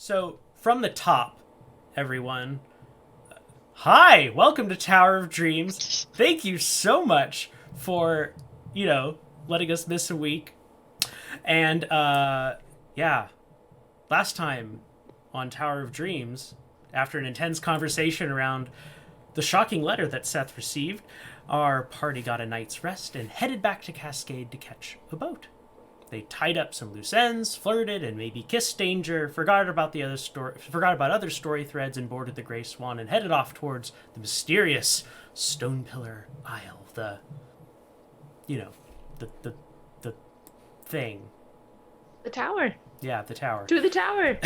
So, from the top, everyone, hi, welcome to Tower of Dreams. Thank you so much for, letting us miss a week. And, yeah, last time on Tower of Dreams, after an intense conversation around the shocking letter that Seth received, our party got a night's rest and headed back to Cascade to catch a boat. They tied up some loose ends, flirted, and maybe kissed danger, forgot about other story threads, and boarded the Grey Swan and headed off towards the mysterious Stone Pillar Isle. The thing. The tower. Yeah, the tower. To the tower.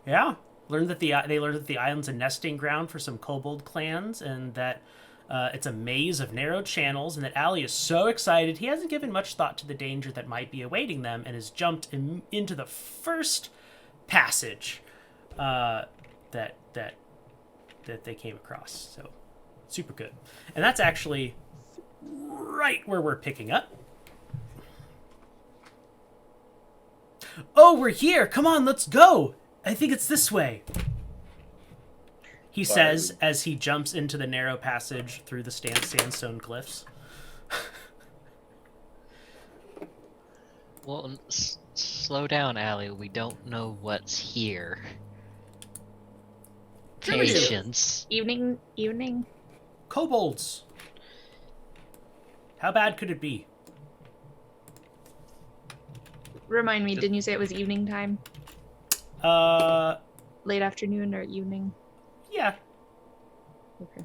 Yeah, they learned that the island's a nesting ground for some kobold clans, and that it's a maze of narrow channels, and that Alie is so excited he hasn't given much thought to the danger that might be awaiting them, and has jumped into the first passage that they came across. So super good, and that's actually right where we're picking up. Oh, we're here! Come on, let's go! I think it's this way. He says as he jumps into the narrow passage through the sandstone cliffs. Well, slow down, Alie. We don't know what's here. Patience. Evening. Kobolds. How bad could it be? Remind me, didn't you say it was evening time? Late afternoon or evening? Yeah. Okay.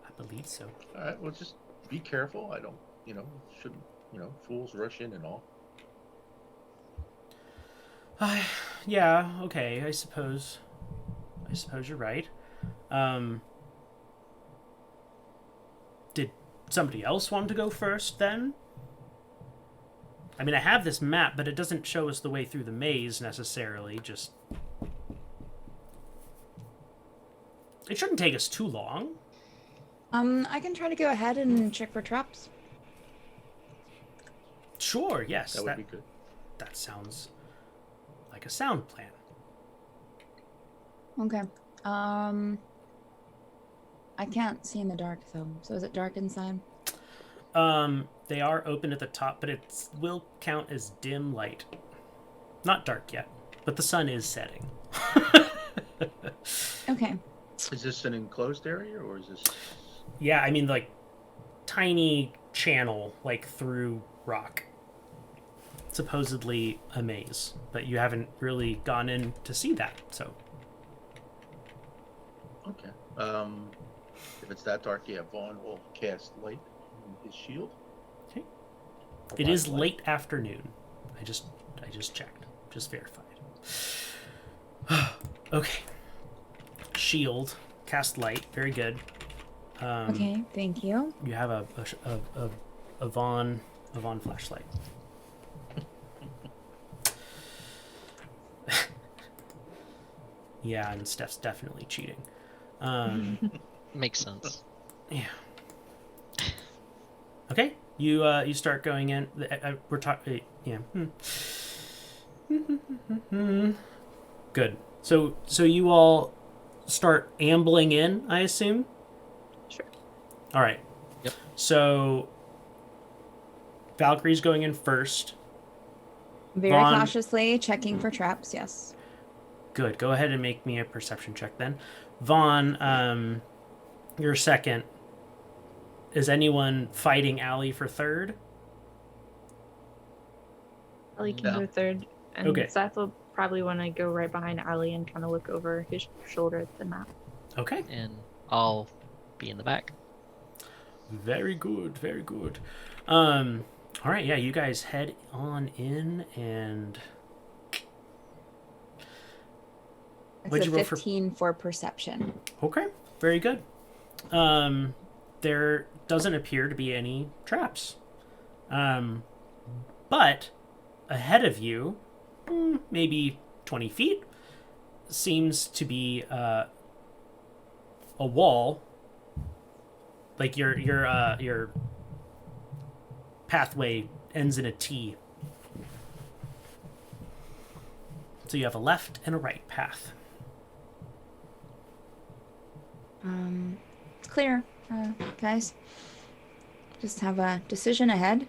I believe so. All right, well, just be careful. I don't, shouldn't, fools rush in and all. Yeah, okay, I suppose you're right. Did somebody else want to go first then? I mean, I have this map, but it doesn't show us the way through the maze necessarily. Just... It shouldn't take us too long. I can try to go ahead and check for traps. Sure, yes. That would be good. That sounds like a sound plan. Okay. I can't see in the dark though. So is it dark inside? They are open at the top, but it will count as dim light. Not dark yet, but the sun is setting. Okay. Is this an enclosed area, or is this... Yeah, I mean, like, tiny channel, like, through rock. Supposedly a maze, but you haven't really gone in to see that, so... Okay. If it's that dark, yeah, Vaughn will cast light on his shield. Okay. It is late afternoon. I just checked. Just verified. Okay. Shield. Cast light. Very good. Okay, thank you. You have a Vaughn flashlight. Yeah, and Steph's definitely cheating. Makes sense. Yeah. Okay, you start going in. We're talking. Yeah. Good. So you all start ambling in, I assume. Sure. All right. Yep. So Valkyrie's going in first. Very Vaughn. cautiously checking for traps, yes. Good. Go ahead and make me a perception check then. Vaughn, you're second. Is anyone fighting Alie for third? Alie can go third. And Okay. Seth will probably want to go right behind Alie and kind of look over his shoulder at the map. Okay. And I'll be in the back. Very good. Very good. All right. Yeah, you guys head on in and... It's a 15 for perception. Okay, very good. There doesn't appear to be any traps. But ahead of you, maybe 20 feet, seems to be a wall. Like your pathway ends in a T. So you have a left and a right path. It's clear, guys. Just have a decision ahead,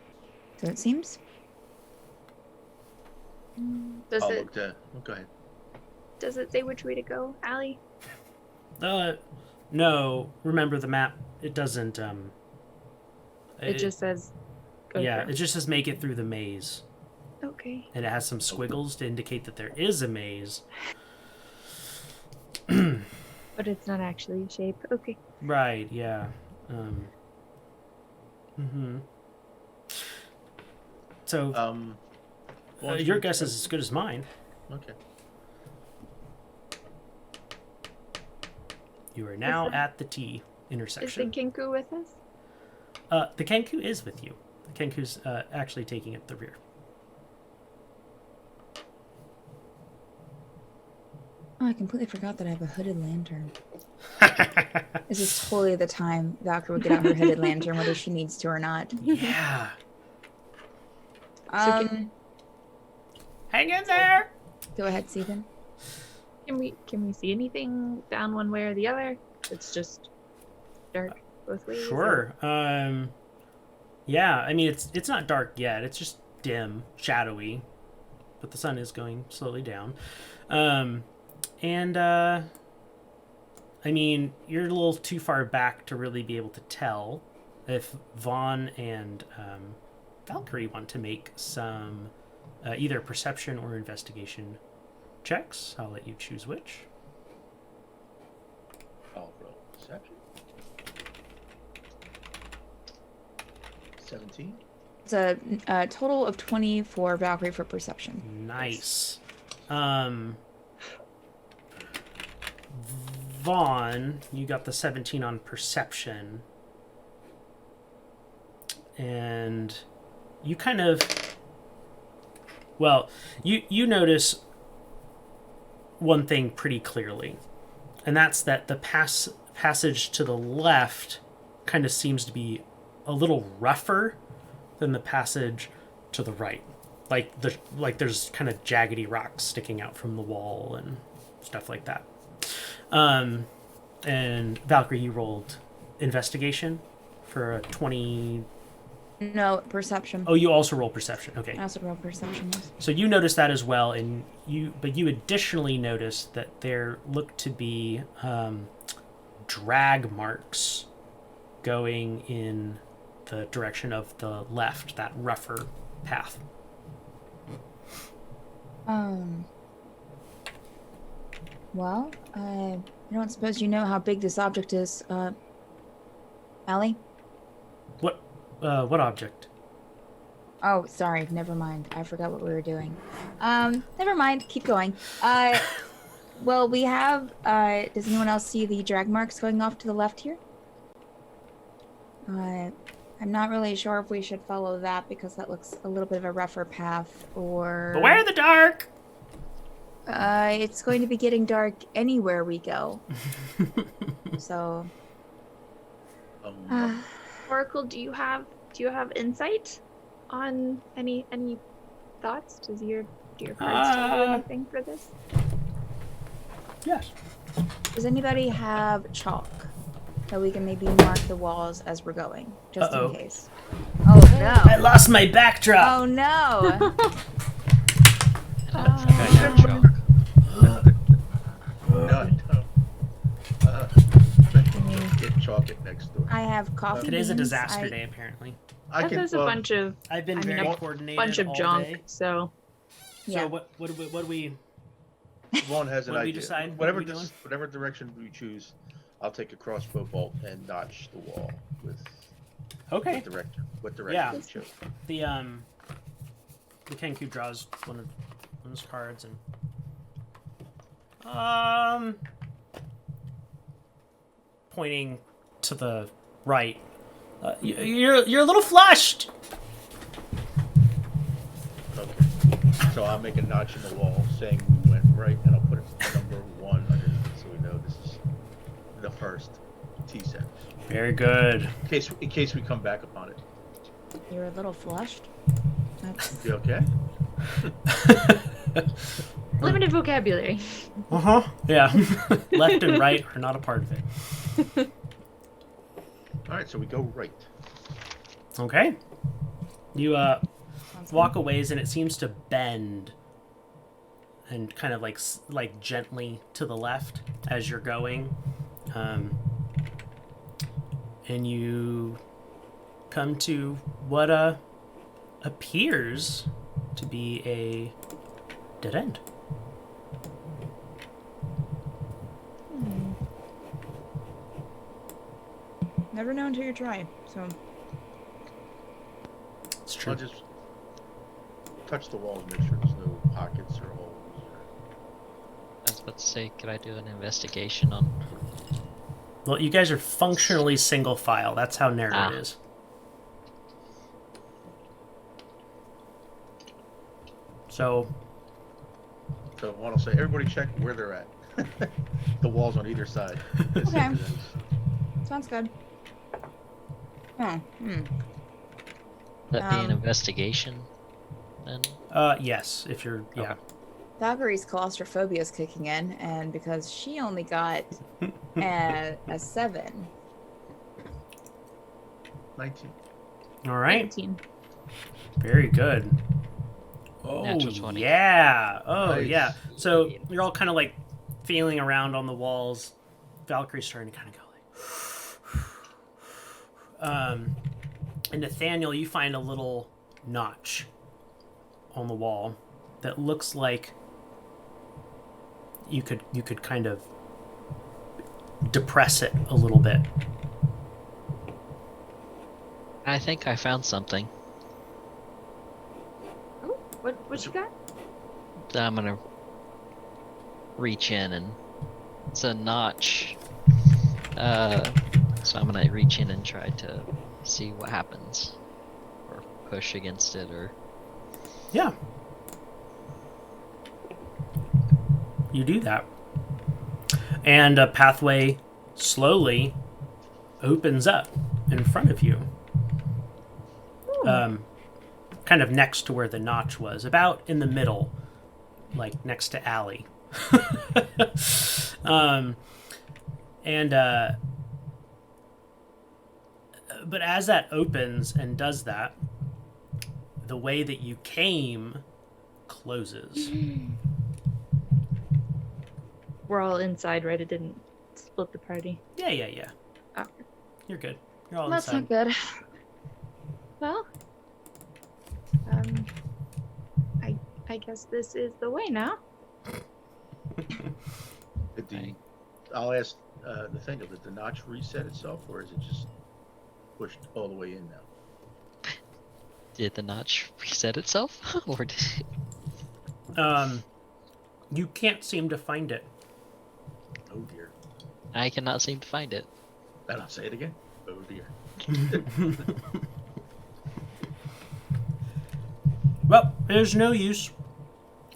so it seems. Does I'll it look to. Go ahead. does it say which way to go, Alie? No. Remember the map. It doesn't. It just says go yeah. through. It just says make it through the maze, Okay. and it has some squiggles to indicate that there is a maze. But it's not actually a shape. Okay. Right. Yeah. So your guess is as good as mine. Okay. You are now Is the- at the T Is the intersection. Kenku with us? The Kenku is with you. The Kenku's actually taking at the rear. Oh, I completely forgot that I have a hooded lantern. This is totally the time Valkyrie would get out her hooded lantern, whether she needs to or not. Yeah. Um, Hang in there. go ahead, Stephen. Can we see anything down one way or the other? It's just dark both ways. Sure. Yeah. I mean, it's not dark yet. It's just dim, shadowy, but the sun is going slowly down. I mean, you're a little too far back to really be able to tell if Vaughn and Valkyrie want to make some either perception or investigation checks. I'll let you choose which. I'll roll perception. 17. It's a total of 20 for Valkyrie for perception. Nice. Vaughn, you got the 17 on perception. And you kind of... Well, you notice one thing pretty clearly. And that's that the passage to the left kind of seems to be a little rougher than the passage to the right. Like there's kind of jaggedy rocks sticking out from the wall and stuff like that. And Valkyrie, you rolled investigation for a 20. No, perception. Oh, you also roll perception. Okay. I also roll perception. Yes. So you noticed that as well, and you additionally noticed that there looked to be drag marks going in the direction of the left, that rougher path. Well, I don't suppose you know how big this object is, Alie? What object? Oh, sorry. Never mind. I forgot what we were doing. Never mind. Keep going. Well, we have, does anyone else see the drag marks going off to the left here? I'm not really sure if we should follow that because that looks a little bit of a rougher path, or... Beware the dark! It's going to be getting dark anywhere we go. So... Oracle, do you have insight on any thoughts? Do your cards tell you anything for this? Yes. Does anybody have chalk that we can maybe mark the walls as we're going, just Uh-oh. in case? Oh I no! lost my backdrop! Oh no! No, I don't. Get chalk it next door. I have coffee. Today's a beans. disaster day, apparently. I That can. is a bunch of I've been very coordinated bunch of all junk. day. So Yeah. So what do we... Vaughn has an What do we idea. decide? Whatever, What are we doing? whatever direction we choose, I'll take a crossbow bolt and notch the wall with Okay. what direction Yeah. we chose. The Kenku draws one of his cards and pointing to the right. You're a little flushed. Okay. So I'll make a notch in the wall saying we went right, and I'll put number 1 underneath so we know this is the first T-set. Very good. In case we come back upon it. You're a little flushed. That's... You okay? Limited vocabulary. Yeah. Left and right are not a part of it. All right, so we go right. Okay. You Sounds walk good. a ways and it seems to bend and kind of like gently to the left as you're going. And you come to what appears to be a dead end. Never know until you try. So It's true. I'll just touch the walls, make sure there's no pockets or holes. I was about to say, could I do an investigation on? Well, you guys are functionally single file. That's how narrow it is. So, So one will say, everybody check where they're at. The walls on either side. Okay. Sounds good. Oh, That be an Um, investigation, then? yes, if you're, yeah. Okay. Valkyrie's claustrophobia is kicking in, and because she only got a 7. 19. All right. 19. Very good. Oh, Natural 20. yeah. Oh, Nice. yeah. So you're all kind of like feeling around on the walls. Valkyrie's starting to kind of go like. And Nathaniel, you find a little notch on the wall that looks like you could kind of depress it a little bit. I think I found something. Oh, what you got? That I'm gonna reach in and it's a notch. So I'm gonna reach in and try to see what happens, or push against it, or Yeah. You do that. And a pathway slowly opens up in front of you. Kind of next to where the notch was, about in the middle, like next to Alie. But as that opens and does that, the way that you came closes. We're all inside, right? It didn't split the party. Yeah. Oh. You're good. You're all That's inside. not good. Well, I guess this is the way now. I'll ask the thing, did the notch reset itself, or is it just pushed all the way in now? did the notch reset itself, or did it... You can't seem to find it. Oh dear. I cannot seem to find it. And I'll say it again. Oh dear. Well, there's no use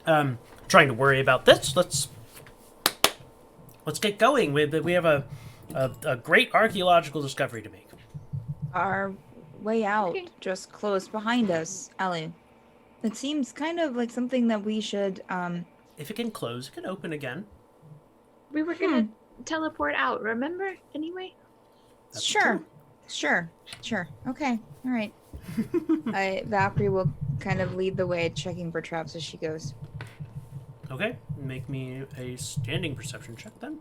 trying to worry about this. Let's get going. We have a great archaeological discovery to make. Our way out Okay. just closed behind us, Alie. It seems kind of like something that we should, If it can close, it can open again. We were gonna teleport out, remember? Anyway? That's Sure. true. Sure. Okay. All right. Valkyrie will kind of lead the way, checking for traps as she goes. Okay, make me a standing perception check then.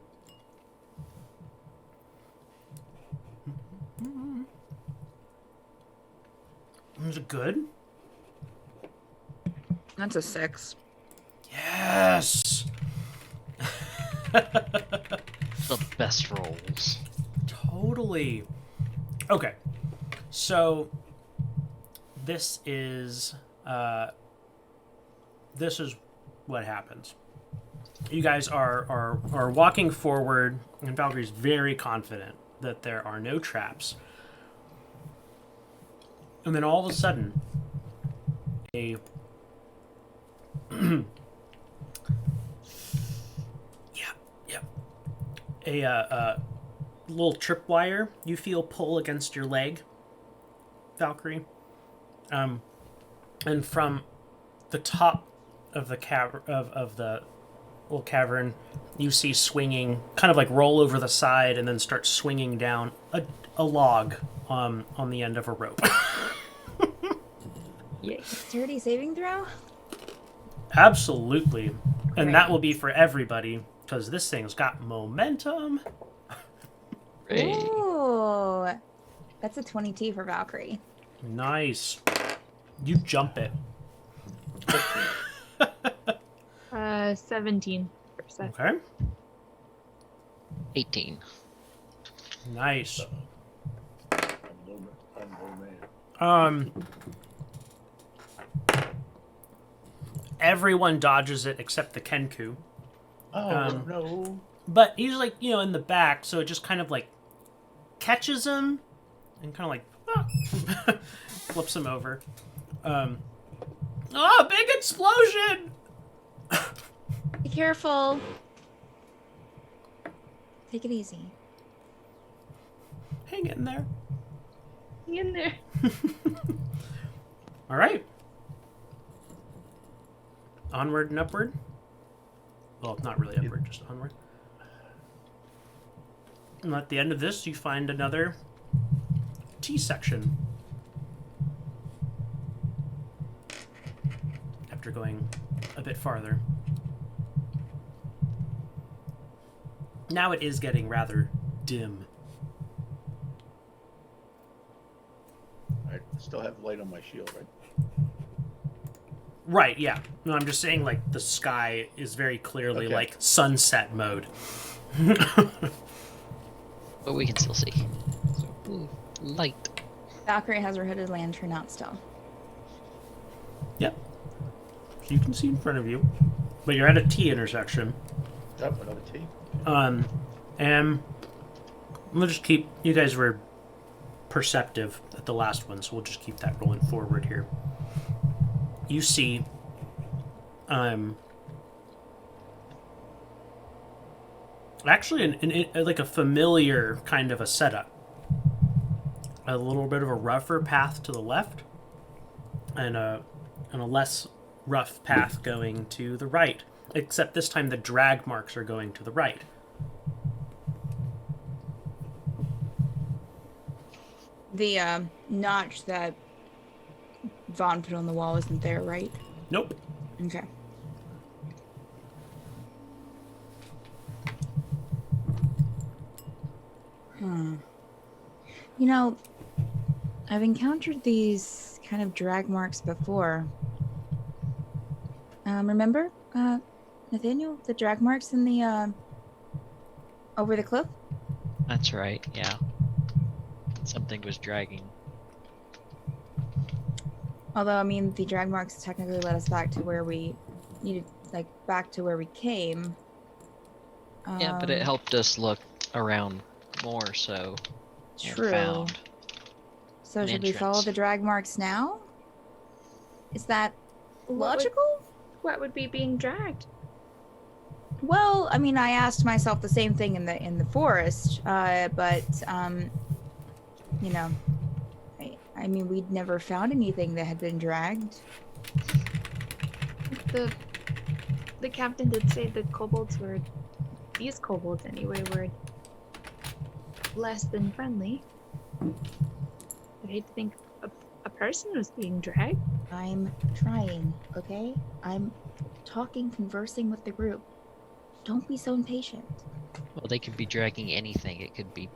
Is it good? That's a 6. Yes! The best rolls. Totally. Okay. So this is what happens. You guys are walking forward, and Valkyrie's very confident that there are no traps. And then all of a sudden, a a little tripwire you feel pull against your leg, Valkyrie, And from the top of the of the little cavern, you see swinging, kind of like roll over the side and then start swinging down a log on the end of a rope. Yay. Dexterity saving throw? Absolutely. And Great. that will be for everybody, because this thing's got momentum. Great. Ooh. That's a 22 for Valkyrie. Nice. You jump it. 17%. Okay. 18. Nice. I'm low man. Everyone dodges it except the Kenku. Oh no! But he's like, in the back, so it just kind of like catches him and kind of like flips him over. Big explosion! Be careful. Take it easy. Hang in there. Hang in there. All right. Onward and upward. Well, not really upward, just onward. And at the end of this, you find another T section. After going a bit farther. Now it is getting rather dim. I still have light on my shield, right? Right, yeah. No, I'm just saying, like, the sky is very clearly, Okay. like, sunset mode. But we can still see. So, ooh, light. Valkyrie has her hooded lantern out still. Yep. You can see in front of you. But you're at a T intersection. Yep, another T. And we'll just keep... You guys were perceptive at the last one, so we'll just keep that rolling forward here. You see... actually, like a familiar kind of a setup. A little bit of a rougher path to the left, and a less rough path going to the right. Except this time the drag marks are going to the right. The notch that Vaughn put on the wall isn't there, right? Nope. Okay. You know, I've encountered these kind of drag marks before. Remember, Nathaniel, the drag marks in the, over the cliff? That's right, yeah. Something was dragging. Although, I mean, the drag marks technically led us back to where we needed, like, back to where we came. Yeah, but it helped us look around more, so... and True. found So an should we follow entrance. the drag marks now? Is that What logical? What would be being dragged? Well, I mean, I asked myself the same thing in the forest, but you know, I mean, we'd never found anything that had been dragged. The captain did say the kobolds were, these kobolds anyway, were less than friendly. I'd hate to think a person was being dragged. I'm trying, okay? I'm talking, conversing with the group. Don't be so impatient. Well, they could be dragging anything. It could be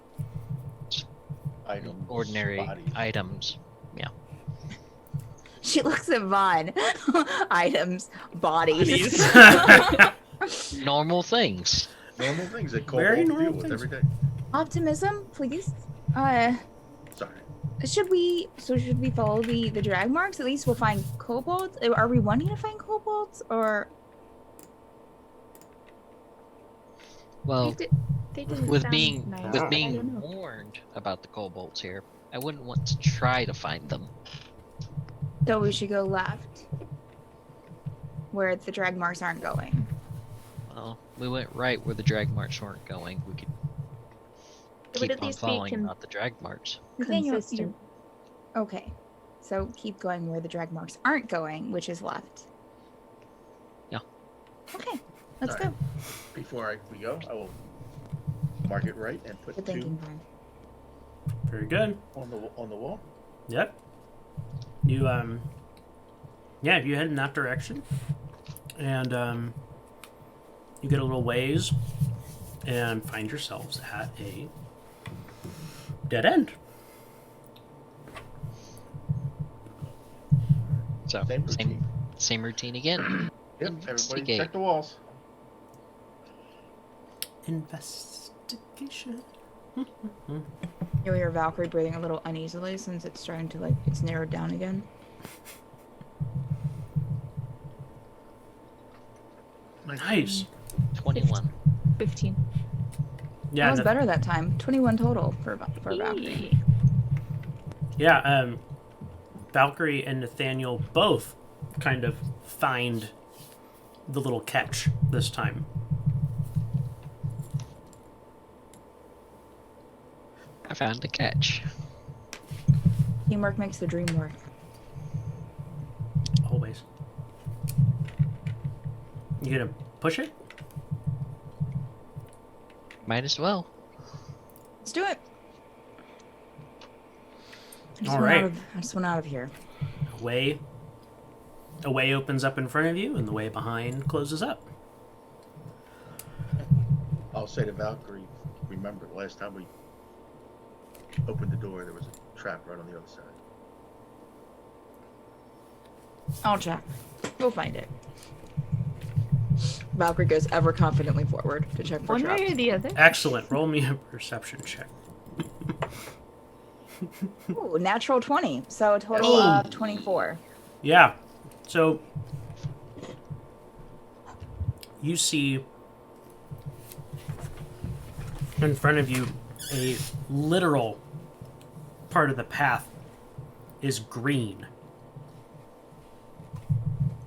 Items, ordinary bodies. items. Yeah. She looks at Vaughn. Items, bodies. Normal things. Normal things that Very kobolds normal deal with things. every day. Optimism, please. Sorry. Should we follow the drag marks? At least we'll find kobolds. Are we wanting to find kobolds or? Well, They didn't with sound being nice. with I being don't know. warned about the kobolds here, I wouldn't want to try to find them. So we should go left, where the drag marks aren't going. Well, we went right where the drag marks weren't going. We could It would keep at on least be following not the drag marks. Nathaniel, consistent. Okay. So keep going where the drag marks aren't going, which is left. Yeah. Okay, let's All go. right. Before we go, I will mark it right and put Good 2 thinking, Brian. Very good. on the wall. Yep. You yeah, if you head in that direction, and you get a little ways, and find yourselves at a dead end. So Same routine. same routine again. Yep. Everybody Investigate. check the walls. Investigation. You'll hear Valkyrie breathing a little uneasily since it's starting to it's narrowed down again. Nice. 21. 15. Yeah. That was the- better that time. 21 total for Valkyrie. Yeah. Valkyrie and Nathaniel both kind of find the little catch this time. I found a catch. Teamwork makes the dream work. Always. You gonna push it? Might as well. Let's do it. All right. I just went out of here. A way opens up in front of you, and the way behind closes up. I'll say to Valkyrie, remember last time we opened the door, there was a trap right on the other side. I'll check. We'll find it. Valkyrie goes ever confidently forward to check for One way or traps. the other. Excellent. Roll me a perception check. Ooh, natural 20. So a total Oh. of 24. Yeah. So you see in front of you a literal part of the path is green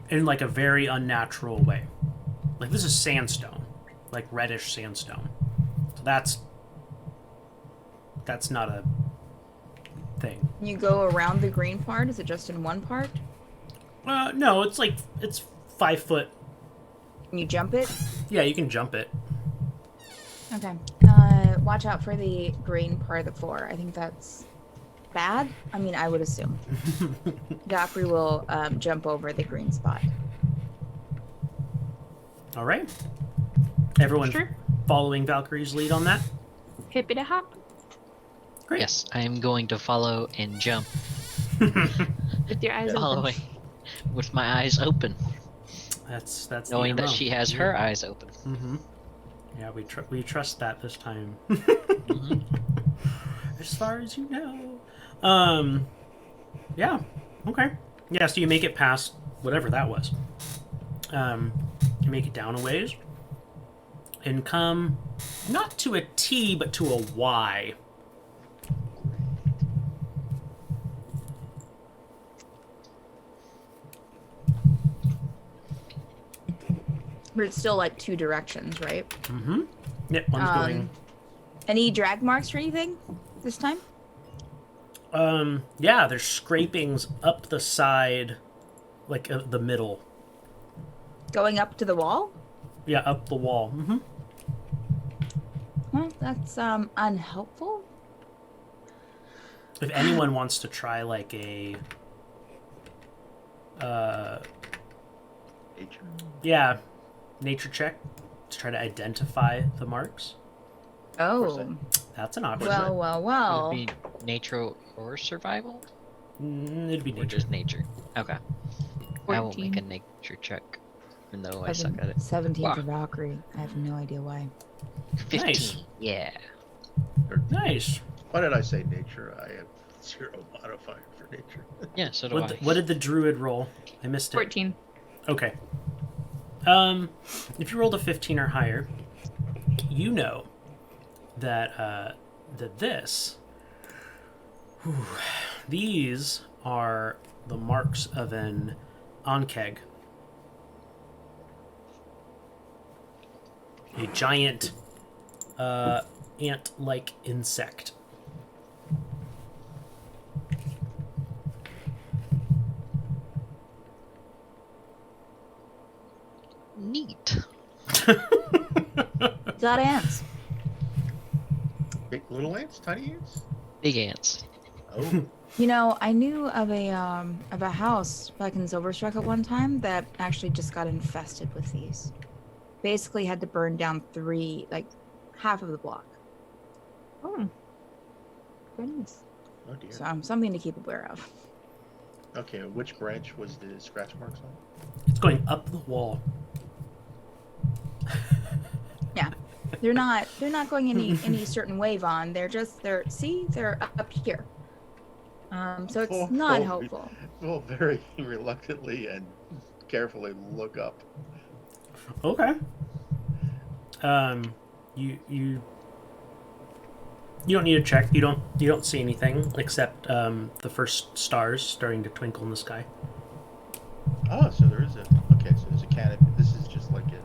in like a very unnatural way. Like this is sandstone, like reddish sandstone. So that's not a thing. You go around the green part? Is it just in one part? No, it's 5 foot. And you jump it? Yeah, you can jump it. Okay. Watch out for the green part of the floor. I think that's bad. I mean, I would assume. Valkyrie will jump over the green spot. All right. Everyone Sure. following Valkyrie's lead on that? Hippity hop. Great. Yes, I am going to follow and jump With your eyes all the open. way with my eyes open, That's knowing the that MO. she has her eyes open. Mm-hmm. Yeah, we trust that this time. Mhm. As far as you know. Yeah. Okay. Yeah, so you make it past whatever that was. You make it down a ways and come not to a T but to a Y. But it's still like two directions, right? Mm-hmm. Yep, one's going. Any drag marks or anything this time? Yeah, there's scrapings up the side, like the middle. Going up to the wall? Yeah, up the wall. Mm-hmm. Well, that's unhelpful. If anyone wants to try like a, Nature. yeah, nature check to try to identify the marks, Oh. that's an option. Well, well, well. Would it be nature or survival? It'd be Or nature. just nature? Okay. I won't make a 14. nature check, even though I suck at it. 17 Wow. for Valkyrie. I have no idea why. 15. Nice. Yeah. Nice. Why did I say nature? I have 0 modifier for nature. Yeah, so do What, I. what did the druid roll? I missed it. 14. Okay. If you rolled a 15 or higher, you know that this, these are the marks of an onkeg, a giant ant-like insect. got ants. Big little ants, tiny ants. Big ants. Oh, You know, I knew of a house back in Silverstruck at one time that actually just got infested with these. Basically had to burn down half of the block. Oh. Goodness. oh dear. So something to keep aware of. Okay, which branch was the scratch marks on? It's going up the wall. Yeah. They're not going any certain way, Vaughn. They're up here. So it's not helpful. Well, very reluctantly and carefully look up. Okay. You don't need to check. You don't see anything except the first stars starting to twinkle in the sky. Oh, so there is okay. So there's a canopy. This is just like a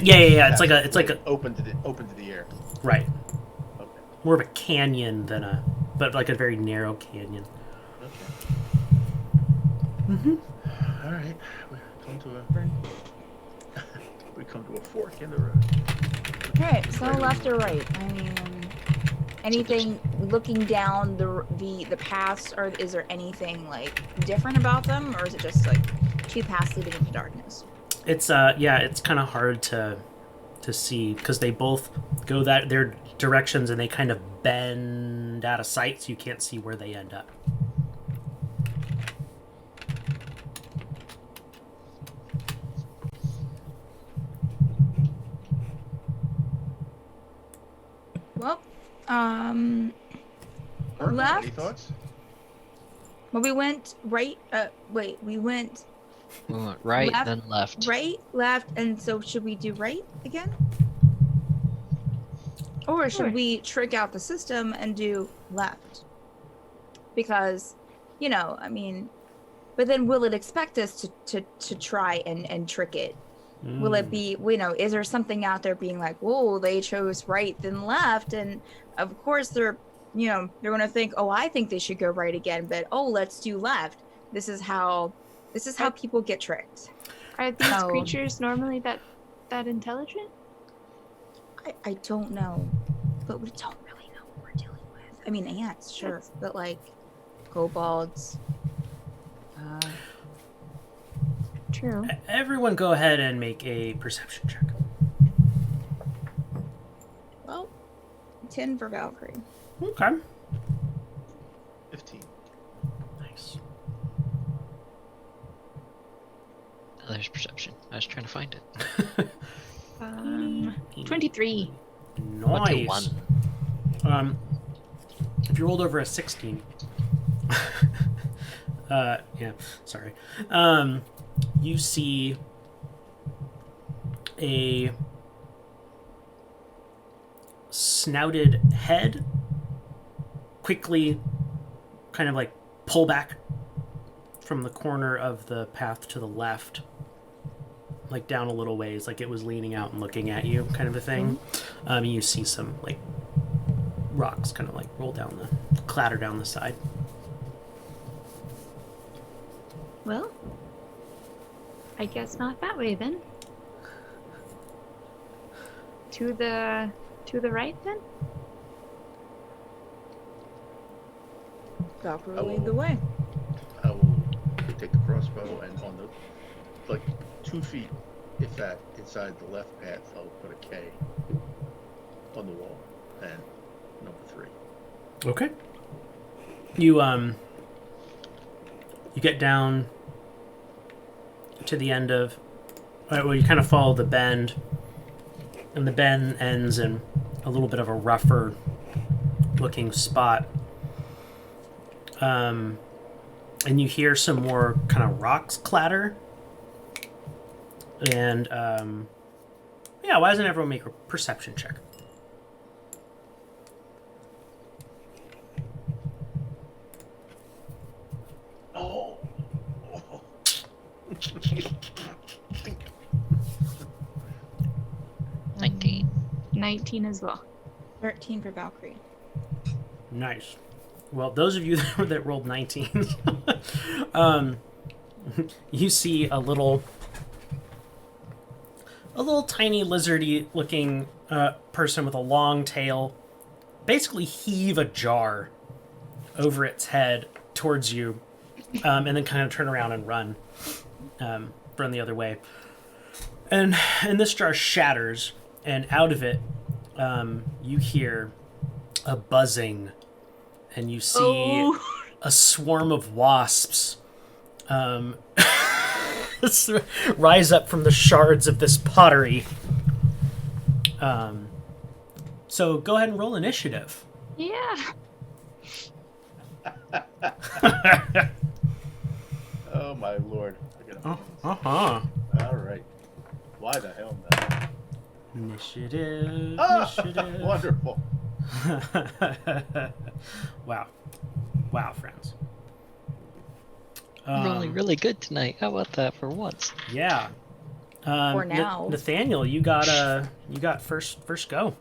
Yeah. It's like a open to the air. right. Okay. More of a canyon than but like a very narrow canyon. Okay. Mm-hmm. All right. We come to a fork in the road. Okay, so left or right? I mean, anything looking down the paths, or is there anything like different about them, or is it just like two paths leading into darkness? It's it's kind of hard to see because they both go their directions and they kind of bend out of sight, so you can't see where they end up. Well, Marco, left. Any thoughts? Well, we went right. We went We went right, Left, then left. right, left, and so should we do right again? Or should Sure. we trick out the system and do left? Because, I mean, but then will it expect us to try and trick it? Will it be, is there something out there being like, whoa, they chose right then left? And of course they're going to think, oh, I think they should go right again, but oh, let's do left. This is how people get tricked. Are these So- creatures normally that intelligent? I don't know, but we don't really know what we're dealing with. I mean, ants, sure, That's- but like kobolds. True. Everyone, go ahead and make a perception check. Well, 10 for Valkyrie. Okay. 15. Nice. Oh, there's perception. I was trying to find it. 23. Nice. 21. If you rolled over a 16. Yeah, sorry. You see a snouted head quickly kind of like pull back from the corner of the path to the left, like down a little ways, like it was leaning out and looking at you, kind of a thing. You see some like rocks kind of like clatter down the side. Well, I guess not that way then. To the right then? Valkyrie I will lead will- the way. I will take the crossbow and on the 2 feet, if that, inside the left path, I'll put a K on the wall and number 3. Okay. You get down to the end of you kind of follow the bend, and the bend ends in a little bit of a rougher looking spot. And you hear some more kind of rocks clatter. And why doesn't everyone make a perception check? Oh. 19. 19 as well. 13 for Valkyrie. Nice. Well, those of you that rolled 19s, you see a little a little tiny lizardy looking person with a long tail basically heave a jar over its head towards you, and then kind of turn around and run the other way. And this jar shatters, and out of it, you hear a buzzing, and you see a swarm of wasps rise up from the shards of this pottery. So go ahead and roll initiative. Yeah. Oh my lord. Uh-huh. All right. Why the hell not? Initiative. Wonderful. Wow, friends. I'm rolling really good tonight. How about that for once? Yeah. For now. Nathaniel, you got first go.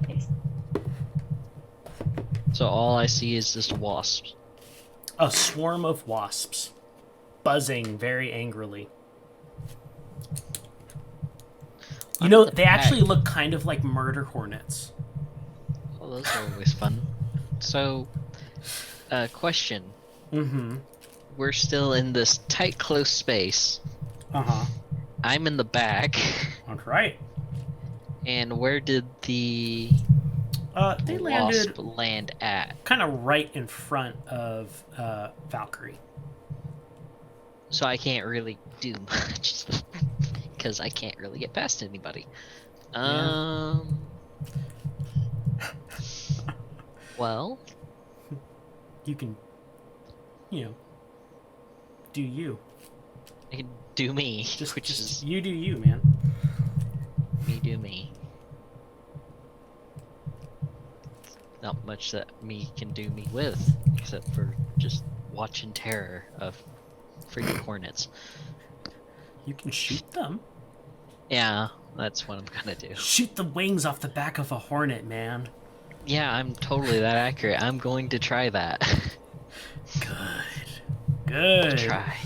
Nice. So all I see is just wasps. A swarm of wasps, buzzing very angrily. You know, they actually look kind of like murder hornets. Oh, those are always fun. So, question. Mm-hmm. We're still in this tight, close space. Uh-huh. I'm in the back. That's right. And where did the They landed wasp land at? kind of right in front of Valkyrie. So I can't really do much. Because I can't really get past anybody. Well, You can, do you. I can do me, Just which is you do you, man. me do me. Not much that me can do me with, except for just watching terror of freaking hornets. You can shoot them. Yeah, that's what I'm gonna do. Shoot the wings off the back of a hornet, man. Yeah, I'm totally that accurate. I'm going to try that. Good. Try.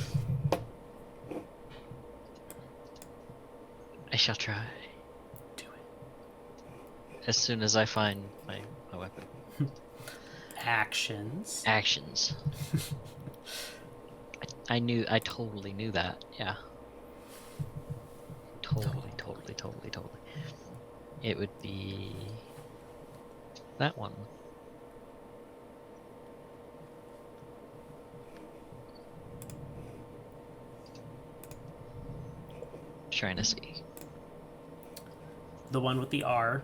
I shall try. Do it. As soon as I find my weapon. Actions. Actions. I totally knew that. Yeah. Totally. It would be that one. Trying to see. The one with the R.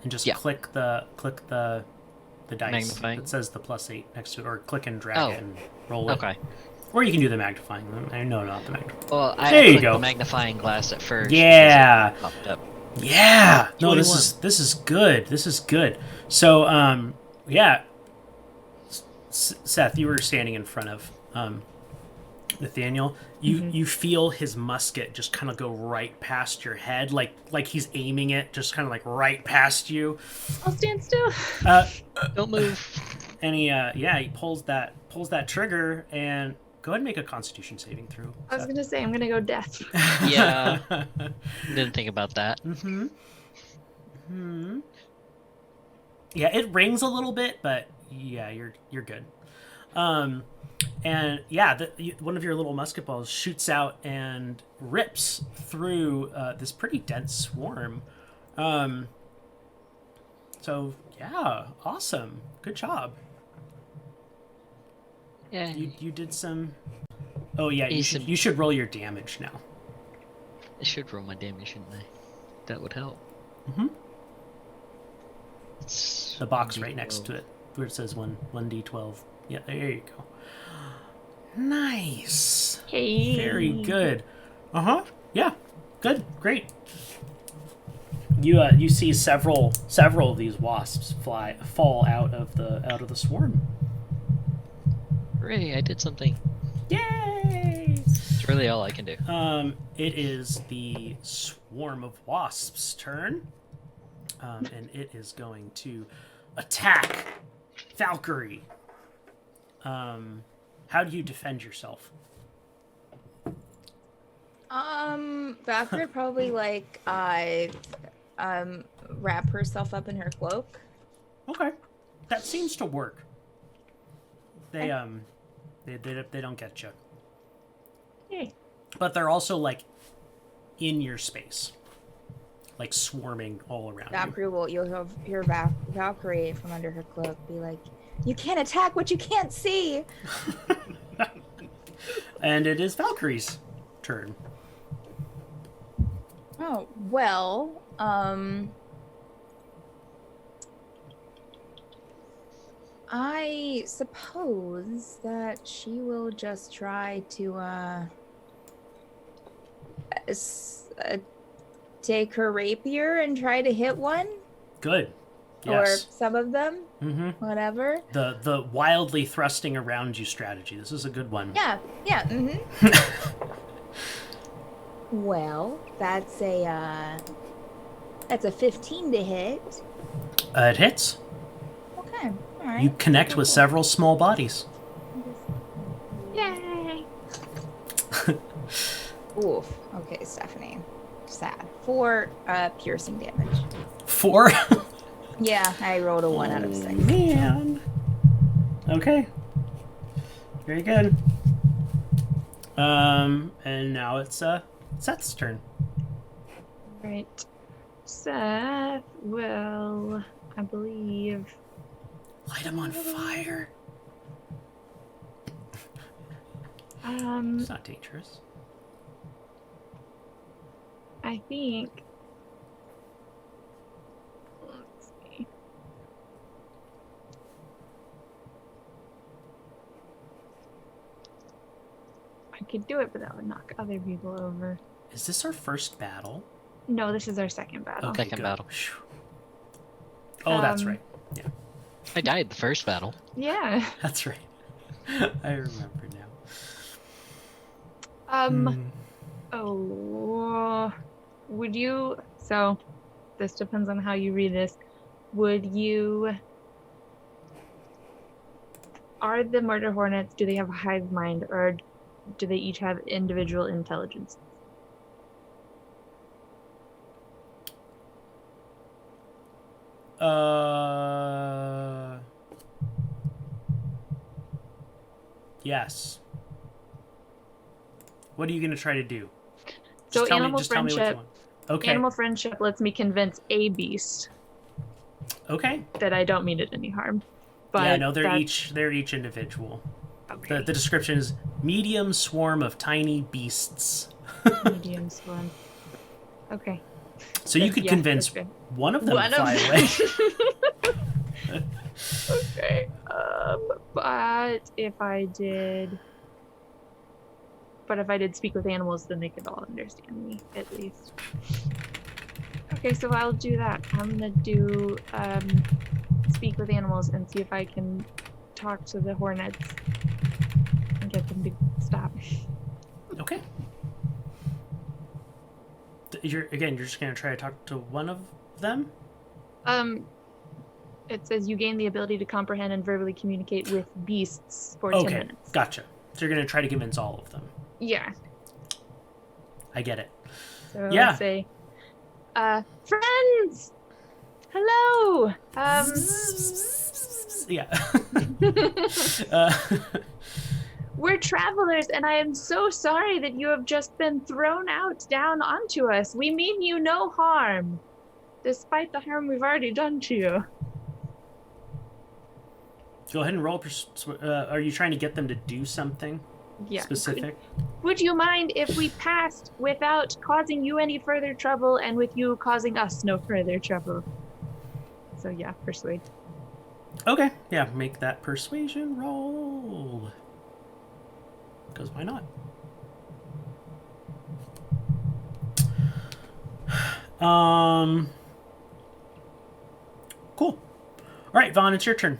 And just Yeah. click the dice Magnifying? that says the +8 next to it, or click and drag Oh. it and roll it. Okay. Or you can do the magnifying. I know not the magnifying. Well, I There you clicked go. the magnifying glass at first. Yeah. because it popped up. Yeah. No, this 21. is good. This is good. So, yeah. Seth, you were standing in front of Nathaniel. You feel his musket just kind of go right past your head, like he's aiming it, just kind of like right past you. I'll stand still. Don't move. And he pulls that trigger, and go ahead and make a Constitution saving throw. I was gonna say I'm gonna go death. Yeah. Didn't think about that. Yeah, it rings a little bit, but yeah, you're good. And yeah, one of your little musket balls shoots out and rips through this pretty dense swarm. So yeah, awesome, good job. Yeah. You did some. Oh yeah, you Some- should roll your damage now. I should roll my damage, shouldn't I? That would help. Mhm. It's The box right next D12. to it, where it says 1d12. Yeah, there you go. Nice. Hey. Very good. Yeah. Good. Great. You see several of these wasps fall out of the swarm. Hooray, I did something. Yay! It's really all I can do. It is the swarm of wasps' turn, and it is going to attack Valkyrie. How do you defend yourself? Valkyrie would probably like wrap herself up in her cloak. Okay, that seems to work. They don't get you. Hey. But they're also like in your space, like swarming all around you. Valkyrie will, you'll hear Valkyrie from under her cloak be like, "You can't attack what you can't see." And it is Valkyrie's turn. Oh, well, I suppose that she will just try to, take her rapier and try to hit one. Good. Or Yes. some of them. Mm-hmm. Whatever. The wildly thrusting around you strategy. This is a good one. Yeah, mm-hmm. Well, that's a 15 to hit. It hits. Okay, all right. You connect with several small bodies. Yay! Oof. Okay, Stephanie. Sad. 4 piercing damage. 4. Yeah, I rolled a 1 out of 6. Man. Okay. Very good. And now it's Seth's turn. Right. Seth will, I believe. Light him on fire. It's not dangerous. I think. Let's see. I could do it, but that would knock other people over. Is this our first battle? No, this is our second battle. Okay, Second good. battle. Phew. Oh, that's Um, right. I died the first battle. Yeah. That's right. I remember now. Um. Oh. Would you? So, this depends on how you read this. Would you? Are the murder hornets? Do they have a hive mind, or do they each have individual intelligence? Yes. What are you gonna try to do? So tell animal me what you friendship. want. Okay. Animal friendship lets me convince a beast Okay. that I don't mean it any harm. But Yeah, no, they're that's- each individual. okay. The description is medium swarm of tiny beasts. Medium swarm. Okay. So you could Yeah, convince that's good. one of them One to of fly them. away. Okay. But if I did speak with animals, then they could all understand me, at least. Okay, so I'll do that. I'm gonna do speak with animals and see if I can talk to the hornets and get them to stop. Okay. You're just gonna try to talk to one of them? It says you gain the ability to comprehend and verbally communicate with beasts for 10 Okay, minutes. gotcha. So you're gonna try to convince all of them. Yeah. I get it. So Yeah. I'd say, friends! Hello! Yeah. We're travelers, and I am so sorry that you have just been thrown out down onto us. We mean you no harm, despite the harm we've already done to you. Go ahead and roll. Are you trying to get them to do something Yeah. specific? Would you mind if we passed without causing you any further trouble, and with you causing us no further trouble? So yeah, persuade. Okay. Yeah, make that persuasion roll. Because why not? Cool. All right, Vaughn, it's your turn.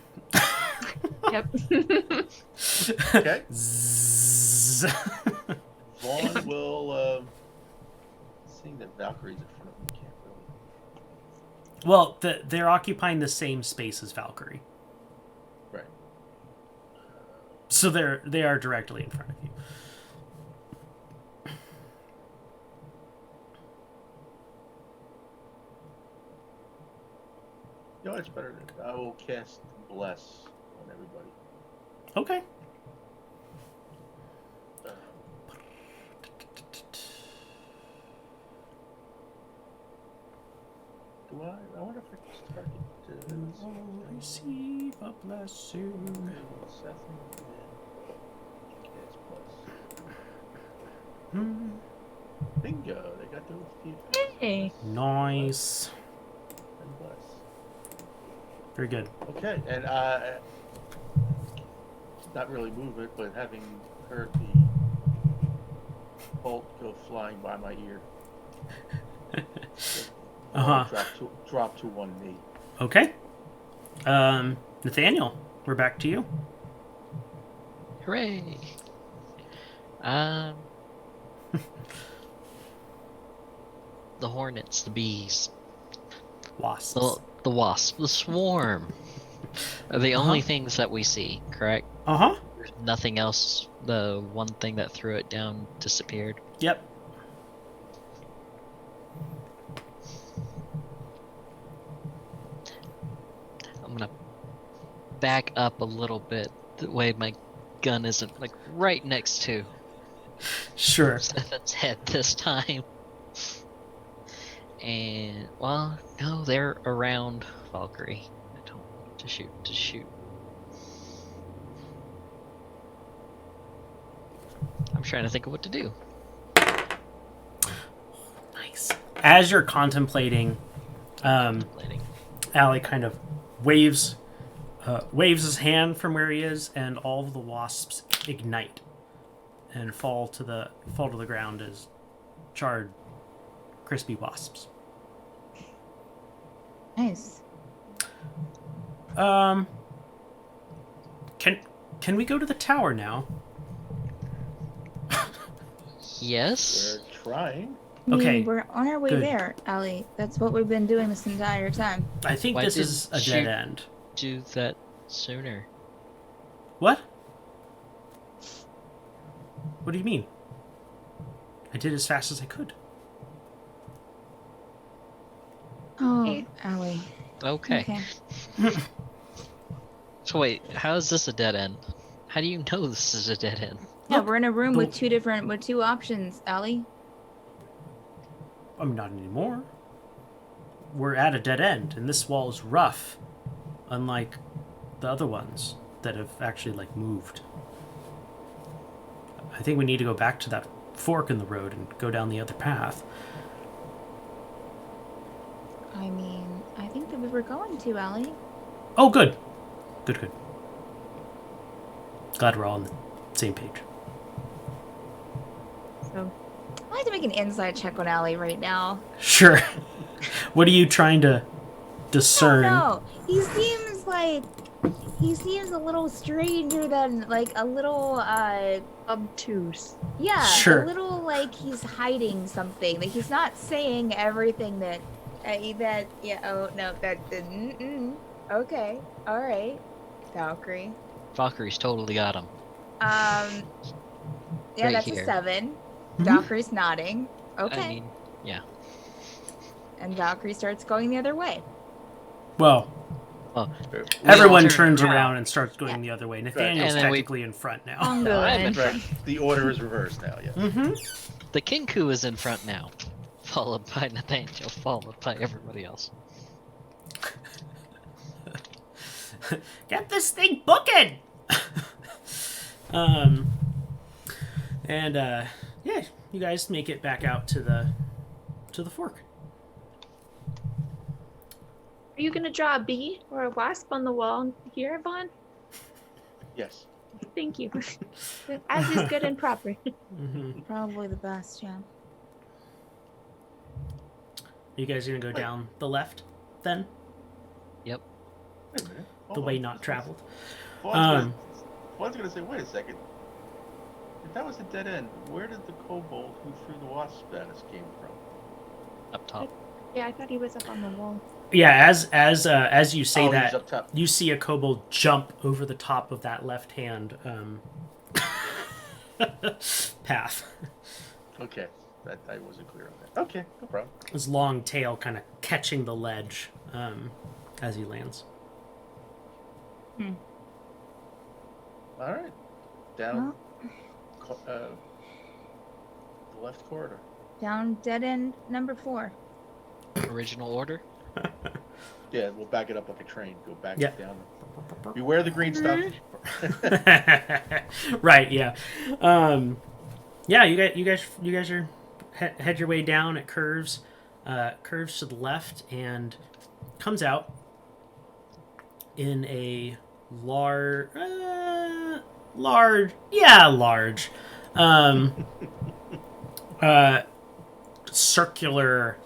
Yep. Okay. Zzz. Vaughn will, seeing that Valkyrie's in front of him, can't really. Well, they're occupying the same space as Valkyrie, Right. so they are directly in front of you. You know, it's better. I will cast Bless on everybody. Okay. Do I wonder if I can target You will receive a blessing. Seth and cast Bless. Hmm. Bingo! They got the Hey. Nice. and Bless. Very good. Okay, and not really move it, but having heard the bolt go flying by my ear. Drop to one knee. Okay. Nathaniel, we're back to you. Hooray! The hornets, the bees, Wasps. the wasp, the swarm are the only things that we see, correct? Uh-huh. There's nothing else. The one thing that threw it down disappeared. Yep. I'm gonna back up a little bit, the way my gun isn't like right next to Sure. Stefan's head this time. And well, no, they're around Valkyrie. I don't want to shoot. I'm trying to think of what to do. Nice. As you're contemplating, Contemplating. Alie kind of waves his hand from where he is, and all of the wasps ignite and fall to the ground as charred, crispy wasps. Nice. Can we go to the tower now? Yes. We're trying. I mean, Okay, we're on our way good. there, Alie. That's what we've been doing this entire time. I think Why this is a didn't dead you- end. Do that sooner. What? What do you mean? I did as fast as I could. Oh, Hey. Alie. Okay. So wait, how is this a dead end? How do you know this is a dead end? Yeah, Look, we're in a room with the- two options, Alie. I'm not anymore. We're at a dead end, and this wall is rough, unlike the other ones that have actually moved. I think we need to go back to that fork in the road and go down the other path. I mean, I think that we were going to, Alie. Oh, good. Good. Glad we're all on the same page. So, I'd like to make an inside check on Alie right now. Sure. What are you trying to discern? No, he seems a little stranger than a little Obtuse. yeah, Sure. a little like he's hiding something. Like he's not saying everything that okay, all right, Valkyrie. Valkyrie's totally got him. Yeah, Right that's here. a 7. Mhm. Valkyrie's nodding. Okay, I mean, yeah. and Valkyrie starts going the other way. Well, Well, everyone all turns turn around and starts going the other way. Nathaniel's And then we- technically in front now. I'm No, I'm in going. front. Right. The order is reversed now. Yeah. Mm-hmm. The Kinku is in front now, followed by Nathaniel, followed by everybody else. Get this thing booking! Yeah, you guys make it back out to the fork. Are you gonna draw a bee or a wasp on the wall here, Vaughn? Yes. Thank you. As is good and proper. Mm-hmm. Probably the best, yeah. You guys gonna go down the left then? Yep. Wait a minute. The Hold way on. not traveled. Vaughn's gonna say, wait a second. If that was a dead end, where did the kobold who threw the wasp at us came from? Up top. Yeah, I thought he was up on the wall. Yeah, as you say Oh, he's that, up top. you see a kobold jump over the top of that left hand path. Okay, that I wasn't clear on that. Okay, no problem. His long tail kind of catching the ledge. as he lands. All right. Down Well, the left corridor. down dead end number 4. Original order. Yeah, we'll back it up like a train. Go back Yeah. down. Beware the green stuff. Right. Yeah. Yeah. You guys are head your way down. It curves to the left and comes out in a large, circular.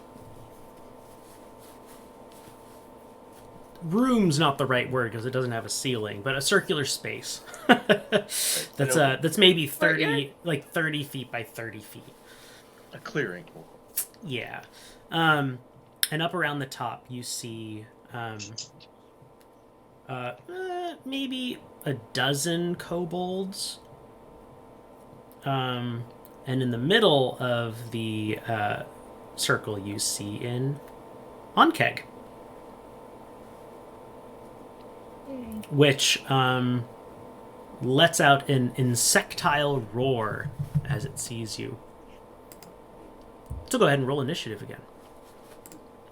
Room's not the right word because it doesn't have a ceiling, but a circular space. that's maybe 30 feet by 30 feet. A clearing. Yeah. And up around the top you see maybe a dozen kobolds. And in the middle of the circle you see in Onkeg, which lets out an insectile roar as it sees you. So go ahead and roll initiative again.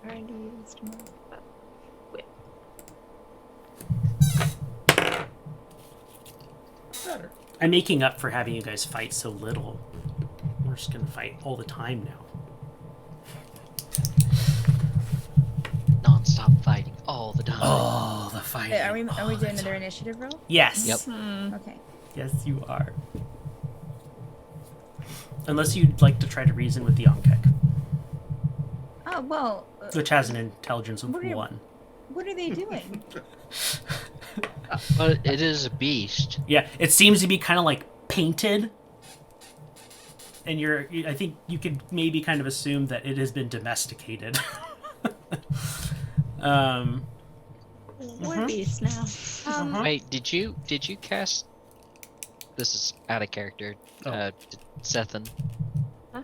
Already used more. But wait. Better. I'm making up for having you guys fight so little. We're just gonna fight all the time now. Non-stop fighting all the time. Oh, the fighting. Are we all doing the another time. initiative roll? Yes. Yep. Okay. Yes, you are. Unless you'd like to try to reason with the Onkek, Oh, well, which has an intelligence of What are you- 1. what are they doing? But it is a beast. Yeah, it seems to be kind of like painted. And I think you could maybe kind of assume that it has been domesticated. We're beasts now. Wait, did you cast? This is out of character. Oh. Sethan. Huh?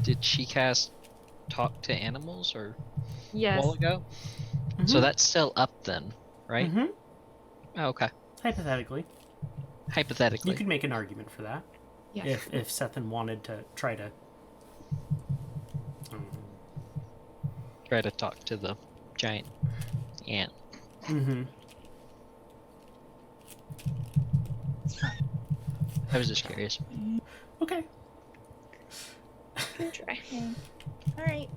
Did she cast talk to animals or a Yes. while ago? So that's still up then, right? Mm-hmm. Oh, okay. Hypothetically. Hypothetically. You could make an argument for that. Yeah. If Sethan wanted to try to... Try to talk to the giant ant. Mm-hmm. I was just curious. Okay. Good try. Okay. All right.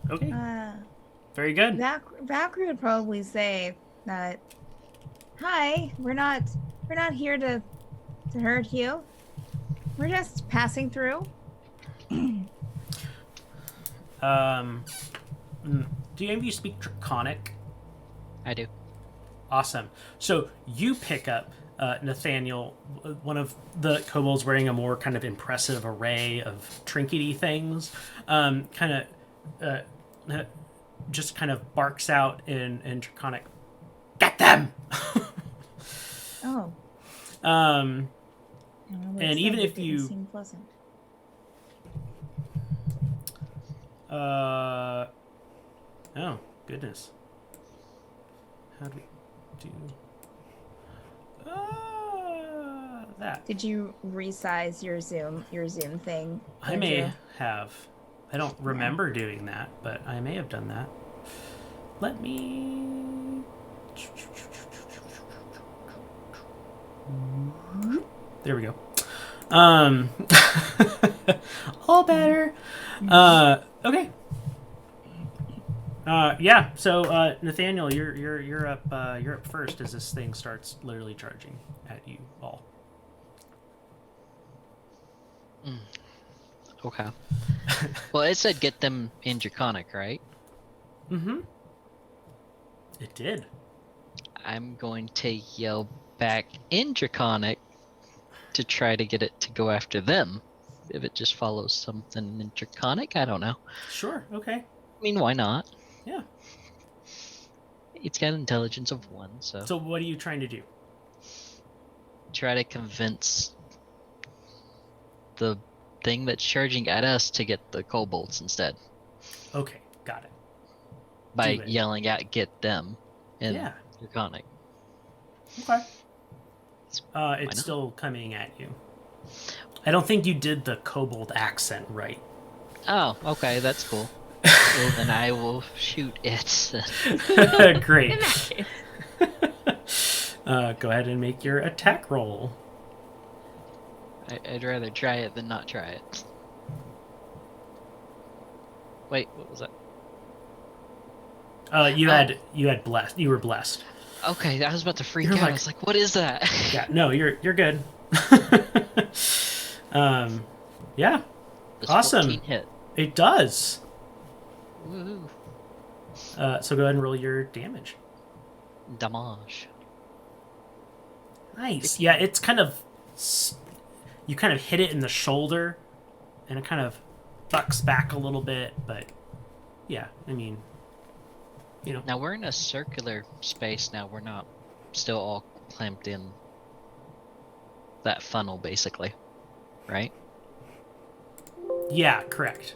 Okay. Very good. Valkyrie would probably say that, "Hi, we're not here to hurt you. We're just passing through." Do any of you speak Draconic? I do. Awesome. So you pick up Nathaniel, one of the kobolds wearing a more kind of impressive array of trinkety things, just kind of barks out in Draconic, "Get them!" Oh. And I don't know what it even said, if but it you- didn't seem pleasant. Oh, goodness. How do we do that? Did you resize your Zoom thing? I may Andrew? have. I don't remember doing that, but I may have done that. Let me... There we go. All better. Okay. Yeah. So Nathaniel, you're up first as this thing starts literally charging at you all. Okay. Well, it said get them in Draconic, right? Mm-hmm. It did. I'm going to yell back in Draconic to try to get it to go after them. If it just follows something in Draconic, I don't know. Sure. Okay. I mean, why not? Yeah. It's got intelligence of 1, so So what are you trying to do? try to convince the thing that's charging at us to get the kobolds instead. Okay. Got it. by Do it. yelling out "Get them!" in Yeah. Draconic. Okay. not? It's still coming at you. I don't think you did the kobold accent right. Oh, okay, that's cool. Well, then I will shoot it. Great. In that case. Go ahead and make your attack roll. I'd rather try it than not try it. Wait, what was that? You had blessed. You were blessed. Okay, I was about to freak You're out. like- I was like, "What is that?" Yeah. No, you're good. Yeah. Does Awesome. 14 hit. It does. Woo. So go ahead and roll your damage. Damage. Nice. Yeah, it's kind of. You kind of hit it in the shoulder, and it kind of bucks back a little bit, but yeah, I mean, you know. Now we're in a circular space now. We're not still all clamped in that funnel, basically, right? Yeah, correct.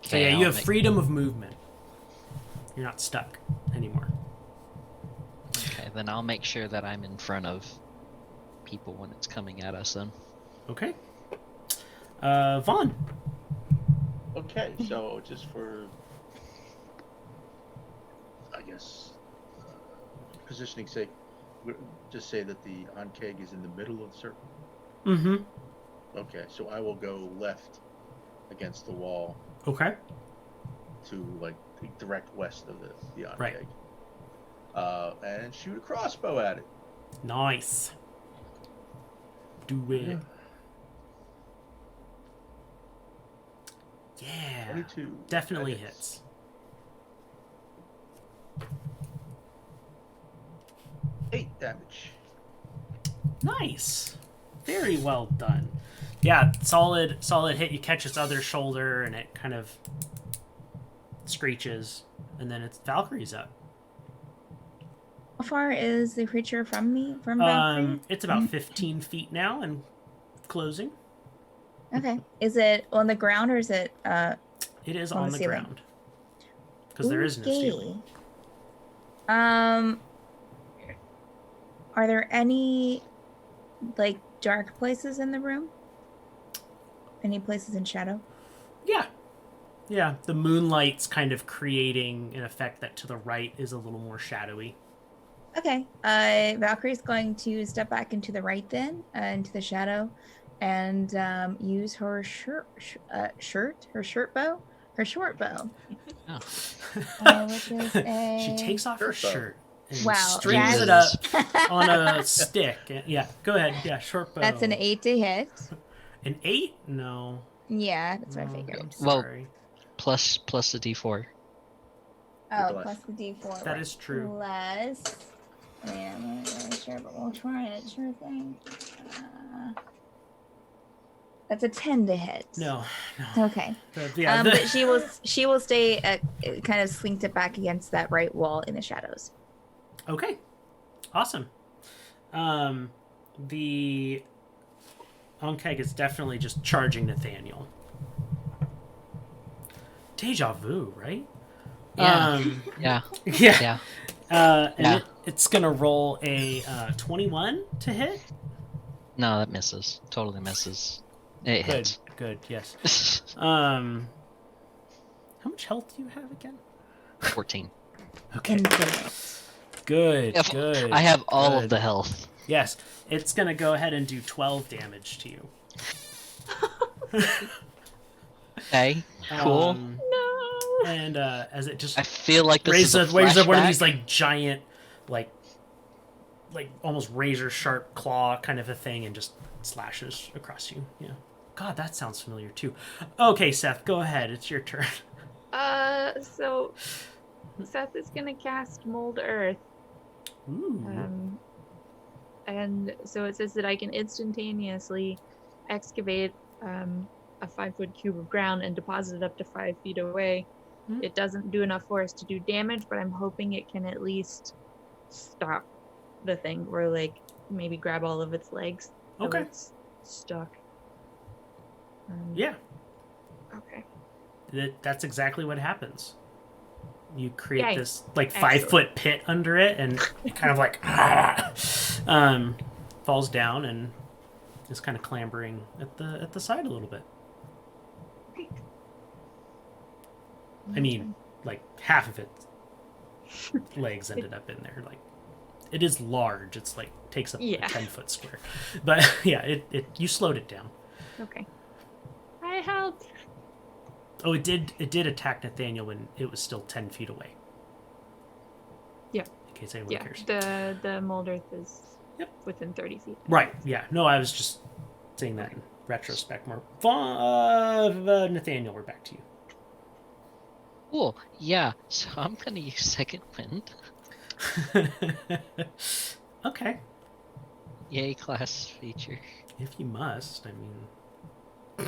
So yeah, Okay, you I'll have make- freedom of movement. You're not stuck anymore. Okay, then I'll make sure that I'm in front of people when it's coming at us. Then. Okay. Vaughn. Okay, so just for, I guess, positioning sake, just say that the on-keg is in the middle of the circle. Mm-hmm. Okay, so I will go left against the wall Okay. to like the direct west of the on-keg. Right. And shoot a crossbow at it. Nice. Do it. Yeah. 22. Definitely That hits. Eight damage. Nice. Very well done. Yeah, solid hit. You catch its other shoulder and it kind of screeches, and then it's Valkyrie's up. How far is the creature from me? From Valkyrie? It's about 15 feet now and closing. Okay. Is it on the ground or is it It is On on the the ceiling. ground. Because there is no ceiling. Are there any like dark places in the room? Any places in shadow? Yeah. Yeah, the moonlight's kind of creating an effect that to the right is a little more shadowy. Okay. Valkyrie's going to step back into the right then, into the shadow, and use her short bow, Oh. which is a. She takes off her Short bow. shirt and Wow, strings it that's- up on a stick. Yeah, go ahead. Yeah, short bow. That's an 8 to hit. An 8? No. Yeah, that's what I No, figured. I'm Well, sorry. Plus the D4. Oh, Bless. plus the D4. That is true. Plus. Yeah, I'm not really sure, but we'll try it. Sure thing. That's a 10 to hit. No. Okay. Yeah, But she will stay kind of slinked it back against that right wall in the shadows. Okay. Awesome. The Onkeg is definitely just charging Nathaniel. Deja vu, right? Yeah. Yeah. Yeah. Yeah. And Yeah. it's gonna roll a 21 to hit. No, that misses. Totally misses. It Good. hits. Good. Yes. How much health do you have again? 14. Okay. Infinite. Good. Yep. Good. I have all good. of the health. Yes. It's gonna go ahead and do 12 damage to you. Okay. Cool. No. And as it just I feel like this raises is a up one of flashback. these like giant, like almost razor sharp claw kind of a thing, and just slashes across you. Yeah. God, that sounds familiar too. Okay, Seth, go ahead. It's your turn. So Seth is gonna cast Mold Earth. Ooh. And so it says that I can instantaneously excavate a 5-foot cube of ground and deposit it up to 5 feet away. Hmm. It doesn't do enough for us to do damage, but I'm hoping it can at least stop the thing, or like maybe grab all of its legs. So Okay. it's stuck. Yeah. Okay. That's exactly what happens. You create Yay. this like Excellent. 5-foot pit under it, and it kind of like falls down and is kind of clambering at the side a little bit. Okay. I mean, like half of its legs ended up in there. Like, it is large. It's like takes up a Yeah. 10-foot square. But yeah, it you slowed it down. Okay. I helped. Oh, it did attack Nathaniel when it was still 10 feet away. Yeah. In case anyone Yeah. cares. The Moldorth is Yep. within 30 feet. Right. Yeah. No, I was just saying that in retrospect more. Nathaniel, we're back to you. Cool. Yeah. So I'm gonna use second wind. Okay. Yay, class feature. If you must, I mean.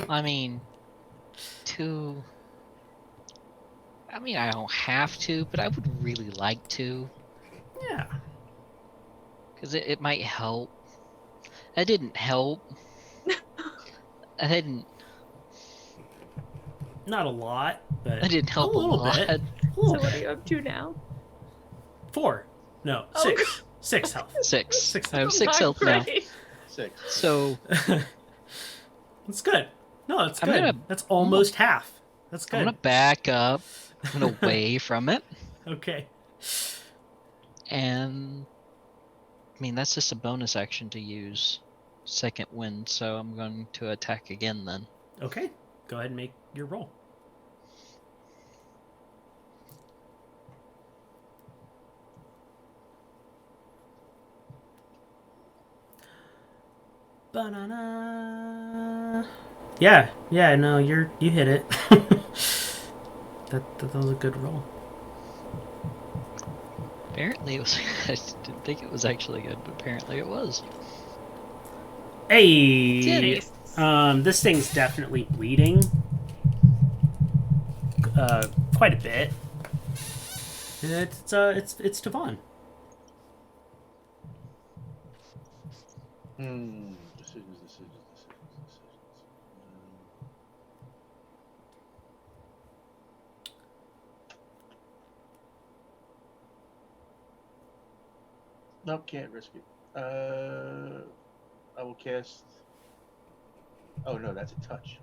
I mean, I don't have to, but I would really like to. Yeah. Because it might help. That didn't help. I didn't. Not a lot, but That didn't help a little lot. bit. A So little what are bit. you up to now? 4. No, Oh. 6. 6 health. Six. Six. I have Oh, 6 not health now. great. 6. So That's good. No, that's I'm good. gonna- That's almost half. That's I'm good. gonna back up and away from it, Okay. and I mean that's just a bonus action to use second wind, so I'm going to attack again then. Okay. Go ahead and make your roll. Banana. Yeah, no, you hit it. that was a good roll. Apparently it was. I didn't think it was actually good, but apparently it was. Hey, Nice. this thing's definitely bleeding. Quite a bit. It's Devon. Decisions. Nope, can't risk it. I will cast. Oh no, that's a touch.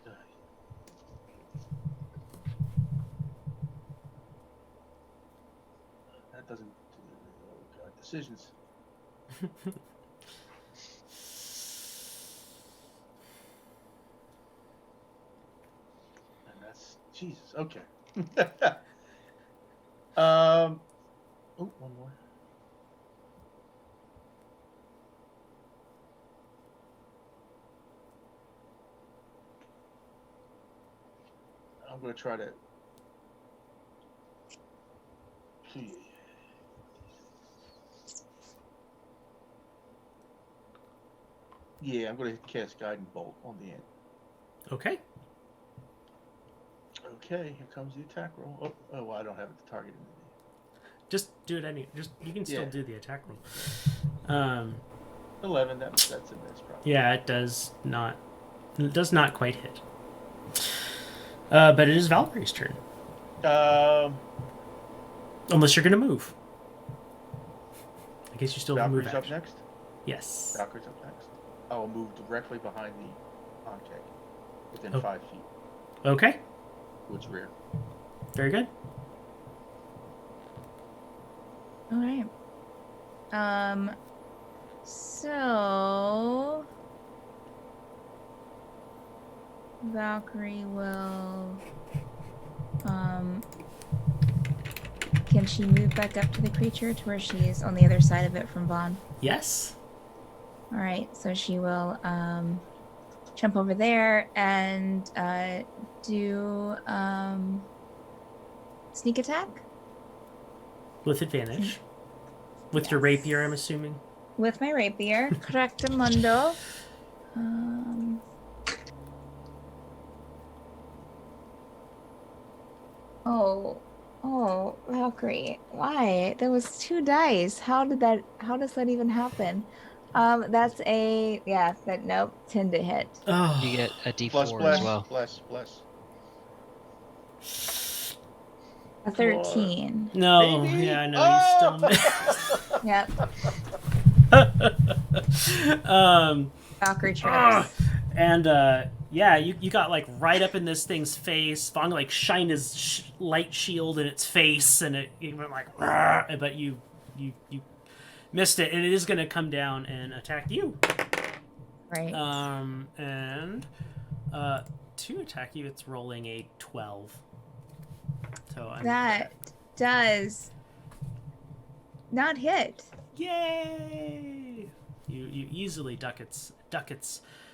Damn. That doesn't. Oh god, decisions. And that's Jesus. Okay. Oh, one more. I'm gonna try to. Yeah, I'm gonna cast Guiding Bolt on the end. Okay. Okay, here comes the attack roll. Oh, well, I don't have it targeted. Just do it you can still Yeah. do the attack roll. 11. That's a miss, probably. Yeah, it does not quite hit. But it is Valkyrie's turn. Unless you're gonna move. I guess you still have move Valkyrie's up action. next. Yes. Valkyrie's up next. I will move directly behind the Ankeg, within Oh. 5 feet, Okay. to its rear. Very good. All right. So Valkyrie will can she move back up to the creature to where she is on the other side of it from Vaughn? Yes. All right, so she will jump over there and do sneak attack With advantage. With your Yes. rapier, I'm assuming. with my rapier. Correctamundo. Oh, Valkyrie, why? There was 2 dice. How does that even happen? That's a nope, 10 to hit. Oh, You get a D4 Bless, as bless, well. bless, bless. A 13. no. Maybe? Yeah, I know. Oh! You still Yep. Valkyrie Ah, trips. and yeah, you got like right up in this thing's face. Fong like shined his light shield in its face, and it went like, "Argh," but you missed it, and it is gonna come down and attack you. Right. And to attack you, it's rolling a 12. So That does not hit. yay! You easily duck its.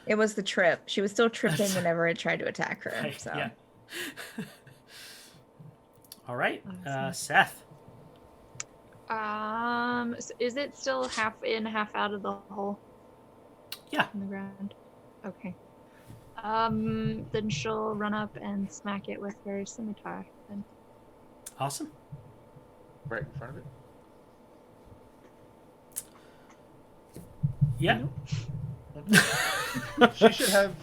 It was the trip. She was still tripping whenever it tried to attack her. Right, So yeah. All right, Awesome. Seth. So is it still half in, half out of the hole? Yeah. On the ground. Okay. Then she'll run up and smack it with her scimitar. Then. Awesome. Right in front of it. Yeah. She should have.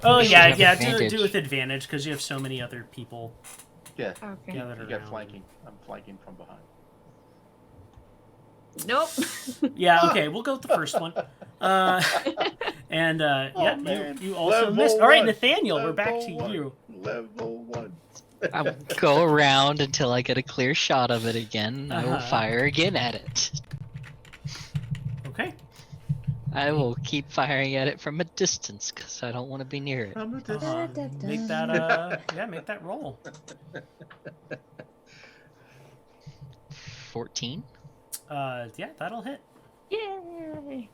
Oh should yeah, have yeah. advantage. Do with advantage because you have so many other people Yeah, Okay. gathered you got around. flanking. I'm flanking from behind. Nope. Yeah. Okay, we'll go with the first one. And yeah, man. you also Level missed. All right, one. Nathaniel, we're back to Level one. you. Level 1. I'll go around until I get a clear shot of it again. I will Uh-huh. fire again at it. Okay. I will keep firing at it from a distance because I don't want to be near it. I'm a dis- Make that make that roll. 14. Yeah, that'll hit. Yay!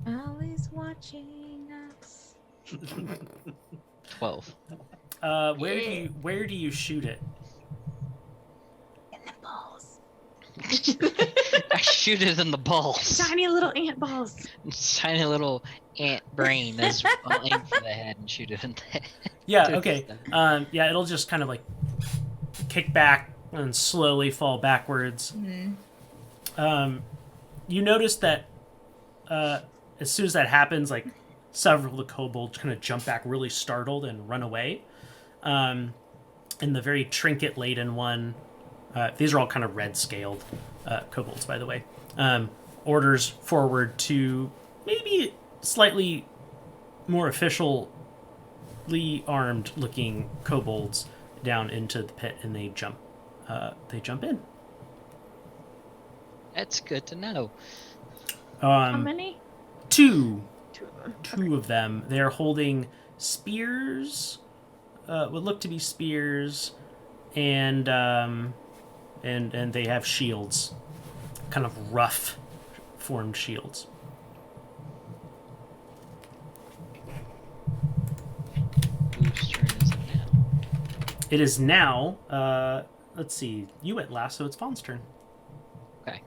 Allie's watching us. 12. Where do you shoot it? In the balls. I shoot it in the balls. Tiny little ant balls. Tiny little ant brain. I'll aim for the head and shoot it in the head. Yeah. Okay. Yeah, it'll just kind of like kick back and slowly fall backwards. Mm-hmm. You notice that as soon as that happens, like several of the kobolds kind of jump back, really startled, and run away. And the very trinket-laden one, these are all kind of red-scaled kobolds, by the way, orders forward to maybe slightly more officially armed-looking kobolds down into the pit, and they jump in. That's good to know. How many? Two Two of them. two of them. They're holding spears, would look to be spears, and they have shields, kind of rough formed shields. Whose turn is it now? It is now. Let's see. You went last, so it's Fawn's turn. Okay.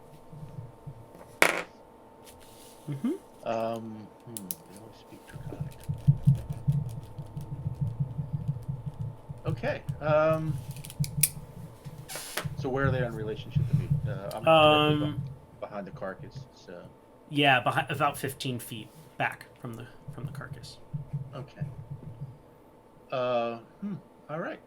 Mm-hmm. They only speak Draconic. Okay. So where are they in relationship to me? I'm directly behind the carcass. So Yeah, about 15 feet back from the carcass. okay. All right.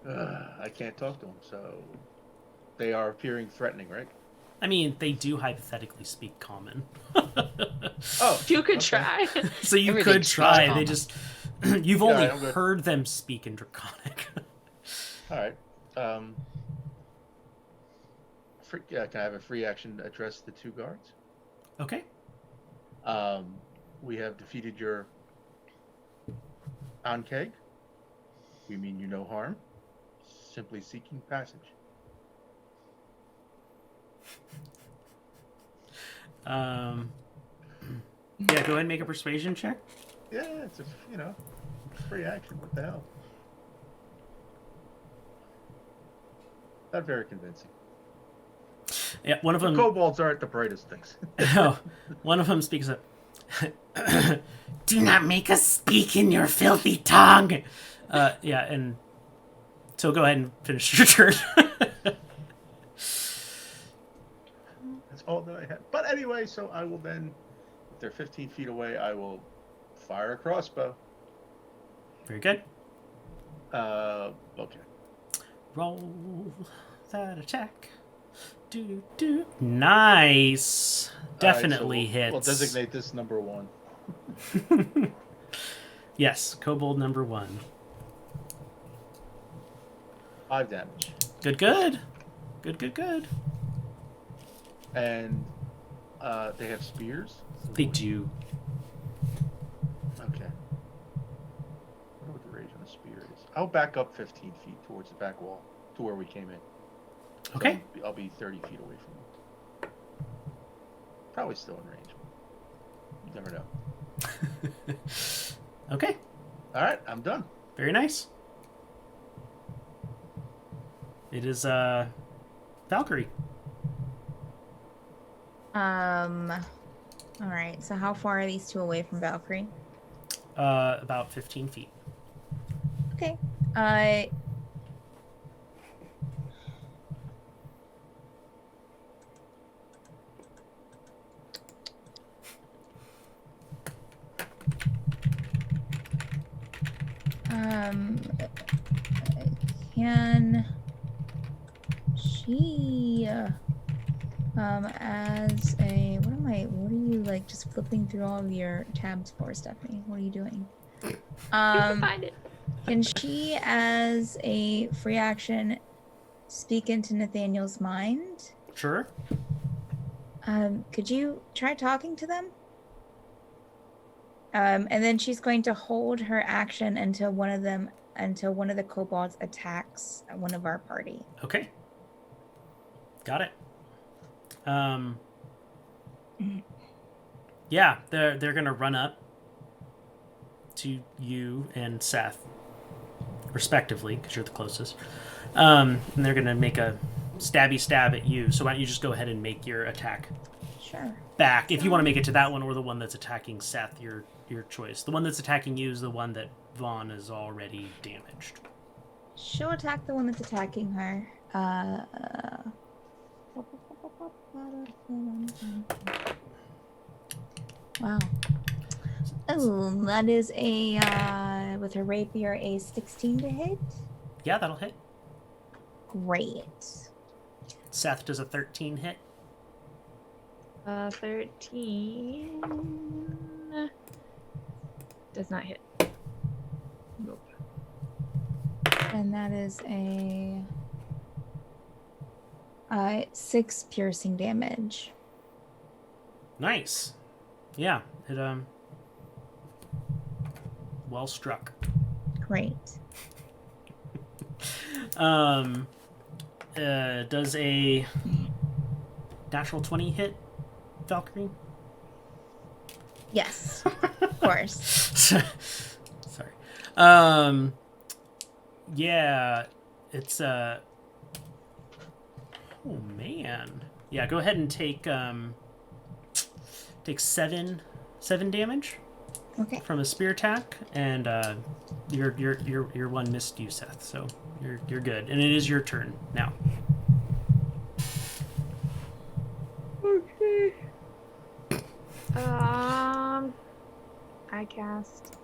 I can't talk to them, so they are appearing threatening, right? I mean, they do hypothetically speak common. Oh, You could okay. try. So you Everything could speaks try. They common. just you've Yeah, only I'm good. heard them speak in Draconic. All right. Can I have a free action to address the two guards? Okay. We have defeated your Ankeg. We mean you no harm. Simply seeking passage. Yeah, go ahead and make a persuasion check. Yeah, it's free action. What the hell? Not very convincing. Yeah, one of The them. kobolds aren't the brightest things. Oh, one of them speaks up. Do not make us speak in your filthy tongue. Yeah, and So go ahead and finish your turn. That's all that I had. But anyway, so I will then, if they're 15 feet away, I will fire a crossbow. Very good. Okay. Roll that attack. Do. Nice. Definitely All right, so hits. we'll designate this number 1. Yes, kobold number 1. 5 damage. Good. And they have spears? They do. Okay. I wonder what the range on a spear is. I'll back up 15 feet towards the back wall to where we came in. So Okay. I'll be 30 feet away from them. Probably still in range. You never know. Okay. All right, I'm done. Very nice. It is Valkyrie. All right. So how far are these two away from Valkyrie? About 15 feet. Okay. Can she, as a, what are you, like, just flipping through all of your tabs for, Stephanie? What are you doing? You can find it. Can she, as a free action, speak into Nathaniel's mind? Sure. Could you try talking to them? And then she's going to hold her action until one of the kobolds attacks one of our party. Okay. Got it. Yeah, they're gonna run up to you and Seth, respectively, because you're the closest. And they're gonna make a stabby stab at you. So why don't you just go ahead and make your attack Sure. back? If you want to make it to that one or the one that's attacking Seth, your choice. The one that's attacking you is the one that Vaughn is already damaged. She'll attack the one that's attacking her. Wow. Oh, that is a with her rapier a 16 to hit. Yeah, that'll hit. Great. Seth does a 13 hit. 13 does not hit. Nope. And that is a 6 piercing damage. Nice. Yeah, it well struck. Great. Does a natural 20 hit Valkyrie? Yes, of course. Sorry. Yeah, it's oh man. Yeah, go ahead and take 7 damage Okay. from a spear attack, and your one missed you, Seth. So you're good, and it is your turn now. Okay. I cast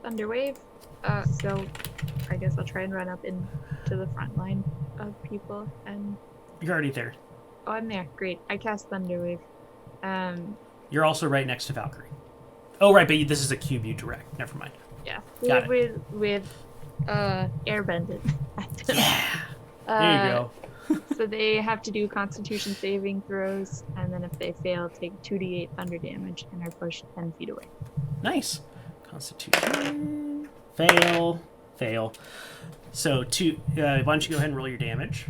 Thunderwave. So I guess I'll try and run up into the front line of people and. You're already there. Oh, I'm there. Great. I cast Thunderwave. You're also right next to Valkyrie. Oh, right, but this is a cube you direct. Never mind. Yeah. Got with airbended. Yeah. There you go. So they have to do Constitution saving throws, and then if they fail, take 2d8 thunder damage and are pushed 10 feet away. Nice. Constitution. Fail. So why don't you go ahead and roll your damage?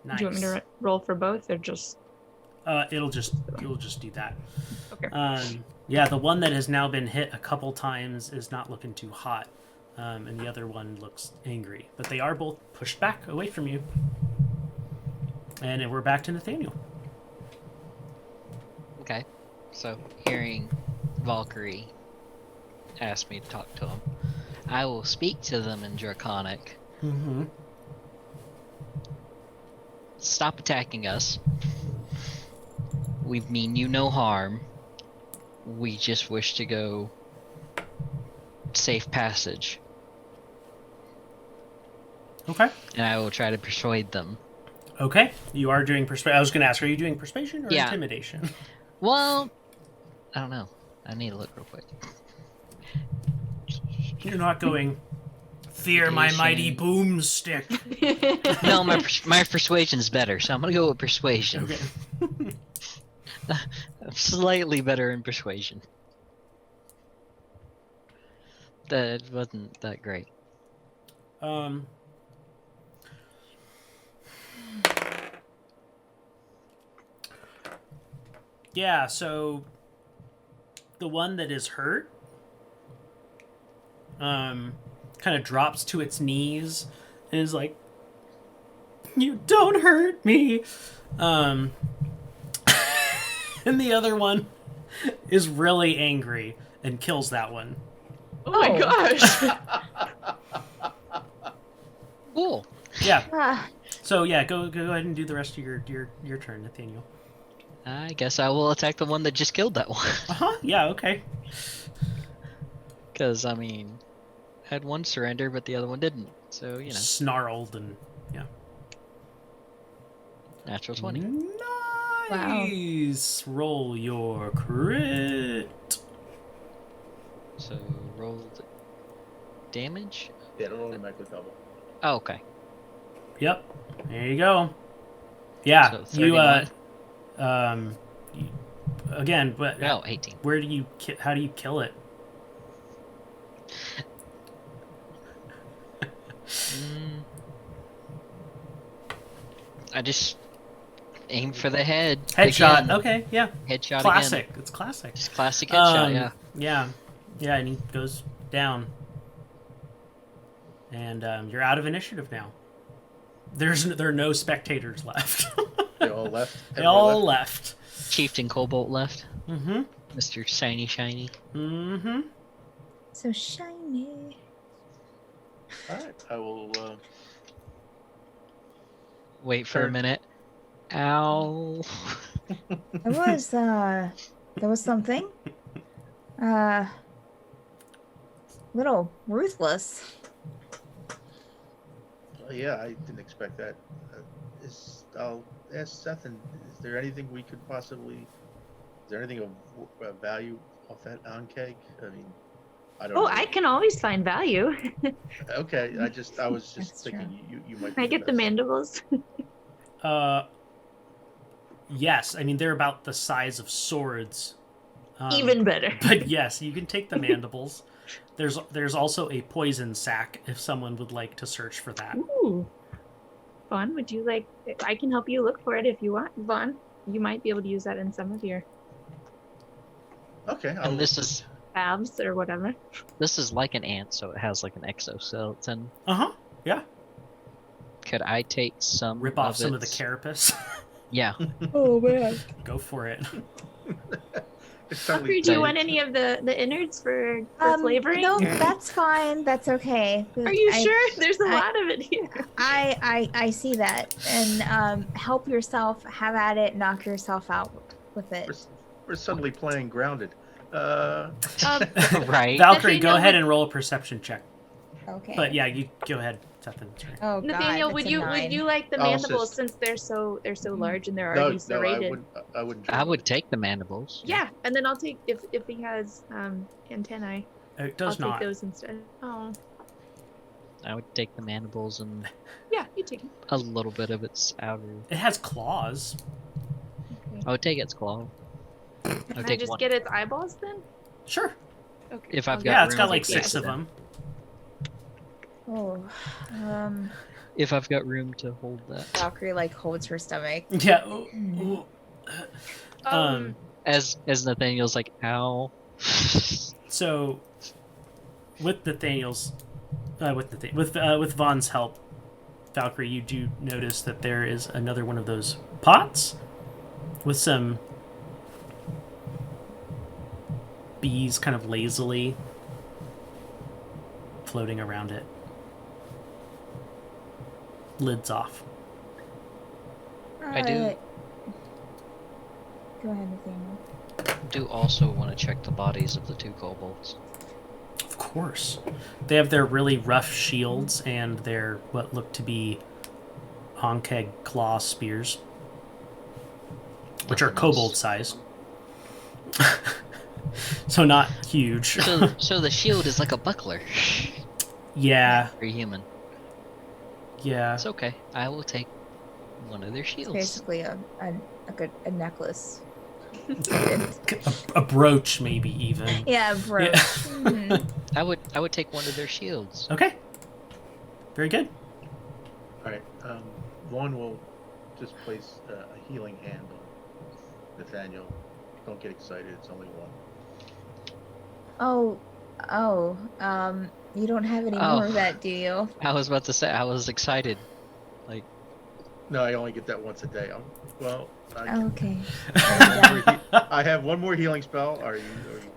Nice. Do you want me to roll for both, or just? It'll just do that. Okay. Yeah, the one that has now been hit a couple times is not looking too hot. and the other one looks angry. But they are both pushed back away from you. And we're back to Nathaniel. Okay. So, hearing Valkyrie ask me to talk to him, I will speak to them in Draconic. Mm-hmm. Stop attacking us. We mean you no harm. We just wish to go safe passage. Okay. And I will try to persuade them. Okay. You are doing persuasion. I was going to ask, are you doing persuasion or Yeah. intimidation? Well, I don't know. I need to look real quick. You're not going, fear my mighty boomstick. No, my persuasion's better, so I'm gonna go with persuasion. Okay. I'm slightly better in persuasion. That wasn't that great. Yeah, so the one that is hurt kind of drops to its knees and is like, you don't hurt me. And the other one is really angry and kills that one. Oh my gosh. Cool. Yeah. Ah, So yeah, go ahead and do the rest of your turn, Nathaniel. I guess I will attack the one that just killed that one. Yeah, okay. Because, I mean, I had one surrender, but the other one didn't. So, you know, Snarled and yeah. natural 20. Nice. Roll your crit. So, rolled damage? Yeah, it'll automatically double. Oh, okay. Yep. There you go. Yeah, So, you 31. again, but Oh, 18. where do you how do you kill it? I just aim for the head. Headshot. Again. Okay, yeah. Headshot Classic. again. It's classic. Just classic headshot, yeah. Yeah. Yeah, and he goes down. And you're out of initiative now. There are no spectators left. They all left. They Everyone all left. Chieftain Kobold left. Mm-hmm. Mr. Shiny. Mm-hmm. so shiny. All right, I will. Wait for a Turn. minute. Ow. There was something. Little ruthless. Yeah, I didn't expect that. I'll ask Seth. And is there anything we could possibly? Is there anything of value off that on keg? I mean, I don't know. Oh, I can always find value. Okay, I was just That's thinking you might. Can I be get the best. mandibles? Yes, I mean they're about the size of swords. Even better. But yes, you can take the mandibles. There's also a poison sac if someone would like to search for that. Ooh. Vaughn, would you like... I can help you look for it if you want. Vaughn, you might be able to use that in some of your Okay, And this is baths or whatever. like an ant, so it has like an exoskeleton. Uh-huh. Yeah. Could I take some Rip off some of the its- carapace. Yeah. Oh man. Go for it. It's Valkyrie, totally do you Right. want any of the innards for flavoring? No, that's fine. That's okay. Are you I- sure? There's a I- lot of it here. I see that, and help yourself. Have at it. Knock yourself out with it. We're suddenly playing grounded. Right. Valkyrie, go Nathaniel, ahead and roll a perception check. Okay. But yeah, you go ahead, Stefan. Sorry. Oh Nathaniel, God, would that's a you 9. like the I'll mandibles assist. since they're so large and they're No, already I serrated? wouldn't. I wouldn't. I would take the mandibles. Yeah, and then I'll take if he has antennae. It I'll does take not. those instead. Oh, I would take the mandibles and yeah, you take them. a little bit of its outer. It has claws. Okay. I would take its claw. I Can would I take just one. get its eyeballs then? Sure. Okay. If I've I'll got Yeah, it's room, got I'll like take 6 the of rest them. Oh, If I've got room to hold that. Valkyrie like holds her stomach. Yeah. Ooh, ooh. As Nathaniel's like, ow. So, with Nathaniel's with Vaughn's help, Valkyrie, you do notice that there is another one of those pots with some bees kind of lazily floating around it. Lids off. I do. Go ahead, Nathaniel. Do also want to check the bodies of the 2 kobolds. Of course. They have their really rough shields and their what look to be Honkeg claw spears, which are Nothing kobold else. size. So not huge. So the shield is like a buckler. Yeah, Very human. yeah. It's okay. I will take one of their It's shields. basically a necklace. A brooch, maybe even. Yeah, bro. Yeah. Mhm. I would take one of their shields. Okay. Very good. All right. Vaughn will just place a healing hand on Nathaniel. Don't get excited. It's only one. You don't have any Oh. more of that, do you? I was about to say I was excited. Like No, I only get that once a day. Okay. I have one more healing spell. Are you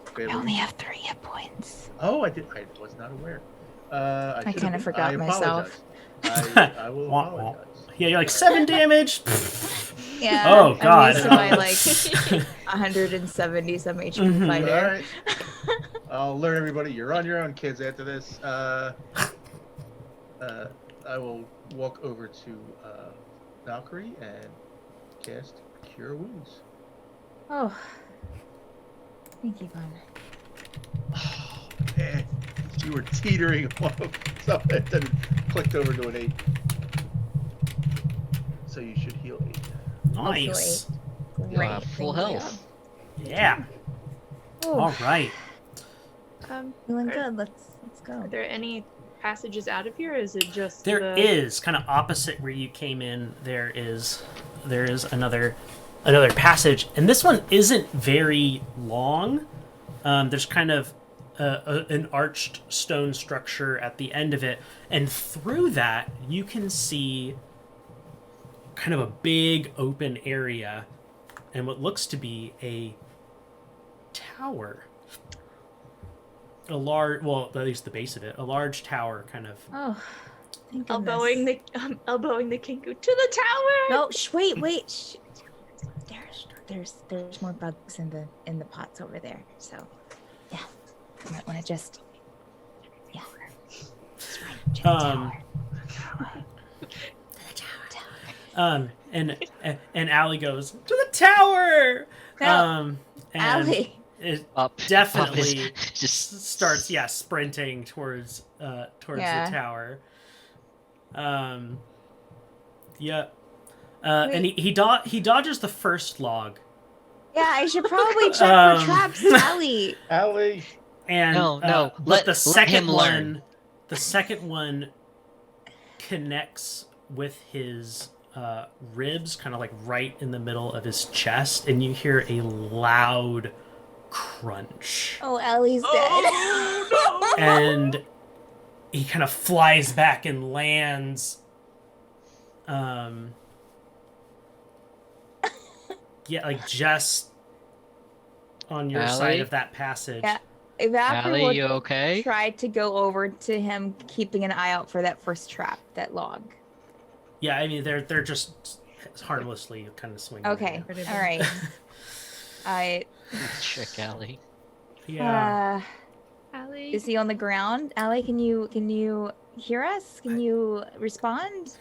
I failing? only have 3 hit points. Oh, I was not aware. I I kinda forgot I myself. apologize. I will Wah, wah. apologize. Yeah, you're like 7 damage. Yeah. Oh, God. I'm used to my like 170 some HP Mhm. fighter. All right. I'll alert everybody. You're on your own, kids. After this, I will walk over to Valkyrie and cast Cure Wounds. Oh. Thank you, Vaughn. Oh, man. You were teetering off something and then clicked over to an 8. So you should heal 8. Nice. you'll have full thank you. health. Yeah. Oh, All right. feeling Are- good. Let's go. Are there any passages out of here? Or is it just There is kind of opposite where you came in. There is another passage, and this one isn't very long. There's kind of an arched stone structure at the end of it, and through that you can see kind of a big open area and what looks to be a tower. A large, well, at least the base of it, a large tower kind of. Oh, thank goodness. elbowing the Kinku to the tower. No, wait. There's more bugs in the pots over there. So, yeah, you might want to just, yeah. That's right. Check the Um, tower. And Alie goes to the tower. No, And Alie. it Up definitely up is- just starts, sprinting towards Yeah. the tower. Yeah. And he dodges the first log, Yeah, I should probably check Um, for traps, Alie. Allie! and No, but let the him second learn. one connects with his ribs, kind of like right in the middle of his chest, and you hear a loud crunch. Oh, Allie's dead. Oh, no. And he kind of flies back and lands like just on your side Alie? of that passage. Yeah. Evaporator Alie, you okay? tried to go over to him, keeping an eye out for that first trap, that log. Yeah, I mean they're just harmlessly kind of swinging. Okay, at you. all right. I Check Alie. Yeah. Alie. is he on the ground? Allie, can you hear us? Can you respond?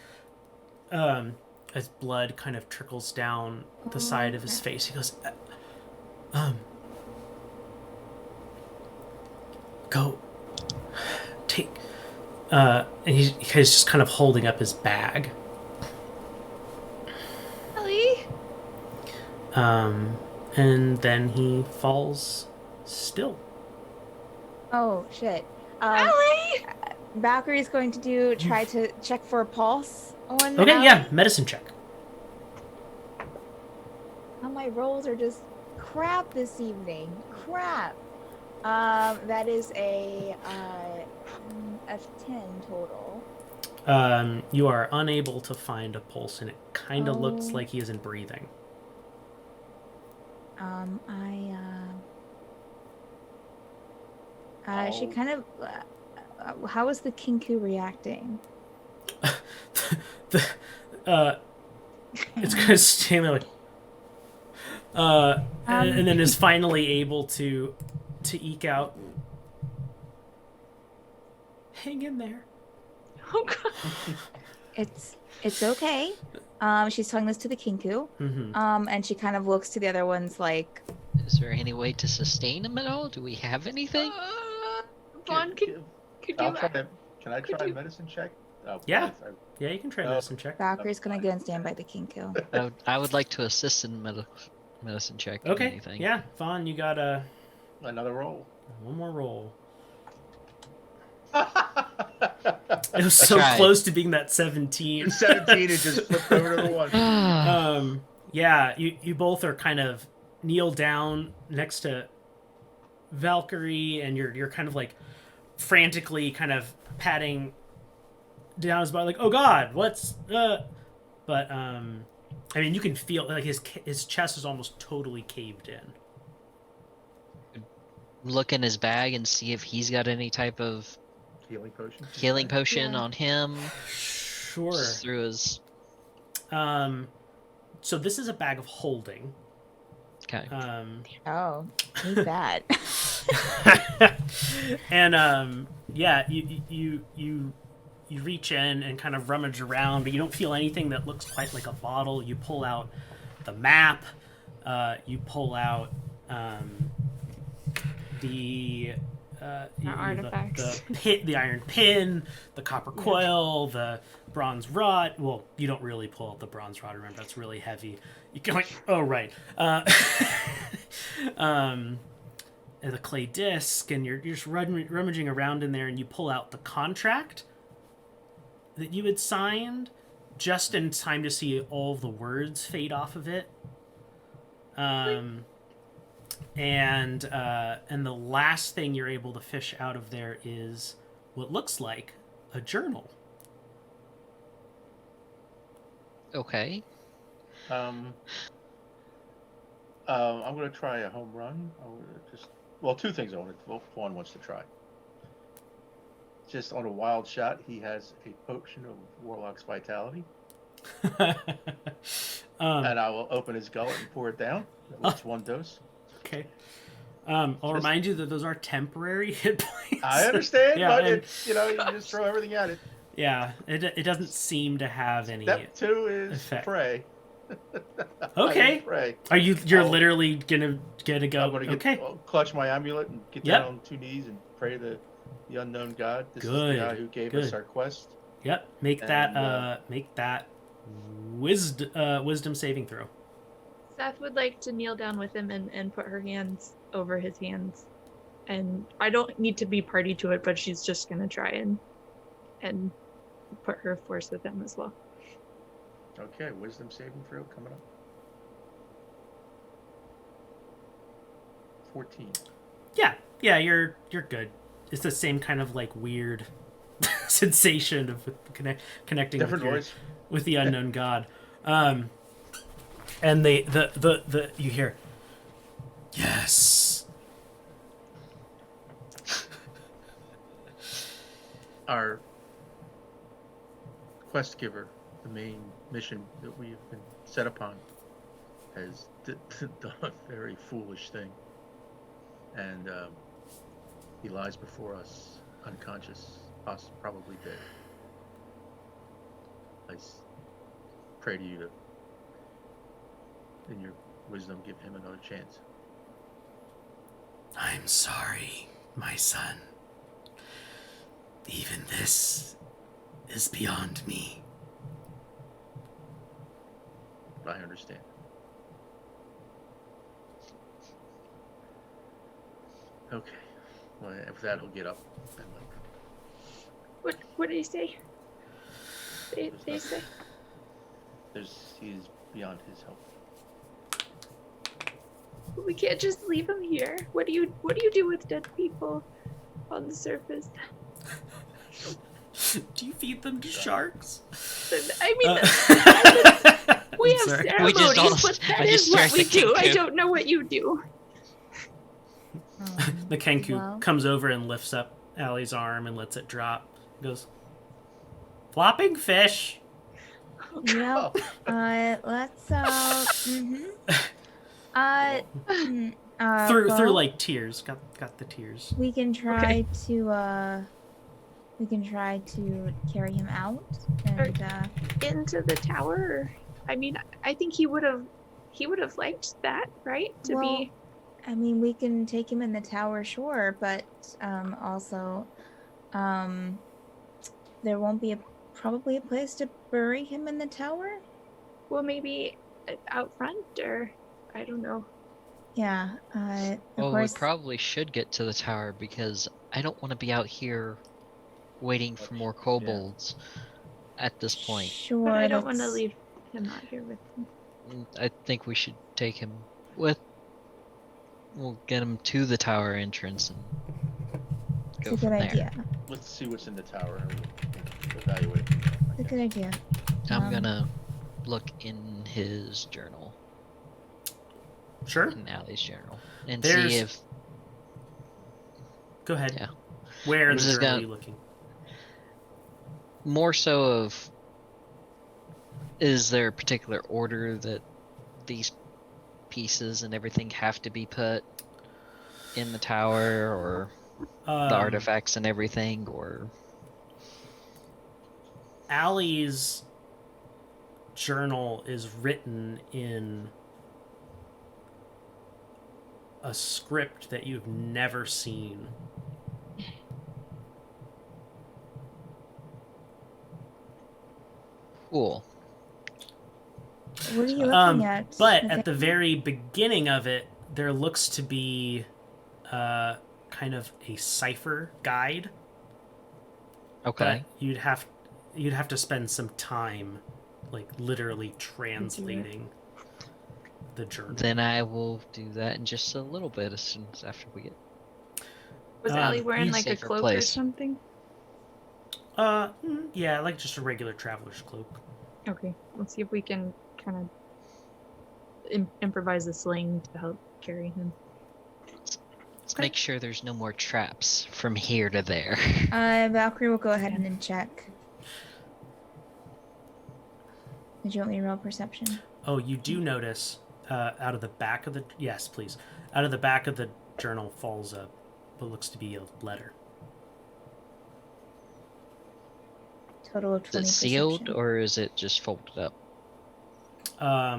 As blood kind of trickles down the side of his face, he goes, go take and he's just kind of holding up his bag. Alie. And then he falls still. Oh shit. Alie. Valkyrie's going to try to check for a pulse on Okay, Allie. yeah, medicine check. Oh, my rolls are just crap this evening. Crap. That is a of 10 total. You are unable to find a pulse, and it kind of looks Oh. like he isn't breathing. She Oh. kind of. How is the Kinku reacting? It's kind of standing like, and then is finally able to eke out. Hang in there. Oh god. It's okay. She's telling this to the Kinku. Mm-hmm. And she kind of looks to the other ones like, Is there any way to sustain him at all? Do we have anything? Vaughn, could I'll you try to. Can I could try a you- medicine check? Oh, Yeah. I- Yeah, you can try No. medicine check. Valkyrie's gonna go and stand by the Kinku. I would like to assist in medicine check. If Okay. anything. Yeah, Vaughn, you got Another roll. one more roll. It It was so tried. close to being that 17. 17 and just flipped over to the one. Yeah, you both are kind of kneel down next to Valkyrie, and you're kind of like frantically kind of patting down his body, like, oh god, what's but I mean, you can feel like his chest is almost totally caved in. Look in his bag and see if he's got any type of Healing potion. healing potion Yeah. on him. Sure. Just through his. So this is a bag of holding. Okay. Oh, need that. And yeah, you reach in and kind of rummage around, but you don't feel anything that looks quite like a bottle. You pull out the map. You pull out the artifacts. the iron pin, the copper coil, the bronze rod. Well, you don't really pull out the bronze rod. Remember, that's really heavy. You can like, oh right, and the clay disc, and you're just rummaging around in there, and you pull out the contract that you had signed, just in time to see all the words fade off of it. And the last thing you're able to fish out of there is what looks like a journal. Okay. I'm going to try a home run. Two things I want to. Fawn wants to try. Just on a wild shot, he has a potion of Warlock's Vitality, and I will open his gullet and pour it down. That's one dose. Okay. I'll remind you that those are temporary hit points. I understand, Yeah, but and- it's you just throw everything at it. Yeah, it doesn't seem to have any. Step 2 is effect. pray. Okay. Pray. Are you're I'll- literally gonna go? I'm gonna Okay. clutch my amulet and get Yep. down on 2 knees and pray to the unknown God. This is Good, the guy who gave us good. our quest. Yep. Make And, that wisdom saving throw. Seth would like to kneel down with him and put her hands over his hands. And I don't need to be party to it, but she's just gonna try and put her force with him as well. Okay, wisdom saving throw coming up. 14. Yeah, you're good. It's the same kind of like weird sensation of connecting Different with, voice. with the unknown god. And the you hear, yes. Our quest giver, the main mission that we have been set upon, has done a very foolish thing. And he lies before us, unconscious, probably dead. I pray to you to, in your wisdom, give him another chance. I'm sorry, my son. Even this is beyond me. I understand. Okay. Well, with that, he'll get up and What did he say? They say. he is beyond his help. We can't just leave him here. What do you do with dead people on the surface? Do you feed them to sharks? I mean, we have sorry. We just ceremonies, all- but that I is just what started we do. I thinking. don't know what you do. The Kenku well, comes over and lifts up Allie's arm and lets it drop. Goes, flopping fish. yep. Let's Through well, like tears. Got the tears. we can try to carry him out and Into the tower. I mean, I think he would have liked that, right? To Well, be. I mean, we can take him in the tower, sure, but also there won't be probably a place to bury him in the tower. Well, maybe out front, or I don't know. Yeah. Of Well, course. we probably should get to the tower because I don't want to be out here waiting for more kobolds at this point. Sure. But I don't want to that's- leave him out here with him. I think we should take him with. We'll get him to the tower entrance and go It's a from good there. idea. Let's see what's in the tower and we'll evaluate. It's a good idea. I'm gonna look in his journal, Sure. in Allie's journal, and There's- see if Go ahead. Yeah. Where in This the is journal are gonna- you looking? more so of is there a particular order that these pieces and everything have to be put in the tower, or the artifacts and everything, or Allie's journal is written in a script that you've never seen. cool. What are you looking at? But Okay. at the very beginning of it, there looks to be kind of a cipher guide. Okay. But you'd have to spend some time, like literally translating the journal. Then I will do that in just a little bit as soon as after we get. Was Um, Alie wearing you like a safer cloak or place. something? Yeah, like just a regular traveler's cloak. Okay, let's see if we can kind of improvise a sling to help carry him. Let's make sure there's no more traps from here to there. Valkyrie will go ahead and check. Did you want me to roll perception? Oh, you do notice out of the back of the yes, please. Out of the back of the journal falls what looks to be a letter. Total of Is 20 it sealed perception. or is it just folded up?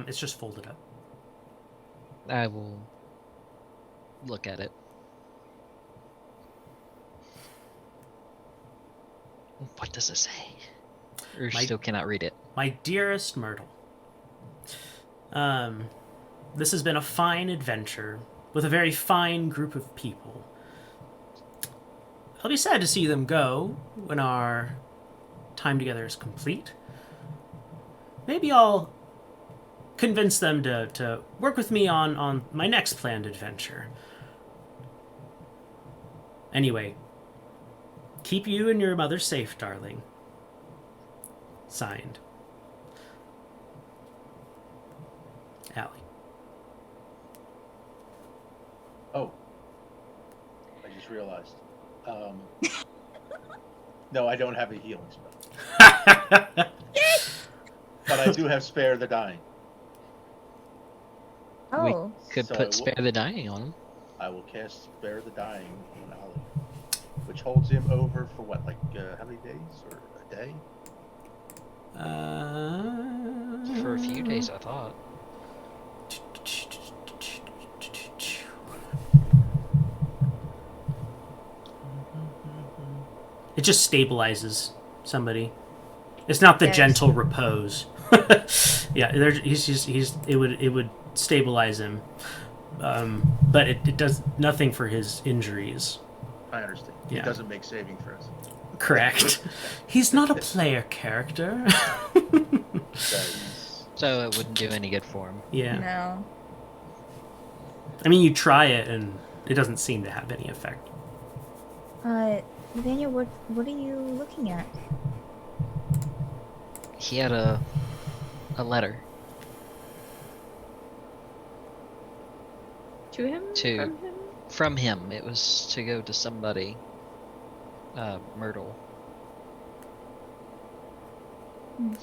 It's just folded up. I will look at it. What does it say? Or My- still cannot read it. My dearest Myrtle, this has been a fine adventure with a very fine group of people. I'll be sad to see them go when our time together is complete. Maybe I'll convince them to work with me on my next planned adventure. Anyway, keep you and your mother safe, darling. Signed, Alie. Oh, I just realized. No, I don't have a healing spell, but I do have spare the dying. Oh, Could So I put will- spare the dying on him. I will cast spare the dying on Alie, which holds him over for what, like how many days or a day? For a few days, I thought. It just stabilizes somebody. It's not the Yes. gentle repose. Yeah, it would stabilize him, but it does nothing for his injuries. I understand. Yeah. He doesn't make saving throws. Correct. He's not a player character. So he's So it wouldn't do any good for him. Yeah. no. I mean, you try it and it doesn't seem to have any effect. Nathaniel, what are you looking at? He had a letter To him? To- From him? from him. It was to go to somebody. Myrtle. Hmm.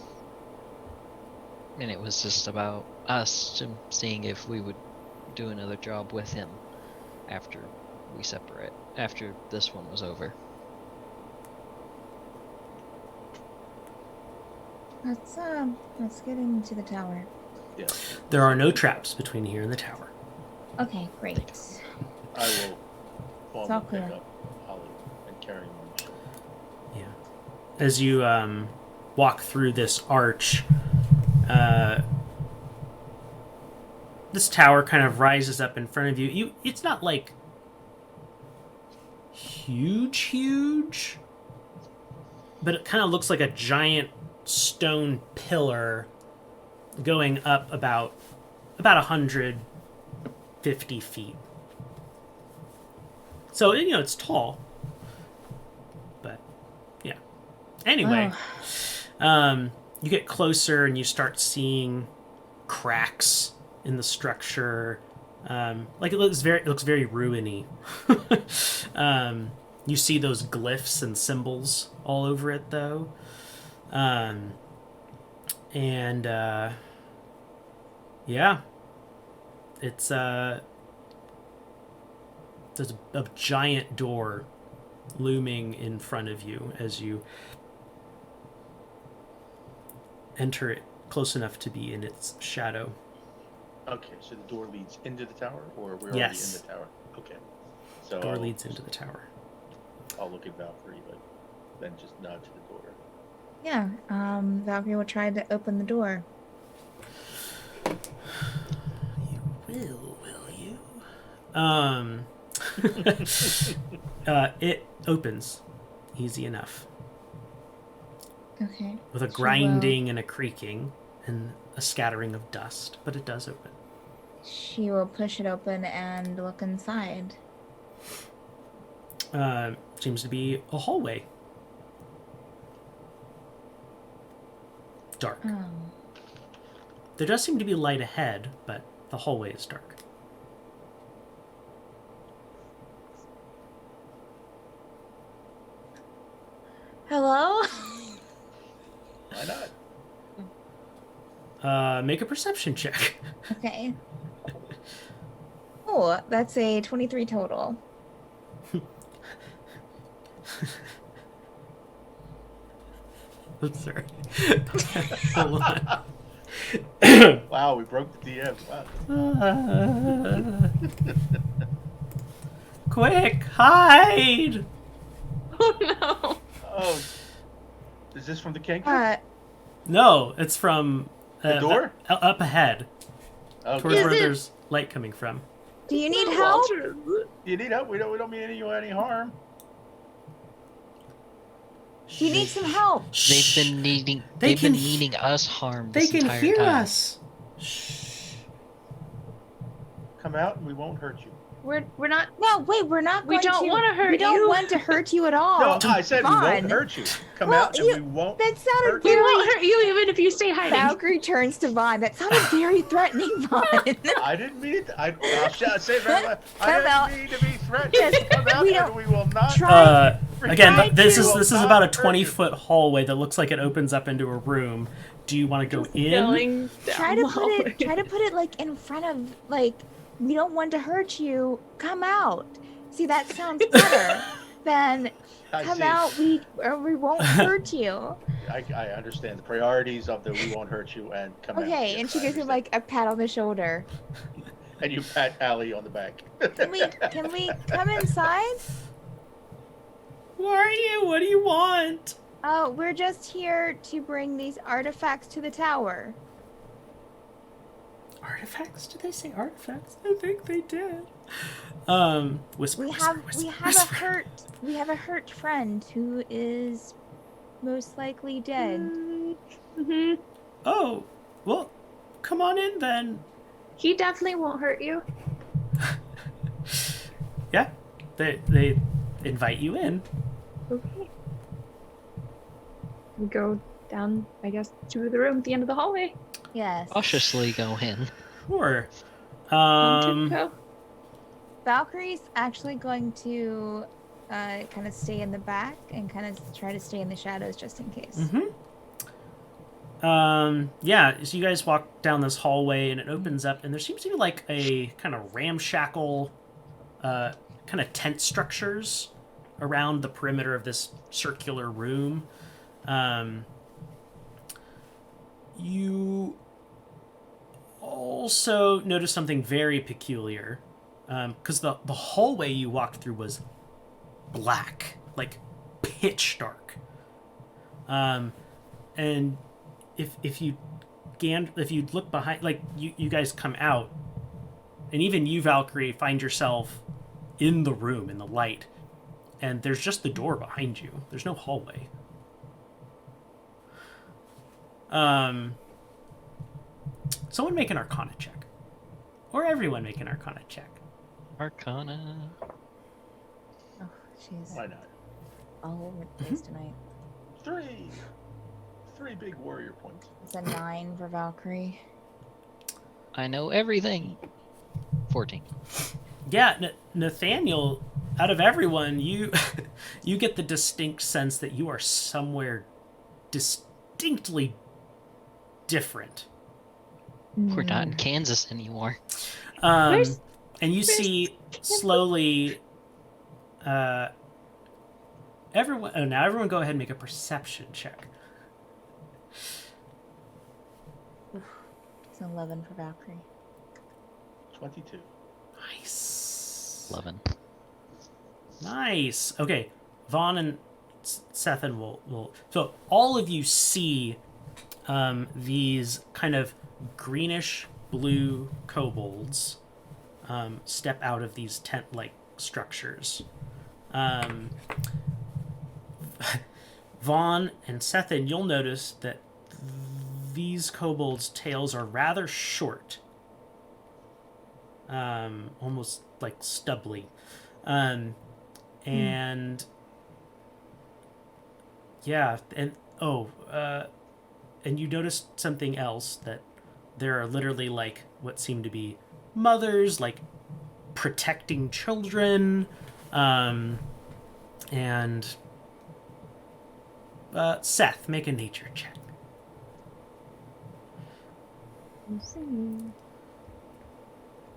And it was just about us seeing if we would do another job with him after we separate. After this one was over. Let's get into the tower. Yeah. There are no traps between here and the tower. Okay, great. I will fall It's all and pick clear. up Alie and carry him on the shoulder. Yeah. As you walk through this arch, this tower kind of rises up in front of you. It's not like huge, but it kind of looks like a giant stone pillar going up about 150 feet. So, it's tall. But, yeah. Anyway, you get closer and you start seeing cracks in the structure. Like it looks very ruiny. You see those glyphs and symbols all over it, though. Yeah, it's there's a giant door looming in front of you as you enter it close enough to be in its shadow. Okay, so the door leads into the tower, or we're Yes. already in the tower? Okay. So Door leads into the tower. I'll look at Valkyrie, but then just nod to the door. Yeah, Valkyrie will try to open the door. You will you? It opens easy enough Okay. with a She will- grinding and a creaking and a scattering of dust, but it does open. She will push it open and look inside. Seems to be a hallway. Dark. There does seem to be light ahead, but the hallway is dark. Hello? Why not? Make a perception check. Okay. Oh, that's a 23 total. I'm sorry. Hold on. Wow, we broke the DM. Wow. Quick, hide! Oh no! Oh, is this from the King? No, it's from The door? up ahead, Okay. towards Is where it- there's light coming from. Do you need help? You need help? We don't mean any harm. Do you need some help? They've been needing. They They've been can he- meaning us harm. They This can entire hear time. us. Shh. Come out and we won't hurt you. We're not. No, wait, we're not We going to. don't wanna hurt We don't you. want to hurt you at all. No, I said we won't Vaughn. hurt you. Come Well, out and you- we won't. That sounded hurt We very. won't hurt you even if you stay hiding. Valkyrie turns to Vaughn. That sounded very threatening, Vaughn. I didn't mean it. I'll say that. Come out. I didn't mean to be threatened. Yes, Come out we and don't- we will not. Try. Again, Try this to- is will about a not hurt 20-foot hallway that looks like it opens up into a room. Do you want to go in? Yelling Try down to the put hallway. it. Try to put it like in front of like. We don't want to hurt you. Come out. See, that sounds better than I come see. out. We won't hurt you. I understand the priorities of the we won't hurt you and come out. Okay, Yes, and she I gives him understand. like a pat on the shoulder. And you pat Alie on the back. Can we come inside? Who are you? What do you want? Oh, we're just here to bring these artifacts to the tower. Artifacts? Did they say artifacts? I think they did. Whisper, We whisper, have whisper, a whisper. hurt friend who is most likely dead. Hmm. Oh, well, come on in then. He definitely won't hurt you. Yeah, they invite you in. Okay. We go down, I guess, to the room at the end of the hallway. Yes. Cautiously go in. Sure. On tiptoe. Valkyrie's actually going to kind of stay in the back and kind of try to stay in the shadows just in case. Yeah, so you guys walk down this hallway and it opens up, and there seems to be like a kind of ramshackle, kind of tent structures around the perimeter of this circular room. You also notice something very peculiar, because the hallway you walked through was black, like pitch dark. And if you look behind, like you guys come out, and even you, Valkyrie, find yourself in the room in the light, and there's just the door behind you. There's no hallway. Someone make an Arcana check, or everyone make an Arcana check. Arcana. Oh, she's Why not? all over the place tonight. 3 big warrior points. It's a 9 for Valkyrie. I know everything. 14. Yeah, Nathaniel, out of everyone, you you get the distinct sense that you are somewhere distinctly different. We're not in Kansas anymore. Where's- And you see slowly, everyone. Oh, now everyone, go ahead and make a perception check. It's an 11 for Valkyrie. 22. Nice. 11. Nice. Okay, Vaughn and Sethan will. So all of you see these kind of greenish blue kobolds step out of these tent-like structures. Vaughn and Sethan, you'll notice that these kobolds' tails are rather short, almost like stubbly, and yeah, and and you notice something else, that there are literally like what seem to be mothers, like protecting children, and Seth, make a nature check.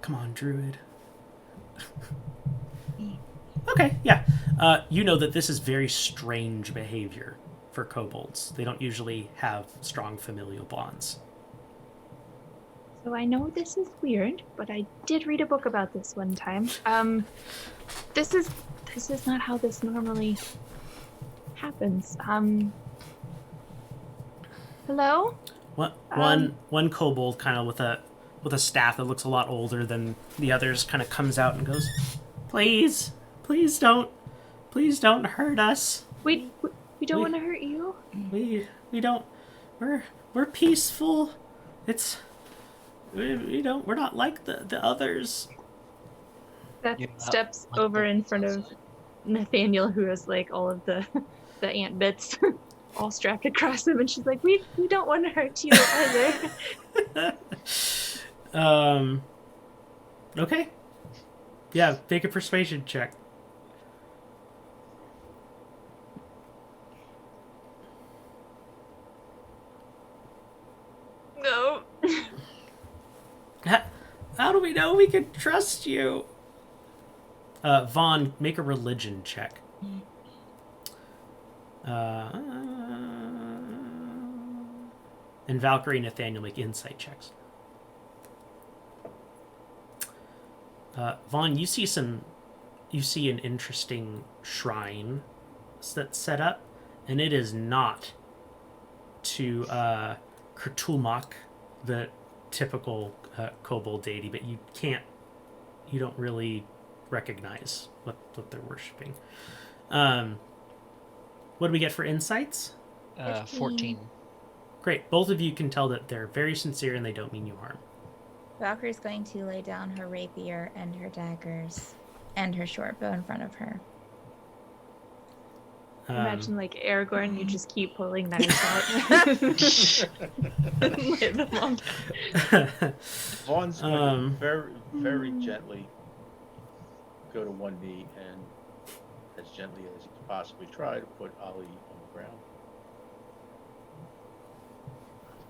Come on, druid. Okay, yeah. You know that this is very strange behavior for kobolds. They don't usually have strong familial bonds. So I know this is weird, but I did read a book about this one time. This is not how this normally happens. Hello? One kobold, kind of with a staff that looks a lot older than the others, kind of comes out and goes, "Please don't hurt us. We don't want to hurt you. We don't. We're peaceful. We're not like the others." Seth You're not steps like over the in front of others. Nathaniel, who has like all of the ant bits all strapped across him, and she's like, "We don't want to hurt you either." Okay. Yeah, make a persuasion check. No. How do we know we can trust you? Vaughn, make a religion check. And Valkyrie and Nathaniel make insight checks. Vaughn, you see an interesting shrine that's set up, and it is not to Kurtulmak, the typical kobold deity, but you don't really recognize what they're worshiping. What do we get for insights? 14. Great. Both of you can tell that they're very sincere and they don't mean you harm. Valkyrie's going to lay down her rapier and her daggers and her short bow in front of her. Imagine like Aragorn, you just keep pulling knives out. Lay them all down. Vaughn's going to very, very gently go to one knee and, as gently as he could possibly try, to put Alie on the ground.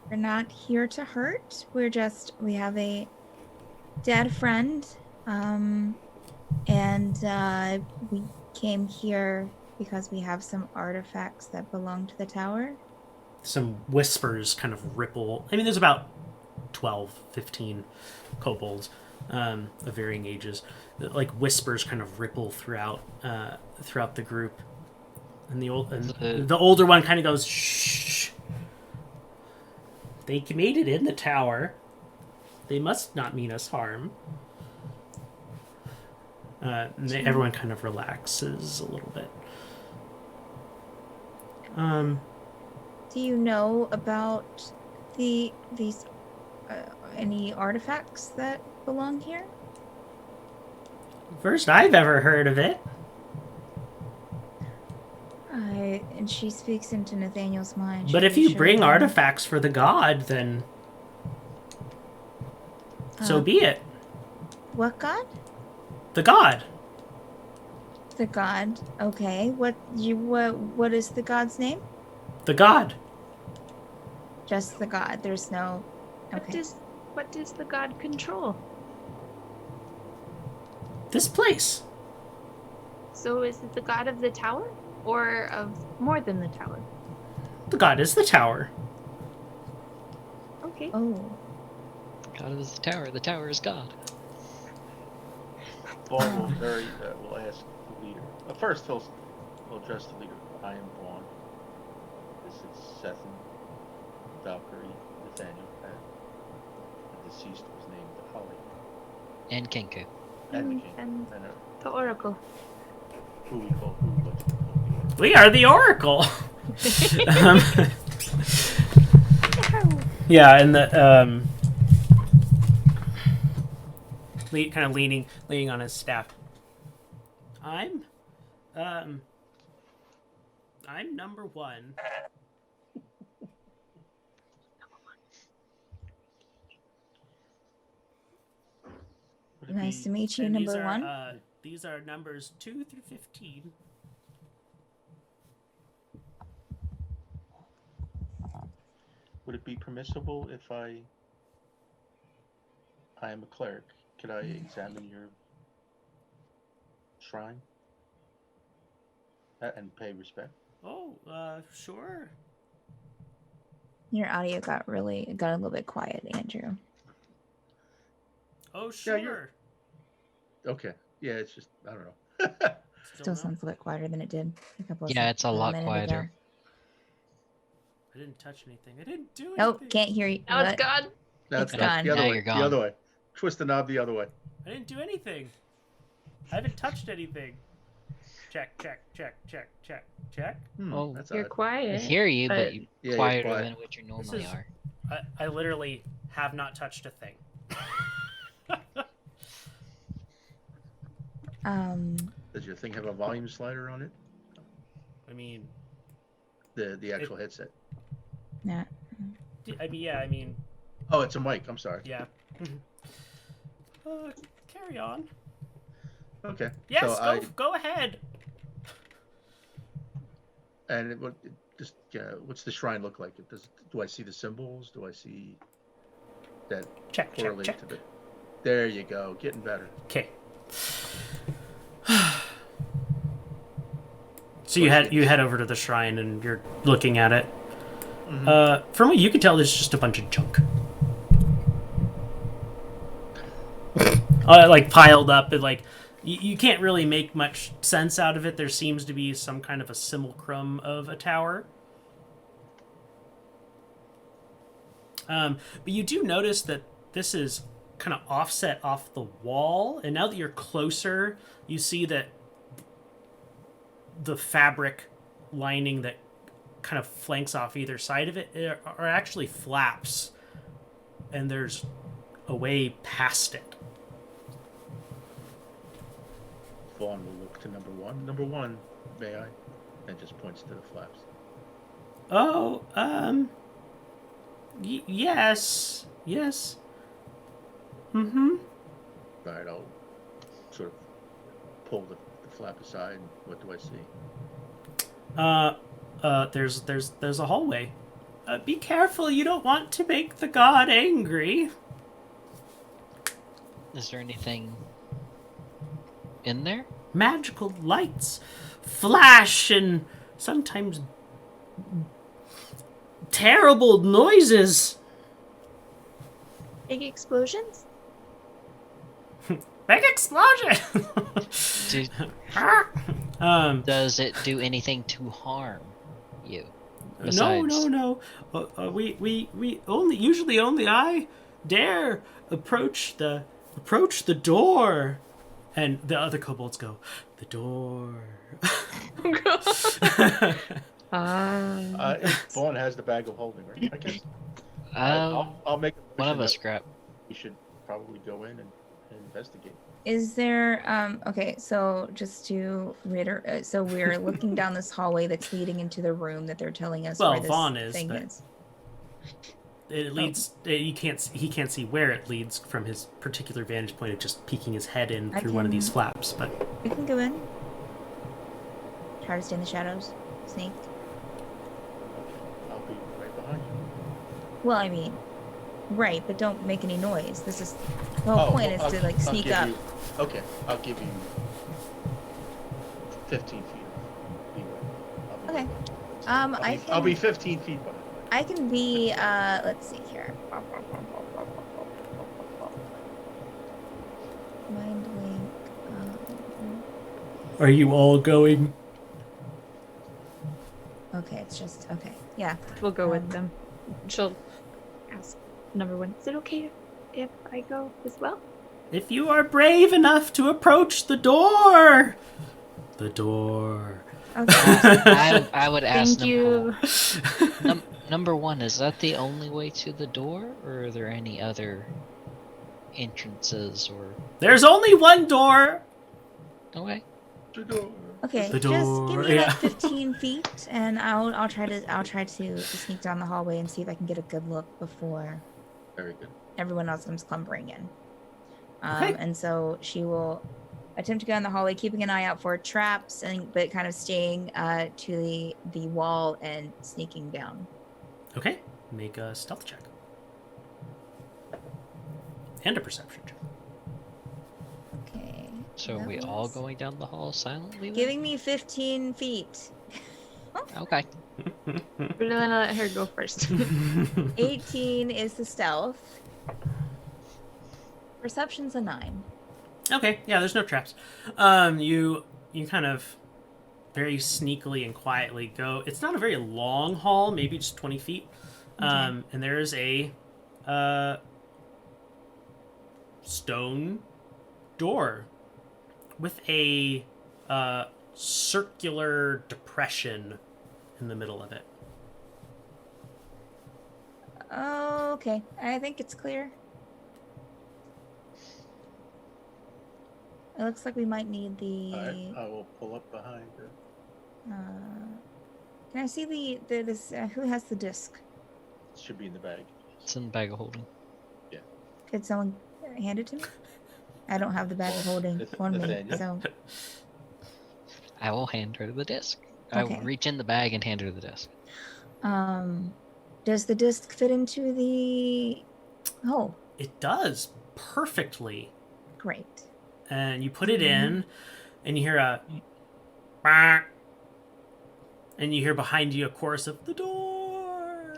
We're not here to hurt. We have a dead friend. And we came here because we have some artifacts that belong to the tower. Some whispers kind of ripple. I mean, there's about 12, 15 kobolds of varying ages. Like whispers kind of ripple throughout the group. And the older one kind of goes, shh. They made it in the tower. They must not mean us harm. Everyone kind of relaxes a little bit. Do you know about these any artifacts that belong here? First I've ever heard of it. And she speaks into Nathaniel's mind. But Should if we you show bring them? artifacts for the god, then so be it. What god? The god. The god. Okay. What is the god's name? The god. Just the god. There's no. Okay. What does the god control? This place. So is it the god of the tower? Or of more than the tower? The god is the tower. Okay. Oh. God is the tower. The tower is God. Vaughn will ask the leader. First, he'll address the leader. I am Vaughn. This is Sethan, Valkyrie, Nathaniel, and the deceased was named Alie. And Kenku. And the king. And And the oracle. who we call who? What's the oracle? We are the oracle. Yeah, and the kind of leaning on his staff. I'm number one. Would it Nice be- to meet you, And number one. These are numbers 2 through 15. Would it be permissible if I am a cleric? Could I examine your shrine and pay respect? Oh, sure. Your audio got a little bit quiet, Andrew. Oh, sure. you're- Okay. Yeah, it's just I don't know. Still sounds a bit quieter than it did a couple of Yeah, it's a lot minute quieter. ago. I didn't touch anything. I didn't do anything. Nope, can't hear you. Now it's What? gone. That's It's not gone. the other Now way. you're The gone. other way. Twist the knob the other way. I didn't do anything. I haven't touched anything. Check, check, check, check, check, check. Oh, That's You're odd. I quiet. hear you, but but- you're Yeah, you're quieter quiet. than what you normally is- are. I literally have not touched a thing. Does your thing have a volume slider on it? I mean, The actual headset. Yeah. I mean, Oh, it's a mic. I'm sorry. yeah. Carry on. Okay. Yes, So go ahead. And what's the shrine look like? Do I see the symbols? Do I see that Check, check, correlate check. to the? There you go. Getting better. Okay. So you head over to the shrine and you're looking at it. Mm-hmm. From what you can tell, there's just a bunch of junk, like piled up, and like you can't really make much sense out of it. There seems to be some kind of a simulacrum of a tower. But you do notice that this is kind of offset off the wall, and now that you're closer, you see that the fabric lining that kind of flanks off either side of it are actually flaps, and there's a way past it. Vaughn will look to number one. Number one, may I? and just points to the flaps. Oh, yes. Mm-hmm. All right, I'll sort of pull the flap aside. What do I see? There's a hallway. Be careful, you don't want to make the god angry. Is there anything in there? Magical lights flash and sometimes terrible noises. Big explosions? Big explosion! Does it do anything to harm you? No. Besides... We usually only I dare approach the door, and the other kobolds go, the door. Vaughn has the bag of holding, right? I guess. I'll make a one of motion us that grab. We should probably go in and investigate. Is there okay, so just to reiterate, so we're looking down this hallway that's leading into the room that they're telling us Well, where this Vaughn is, thing but- is. It leads. He can't see where it leads from his particular vantage point of just peeking his head in through one of these flaps. But We can go in. Try to stay in the shadows. Sneak. I'll be right behind you. Well, I mean, right, but don't make any noise. This is the whole point is to like I'll sneak give up. Okay, I'll give you 15 feet of leeway. Okay. I'll be 15 feet behind. I can be let's see here. Mind link. are you all going? Okay, it's just okay. Yeah. We'll go with them. She'll ask number one, is it okay if I go as well? If you are brave enough to approach the door. The door. Okay. I would ask Thank you. number one, is that the only way to the door, or are there any other entrances or... There's only one door. Okay. The door. Okay, The just give door, me yeah. like 15 feet, and I'll try to sneak down the hallway and see if I can get a good look before Very good. everyone else comes clumbering in. Okay. And so she will attempt to go in the hallway, keeping an eye out for traps, but kind of staying to the wall and sneaking down. Okay, make a stealth check and a perception check. Okay. So are that we all was going down the hall silently? then? Giving me 15 feet. Okay. We're gonna let her go first. 18 is the stealth. Perception's a 9. Okay, yeah, there's no traps. You kind of very sneakily and quietly go. It's not a very long hall, maybe just 20 feet. And there's a stone door with a circular depression in the middle of it. Okay, I think it's clear. It looks like we might need the. Alright, I will pull up behind her. Can I see this? Who has the disc? It should be in the bag. It's in the bag of holding. Could someone hand it to me? I don't have the bag of holding for me, Nathaniel. so I will hand her the disc. I will Okay. reach in the bag and hand her the disc. does the disc fit into the? Oh, It does perfectly. great. And you put it in, and you hear a "Bah," and you hear behind you a chorus of the door.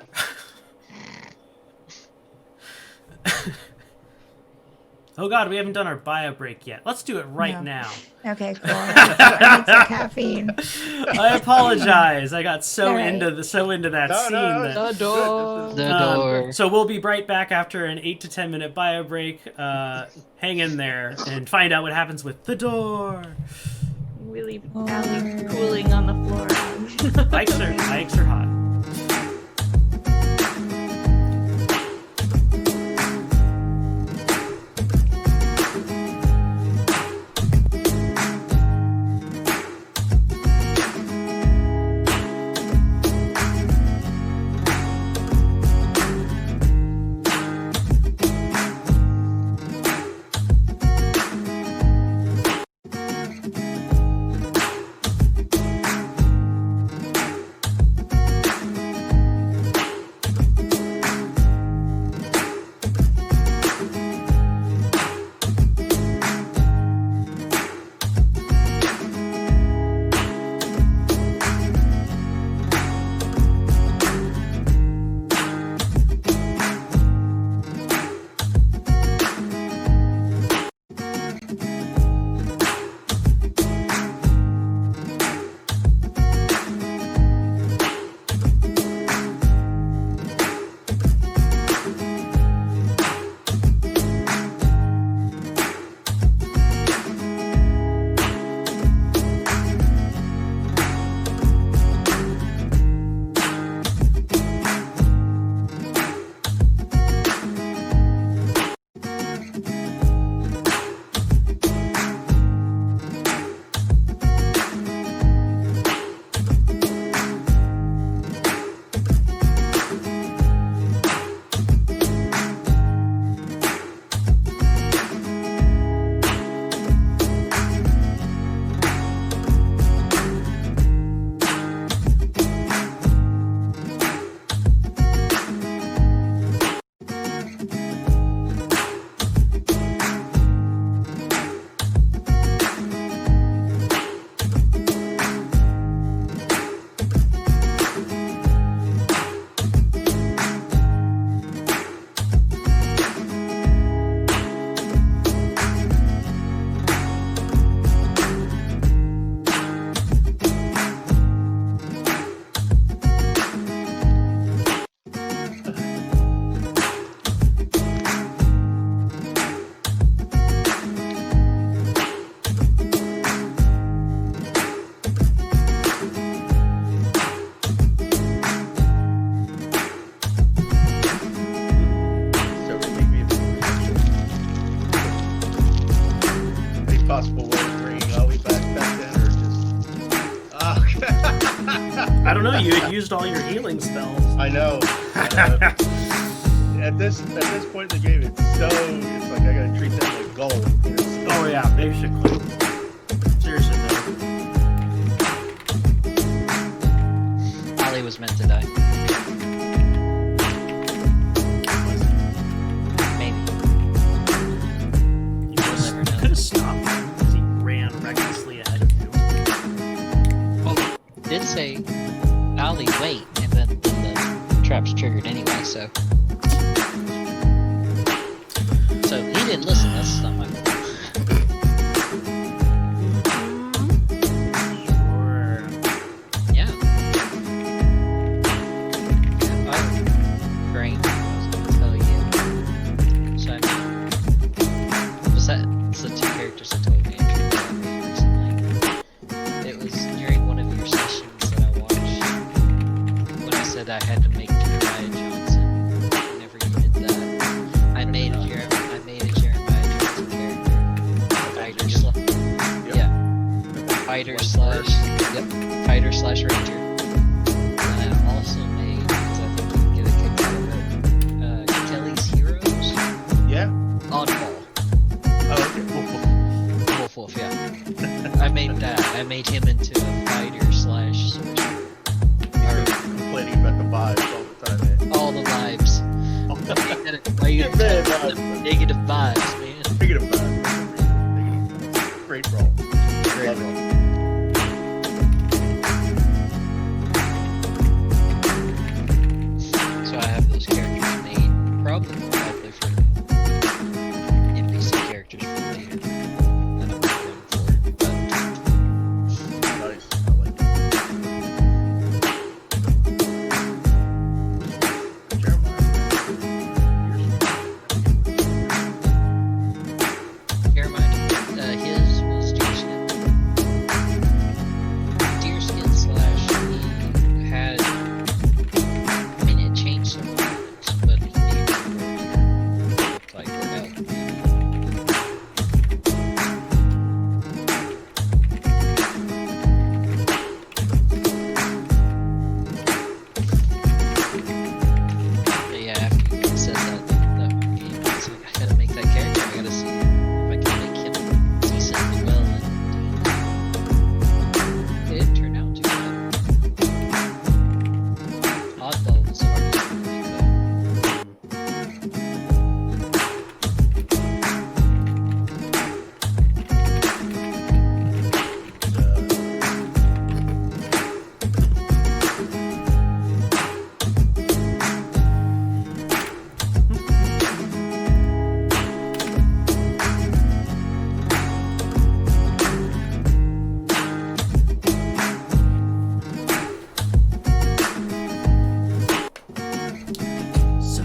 Oh god, we haven't done our bio break yet. Let's do it right No. now. Okay, cool. I need some caffeine. I apologize. I got so All right. into that scene that. The door. The door. So we'll be right back after an 8 to 10 minute bio break. Hang in there and find out what happens with the door. We leave Alie cooling on the floor. Bikes are hot. you had used all your healing spells. I know. At this point in the game, it's like I gotta treat that like gold. Oh yeah, basically. Seriously though. Alie was meant to die. Maybe. You We'll never know. could have stopped him because he ran recklessly ahead of you. Well, it did say, Alie, wait, and then the trap's triggered anyway, so. So he didn't listen, that's not my fault. Sure. Yeah. Oh, brain, I was gonna tell you. So I mean, besides the two characters I told you recently, it was during one of your sessions that I watched when I said I had to make Jeremiah Johnson. Whenever you did that, I made a Jeremiah Johnson character. Fighter/Ranger. And I also made, because I think you can get a kick out of it, Kelly's Heroes. Yeah. Oddball. Oh, okay. Wolf, yeah. I made that. I made him into a fighter/sorcerer. You're complaining about the vibes all the time, man. All the vibes. Why you Get mad about it. negative vibes, man? Negative vibes. Great roll. Great Love roll. it. So I have those characters made. Probably more likely for NPC characters for later that I'm going for. But Nice. I like it. Jeremiah, his was deerskin. Deerskin slash he had. I mean, it changed several times, but he needed to look like an elk. But yeah, after you said that one game, it's like, I gotta make that character. I gotta see if I can make him decently well. And it didn't turn out too bad. Oddball was the hardest one to make though. So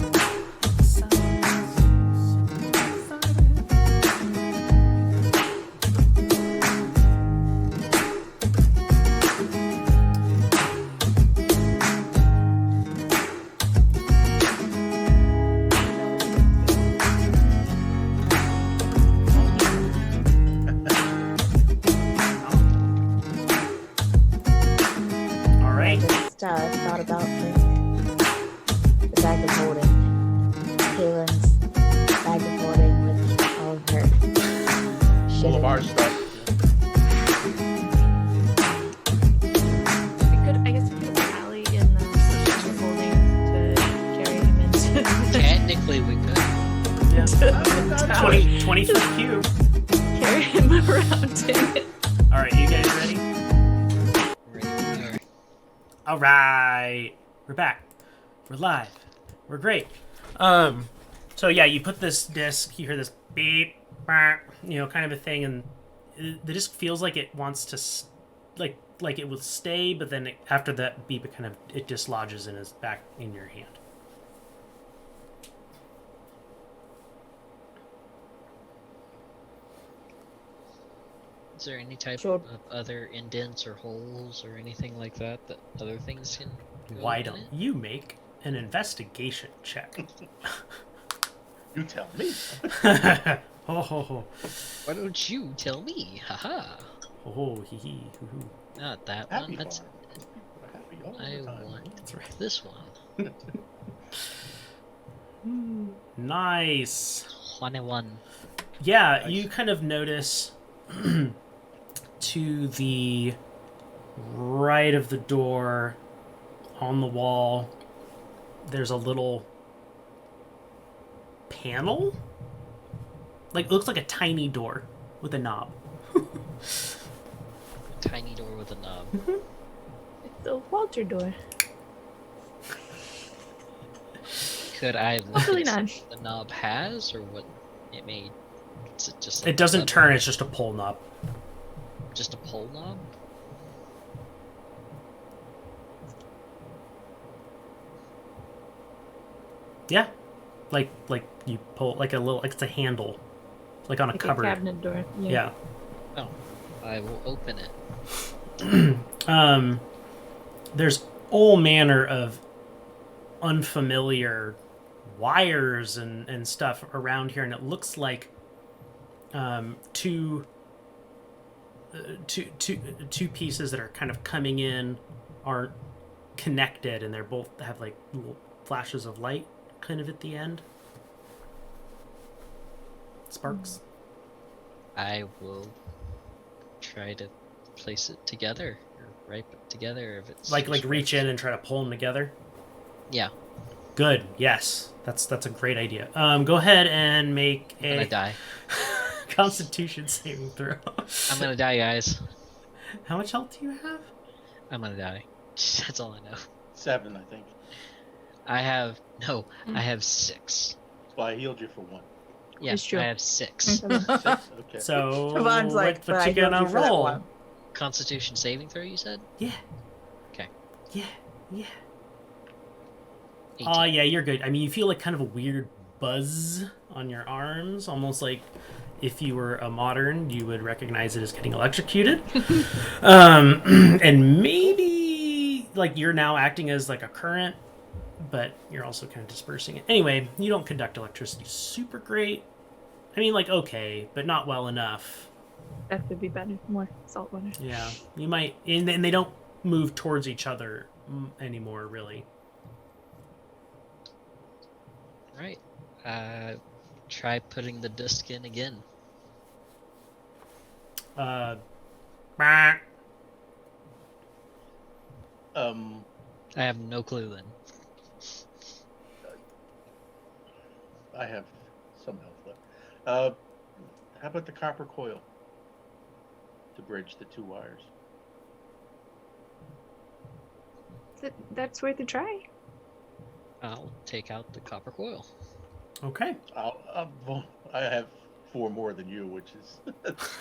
all I right. just thought about the bag of holding. Kaylin's bag of holding with all of her shit All in of our it. stuff. I guess we could put Alie in the special holding to carry him into Technically, we could. Yeah. 20 foot cube. carry him around in it. All right, you guys ready? Ready? Alright. All right, we're back. We're live. We're great. So yeah, you put this disc. You hear this beep, bah, kind of a thing, and the disc feels like it wants to, like it will stay, but then after that beep, it dislodges and is back in your hand. Is there any type Sure. of other indents or holes or anything like that that other things can go Why in don't it? you make an investigation check? You tell me. Ho ho ho. Why don't you tell me? Haha. Ho ho hee hee hoo hoo. Not that Happy one. That's farm. Happy. all I the time. want That's right. this one. Nice. 21. Yeah, Nice. you kind of notice to the right of the door on the wall, there's a little panel. Like, it looks like a tiny door with a knob. Tiny door with a knob. It's the Walter door. Could I look Hopefully and not. see what the knob has, or what it made? Is it just It doesn't turn, it's just a pull knob. Just a pull knob? Yeah. Like you pull, like a little, like it's a handle. Like on a Like cupboard. a cabinet door. Yeah. Oh, I will open it. There's all manner of unfamiliar wires and stuff around here, and it looks like two pieces that are kind of coming in aren't connected, and they're both have like little flashes of light kind of at the end. Sparks. I will try to place it together, or ripe it together if it's Like just reach right. in and try to pull them together. Yeah, Good. Yes. That's a great idea. Go ahead and make I'm gonna a die. Constitution saving throw. I'm gonna die, guys. How much health do you have? I'm gonna die. That's all I know. 7, I think. I have I have 6. Well, I healed you for 1. Yeah, It's true. I have 6. 6? Okay. So Siobhan's like, what but I you healed gonna you for that roll? one. Constitution saving throw, you said? Yeah. Okay. Yeah. 18. Yeah, you're good. I mean, you feel like kind of a weird buzz on your arms, almost like if you were a modern, you would recognize it as getting electrocuted. And maybe like you're now acting as like a current, but you're also kind of dispersing it. Anyway, you don't conduct electricity super great. I mean, like okay, but not well enough. That could be better. More salt water. Yeah, you might, and they don't move towards each other anymore, really. Right. Try putting the disc in again. Bah. I have no clue then. I have some health left. How about the copper coil to bridge the 2 wires? That's worth a try. I'll take out the copper coil. Okay. Well, I have 4 more than you, which is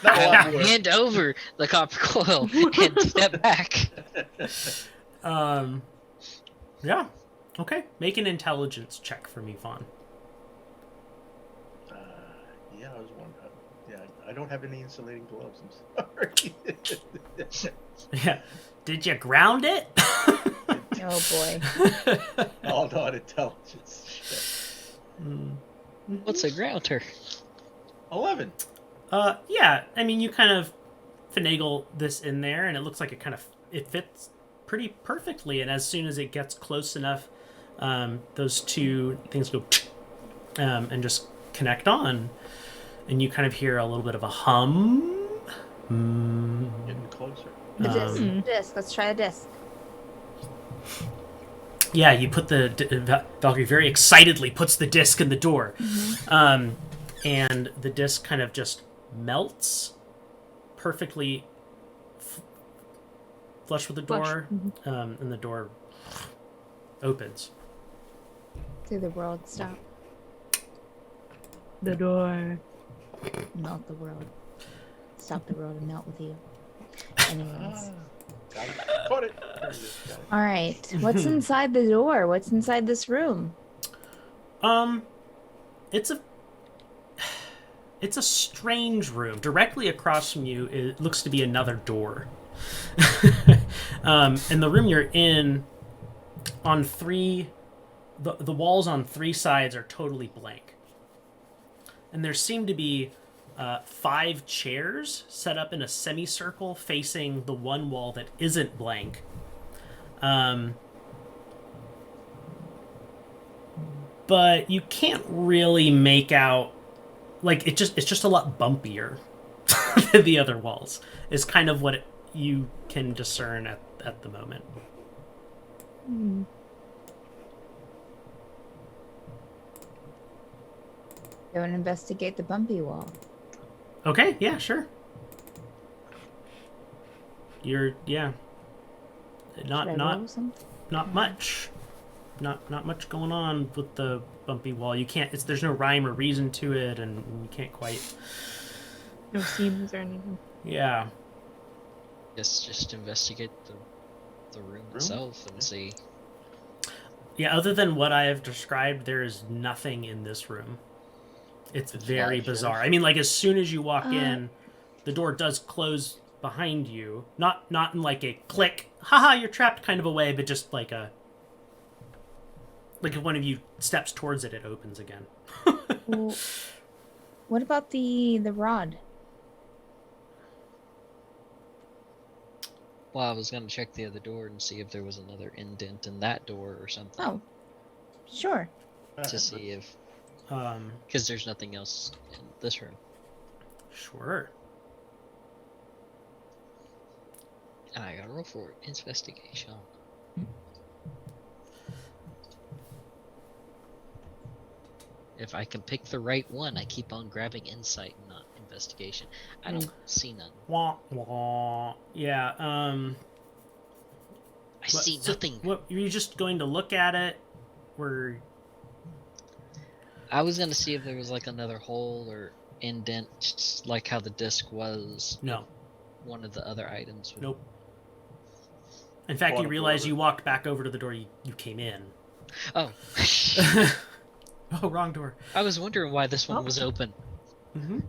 not a lot more. Hand over the copper coil and step back. Yeah. Okay. Make an intelligence check for me, Vaughn. Yeah, I was wondering. Yeah, I don't have any insulating gloves. I'm sorry. Yeah. Did you ground it? Oh boy. All not intelligence. What's a grounder? 11. Yeah. I mean, you kind of finagle this in there, and it looks like it fits pretty perfectly. And as soon as it gets close enough, those two things go and just connect on, and you kind of hear a little bit of a hum. Getting closer. The disc. Um, The disc. Let's try a disc. Yeah, you put Valkyrie very excitedly puts the disc in the door, and the disc kind of just melts perfectly flush with the Flush. door, and the door opens. Do the world stop? The door. Melt the world. Stop the world and melt with you. Anyways. Got it. Caught it. There it is. Got it. All right. What's inside the door? What's inside this room? It's a strange room. Directly across from you, it looks to be another door. And the room you're in, the walls on 3 sides are totally blank. And there seem to be 5 chairs set up in a semicircle facing the one wall that isn't blank. But you can't really make out, like, it's just a lot bumpier than the other walls. Is kind of what you can discern at the moment. Hmm. Go and investigate the bumpy wall. Okay, yeah, sure. You're Should I roll something? not much. Not much going on with the bumpy wall. You can't. There's no rhyme or reason to it, and you can't quite. No seams or anything. Yeah. Guess just investigate the room itself and see. Yeah. Other than what I have described, there is nothing in this room. It's very bizarre. I mean, like, as soon as you walk in, the door does close behind you. Not in like a click, haha, you're trapped kind of a way, but just like if one of you steps towards it, it opens again. Well, what about the rod? Well, I was gonna check the other door and see if there was another indent in that door or something. Oh, sure. To see if, because there's nothing else in this room. Sure. And I gotta roll for it. Investigation. If I can pick the right one, I keep on grabbing insight, not investigation. I don't see none. Wah wah. Yeah. I see nothing. What, were you just going to look at it? I was gonna see if there was like another hole or indent, just like how the disc was. No. One of the other items. Nope. In fact, you realize you walked back over to the door you came in. Oh. Oh, wrong door. I was wondering why this one was open. Mm-hmm.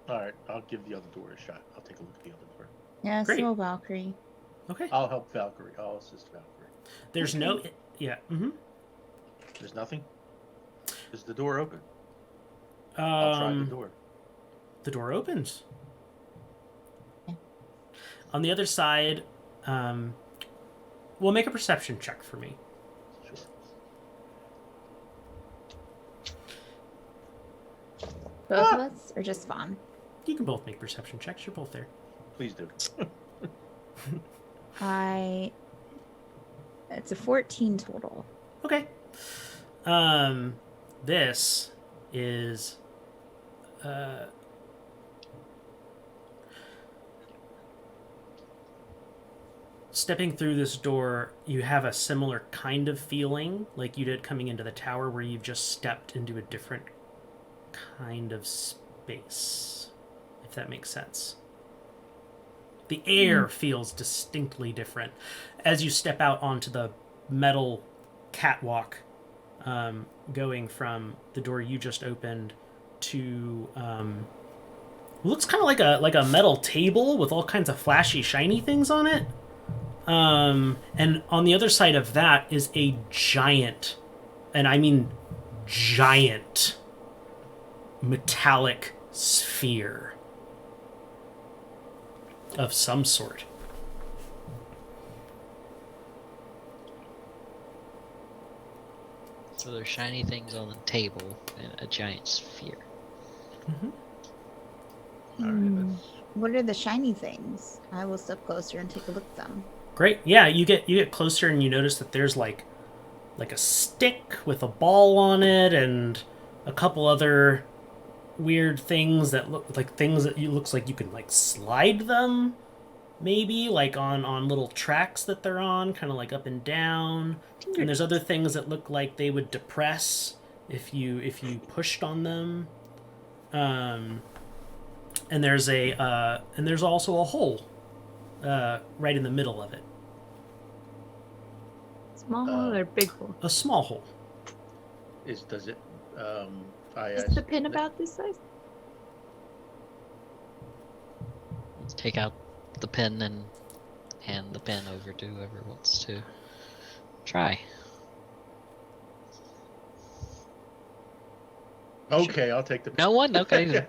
All right, I'll give the other door a shot. I'll take a look at the other door. Yeah, Great. so Valkyrie. Okay. I'll help Valkyrie. I'll assist Valkyrie. There's no... Yeah. Mm-hmm. There's nothing? Is the door open? I'll try the door. The door opens. Yeah. On the other side, we'll make a perception check for me. Sure. Both of us, or just Vaughn? You can both make perception checks. You're both there. Please do. It's a 14 total. Okay. This is stepping through this door, you have a similar kind of feeling like you did coming into the tower, where you've just stepped into a different kind of space, if that makes sense. The air feels distinctly different as you step out onto the metal catwalk, going from the door you just opened to looks kind of like a metal table with all kinds of flashy, shiny things on it. And on the other side of that is a giant, and I mean giant, metallic sphere of some sort. So there's shiny things on the table and a giant sphere. All right, let's... What are the shiny things? I will step closer and take a look at them. Great. Yeah, you get closer and you notice that there's like a stick with a ball on it and a couple other weird things that look like things that looks like you can like slide them, maybe like on little tracks that they're on, kind of like up and down. And there's other things that look like they would depress if you pushed on them. And there's also a hole right in the middle of it. Small hole or big hole? A small hole. Is Is the pin about this size? Let's take out the pin and hand the pin over to whoever wants to try. Okay, I'll take the... No one? Okay.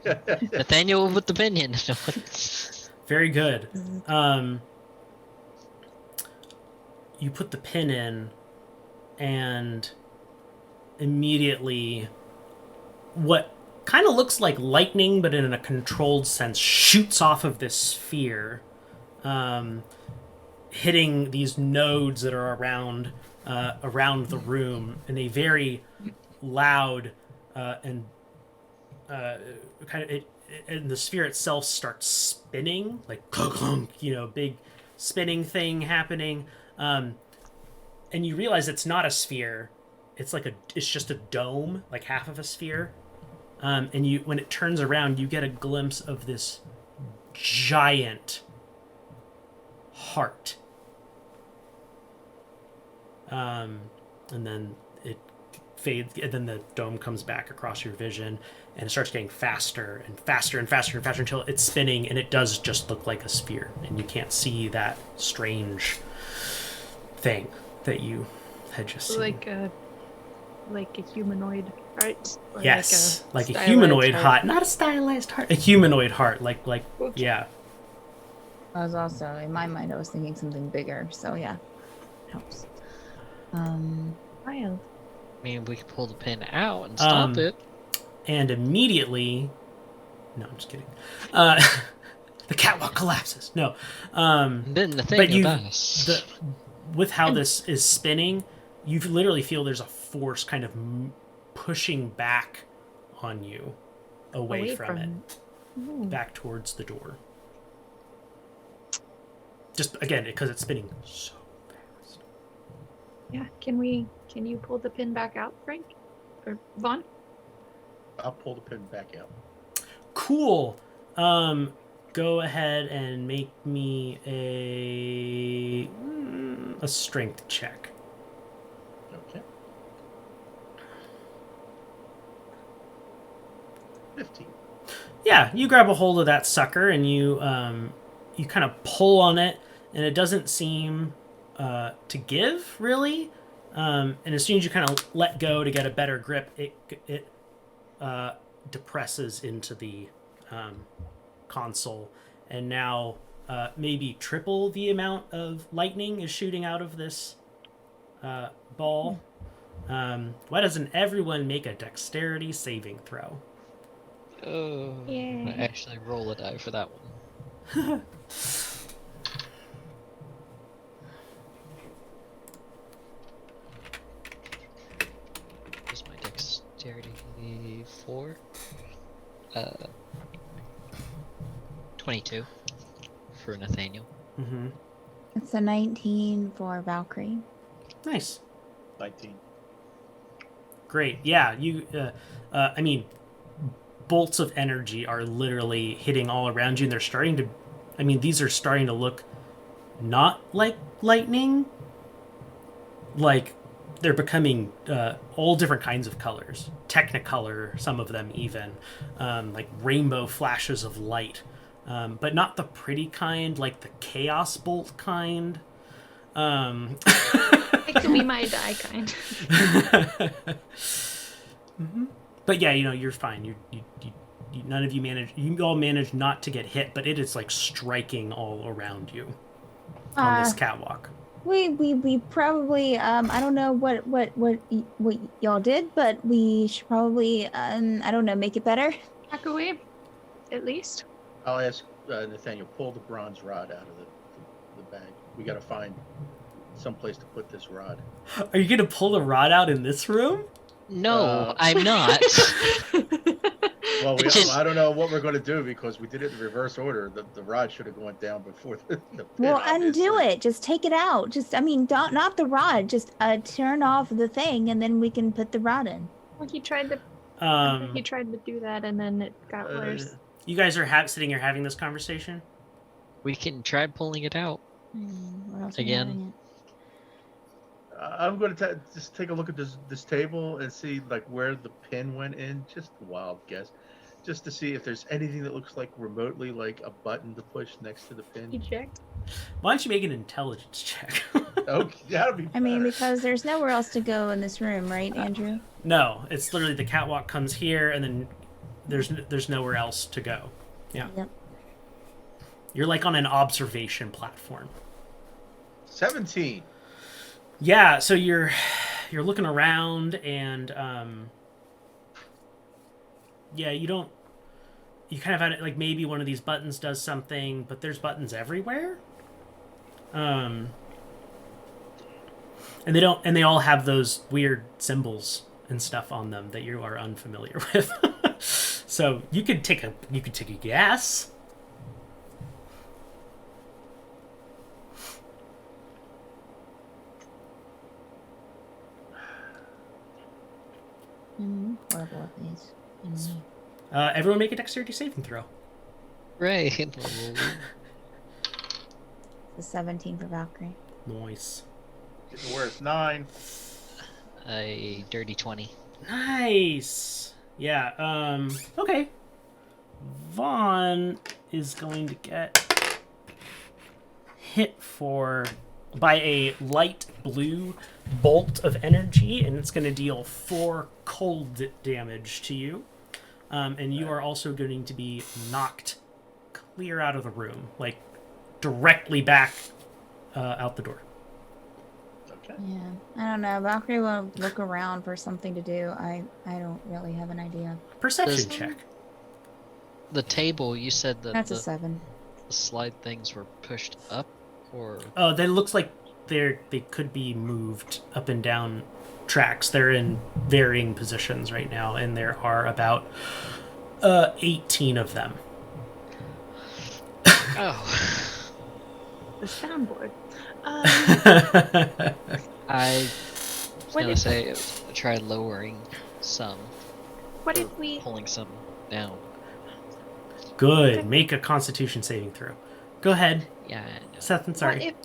Nathaniel with the pinion. No one. Very good. you put the pin in, and immediately what kind of looks like lightning, but in a controlled sense, shoots off of this sphere, hitting these nodes that are around the room in a very loud and and the sphere itself starts spinning, like clunk, big spinning thing happening, and you realize it's not a sphere. It's just a dome, like half of a sphere. And when it turns around, you get a glimpse of this giant heart. And then it fades, and then the dome comes back across your vision, and it starts getting faster and faster and faster and faster until it's spinning, and it does just look like a sphere, and you can't see that strange thing that you had just seen. Like a humanoid heart. Or Yes, like a stylized humanoid heart, not a stylized heart. A humanoid heart, Okay. yeah. I was also, in my mind, I was thinking something bigger. So yeah, helps. Wild. I mean, we could pull the pin out and stop it. And immediately, no, I'm just kidding. The catwalk collapses. No, Then the thing dies. with how this is spinning, you literally feel there's a force kind of pushing back on you, away from it, Ooh. back towards the door. Just again, because it's spinning so fast. Yeah. Can you pull the pin back out, Frank? Or Vaughn? I'll pull the pin back out. Cool. Go ahead and make me a strength check. Okay. 15. Yeah, you grab a hold of that sucker and you kind of pull on it, and it doesn't seem to give really. And as soon as you kind of let go to get a better grip, it depresses into the console, and now maybe triple the amount of lightning is shooting out of this ball. Why doesn't everyone make a dexterity saving throw? Oh, Yay. I actually roll a die for that one. What's my dexterity? 4? 22 for Nathaniel. Mm-hmm. It's a 19 for Valkyrie. Nice. 19. Great. Yeah, you. I mean, bolts of energy are literally hitting all around you, and they're starting to. I mean, these are starting to look not like lightning. Like they're becoming all different kinds of colors, Technicolor, some of them even, like rainbow flashes of light, but not the pretty kind, like the chaos bolt kind. It could be my die kind. Mm-hmm. But yeah, you're fine. You none of you manage. You all manage not to get hit, but it is like striking all around you on this catwalk. We probably I don't know what y'all did, but we should probably I don't know, make it better. Back away, at least. I'll ask Nathaniel, pull the bronze rod out of the bag. We got to find some place to put this rod. Are you gonna pull the rod out in this room? No, I'm not. Well, Just- I don't know what we're going to do because we did it in reverse order. The rod should have gone down before the pin, Well, undo obviously. it. Just take it out. Just don't, not the rod. Just turn off the thing, and then we can put the rod in. Well, he tried to do that, and then it got worse. You guys are sitting here having this conversation. We can try pulling it out. What else Again. are we having I'm going to just take a look at this table and see like where the pin went in. Just a wild guess, just to see if there's anything that looks like remotely like a button to push next to the He pin. checked. Why don't you make an intelligence check? Okay, that'll be. I mean, better. because there's nowhere else to go in this room, right, Andrew? No, it's literally the catwalk comes here, and then there's nowhere else to go. Yeah. Yep. You're like on an observation platform. 17. Yeah, so you're looking around and yeah, you kind of had it like maybe one of these buttons does something, but there's buttons everywhere. And they all have those weird symbols and stuff on them that you are unfamiliar with. So you could take a guess. Horrible at these. Everyone make a dexterity saving throw. Right. The 17 for Valkyrie. Nice. Getting worse. 9. A dirty 20. Nice. Yeah. Okay. Vaughn is going to get hit by a light blue bolt of energy, and it's going to deal 4 cold damage to you. And you are also going to be knocked clear out of the room, like directly back out the door. Okay. Yeah, I don't know. Valkyrie will look around for something to do. I don't really have an idea. Perception Does- check. The table, you said that That's a the 7. slide things were pushed up, or Oh, that looks like they could be moved up and down tracks. They're in varying positions right now, and there are about 18 of them. oh, The soundboard. I was What gonna if- say try lowering some, What or if we? pulling some down. Good. Make a Constitution saving throw. Go ahead, Yeah. Seth. I'm sorry.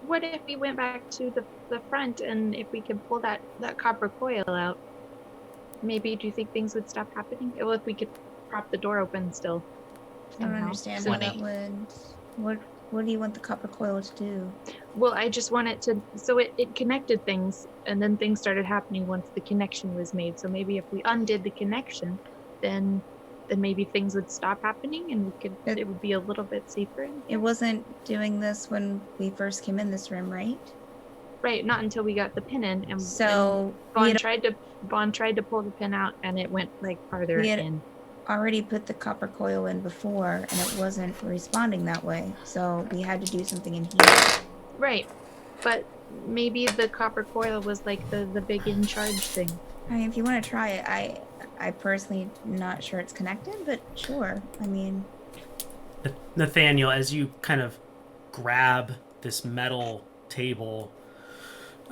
What if we went back to the front and if we could pull that copper coil out? Maybe do you think things would stop happening? Well, if we could prop the door open still. I don't somehow. understand So- how that would. What do you want the copper coil to do? Well, I just want it to. So it connected things, and then things started happening once the connection was made. So maybe if we undid the connection, then maybe things would stop happening, and it would be a little bit safer. It wasn't doing this when we first came in this room, right? Right, not until we got the pin in, and So Vaughn we had tried to pull the pin out, and it went like farther We had- in. already put the copper coil in before, and it wasn't responding that way. So we had to do something in here. Right, but maybe the copper coil was like the big in charge thing. I mean, if you want to try it, I personally not sure it's connected, but sure. I mean, Nathaniel, as you kind of grab this metal table,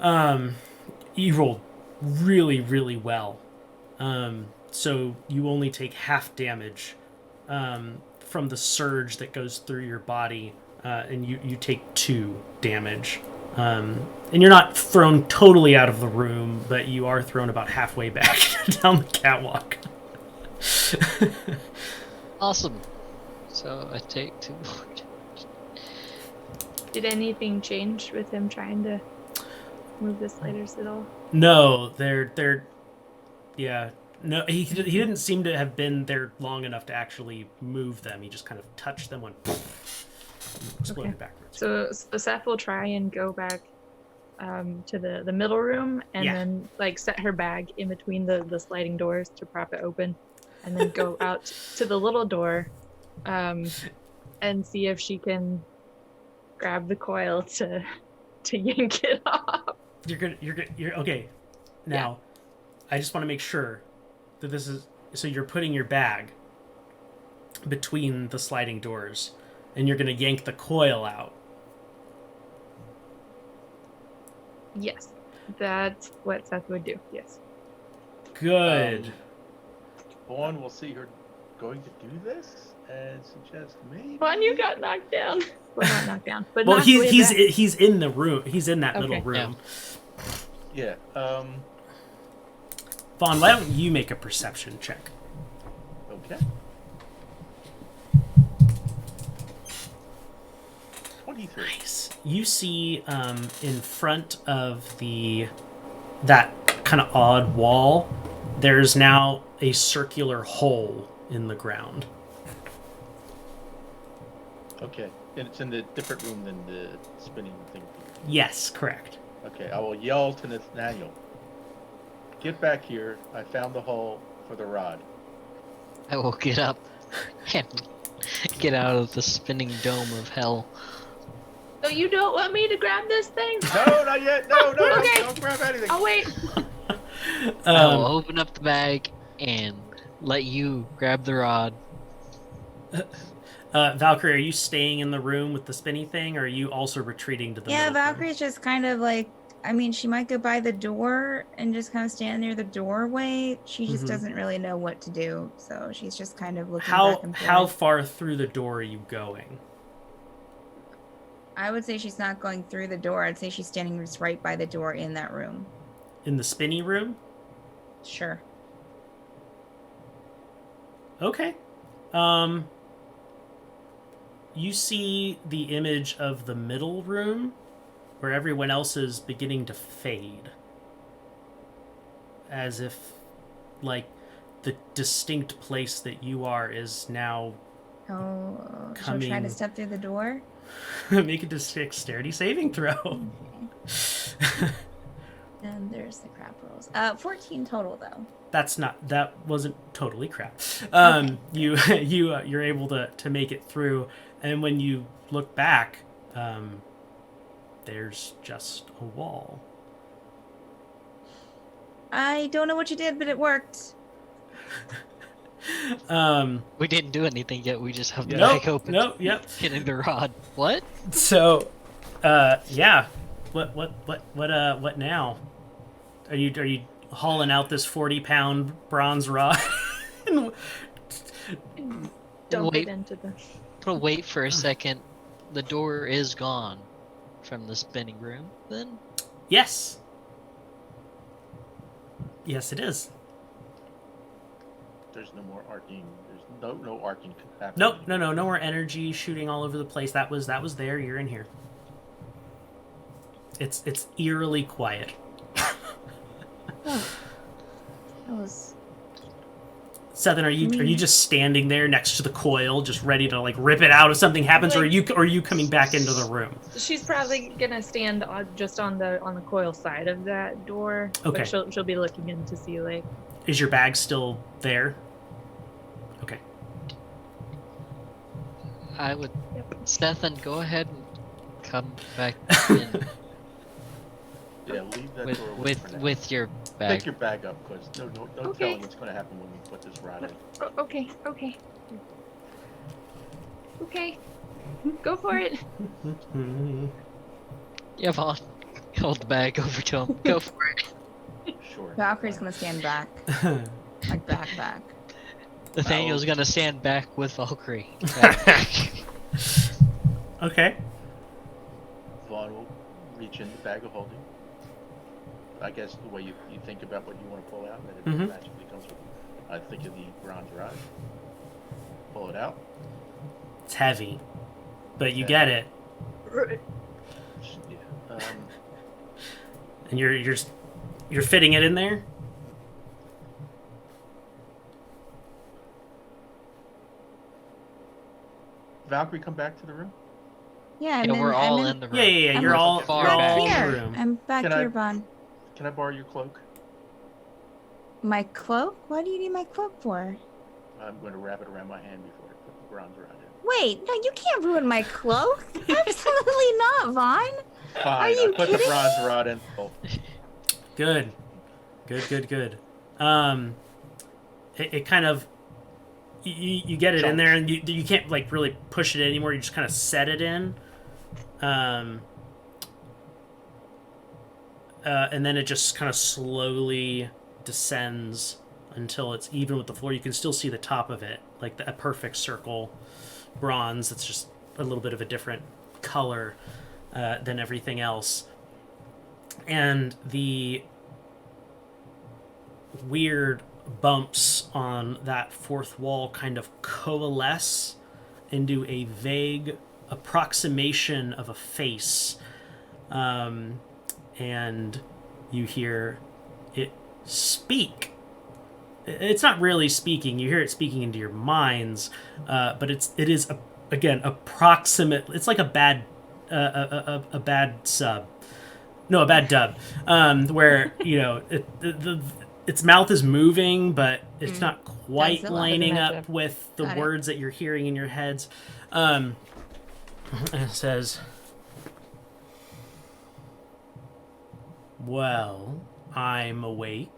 you rolled really, really well. So you only take half damage from the surge that goes through your body, and you take 2 damage. And you're not thrown totally out of the room, but you are thrown about halfway back down the catwalk. Awesome. So I take 2 more. Did anything change with him trying to move the sliders at all? No, they're yeah. No, he didn't seem to have been there long enough to actually move them. He just kind of touched them, went exploded Okay. backwards. So Seth will try and go back to the middle room and Yeah. then like set her bag in between the sliding doors to prop it open, and then go out to the little door, and see if she can grab the coil to yank it off. You're okay. Now, I just want to make sure that this is so you're putting your bag between the sliding doors, and you're gonna yank the coil out. Yes, that's what Seth would do. Yes. Good. Vaughn will see her going to do this and suggest maybe. Vaughn, you got knocked down. Well, not knocked down, but Well, knocked way he's back. he's in the room. He's in that little Okay. room. Yeah. Vaughn, why don't you make a perception check? Okay. 23. Nice. You see in front of that kind of odd wall, there's now a circular hole in the ground. Okay. And it's in the different room than the spinning thing. Yes, correct. Okay, I will yell to Nathaniel. Get back here. I found the hole for the rod. I will get up and get out of the spinning dome of hell. So you don't want me to grab this thing? No, not yet. No, Okay. don't grab anything. I'll wait. I will open up the bag and let you grab the rod. Valkyrie, are you staying in the room with the spinny thing, or are you also retreating to the Yeah, middle room? Valkyrie's just kind of like, I mean, she might go by the door and just kind of stand near the doorway. She just Mhm. doesn't really know what to do, so she's just kind of looking How back and forth. how far through the door are you going? I would say she's not going through the door. I'd say she's standing just right by the door in that room. In the spinny room? Sure. Okay. You see the image of the middle room where everyone else is beginning to fade. As if, like, the distinct place that you are is now Oh, she'll try Coming- to step through the door. make a dexterity saving throw. Okay. And there's the crap rolls. 14 total though. That wasn't totally crap. You're able to make it through, and when you look back, there's just a wall. I don't know what you did, but it worked. We didn't do anything yet. We just have the Nope, bag open. nope, yep. Getting the rod. What? So, yeah. What now? Are you hauling out this 40-pound bronze rod? Dump Wait. it into the. I'm gonna wait for a second. The door is gone from the spinning room. Then Yes. Yes, it is. There's no more arcing. There's no arcing happening. Nope, no more energy shooting all over the place. That was there. You're in here. It's eerily quiet. Oh. That was. Sethan, are you just standing there next to the coil, just ready to like rip it out if something happens, or are you coming back into the room? She's probably gonna stand just on the coil side of that door. Okay. But she'll be looking in to see like. Is your bag still there? Okay. I would. Yep. Stefan, go ahead and come back in Yeah, leave that with door open for now. with your Pick bag. your bag up, because no Okay. telling what's going to happen when we put this rod in. Okay. Okay. Go for it. Yeah, Vaughn. Hold the bag over to him. Go for it. Sure. Valkyrie's gonna stand back, like back. Nathaniel's gonna stand back with Valkyrie. Okay. Vaughn will reach in the bag of holding. I guess the way you think about what you want to pull out, that it Mhm. magically comes with. I think of the bronze rod. Pull it out. It's heavy, but you get it, Yeah. and you're fitting it in there. Valkyrie, come back to the room. Yeah, Yeah, we're all in the room. Yeah. I'm You're all far you're all back. in here. the room. I'm back Can I- here, Vaughn. Can I borrow your cloak? My cloak? What do you need my cloak for? I'm going to wrap it around my hand before I put the bronze rod in. Wait, no, you can't ruin my cloak. Absolutely not, Vaughn. Fine, you I put the kidding bronze rod in. Oh, Good. It kind of you get it in there, and you can't like really push it anymore. You just kind of set it in, and then it just kind of slowly descends until it's even with the floor. You can still see the top of it, like a perfect circle, bronze. It's just a little bit of a different color than everything else, and the weird bumps on that fourth wall kind of coalesce into a vague approximation of a face, and you hear it speak. It's not really speaking. You hear it speaking into your minds, but it is again approximate. It's like a bad sub. No, a bad dub. Where, its mouth is moving, but it's not quite Godzilla. lining Doesn't up with the Got it. words that you're hearing in your heads. And it says, well, I'm awake.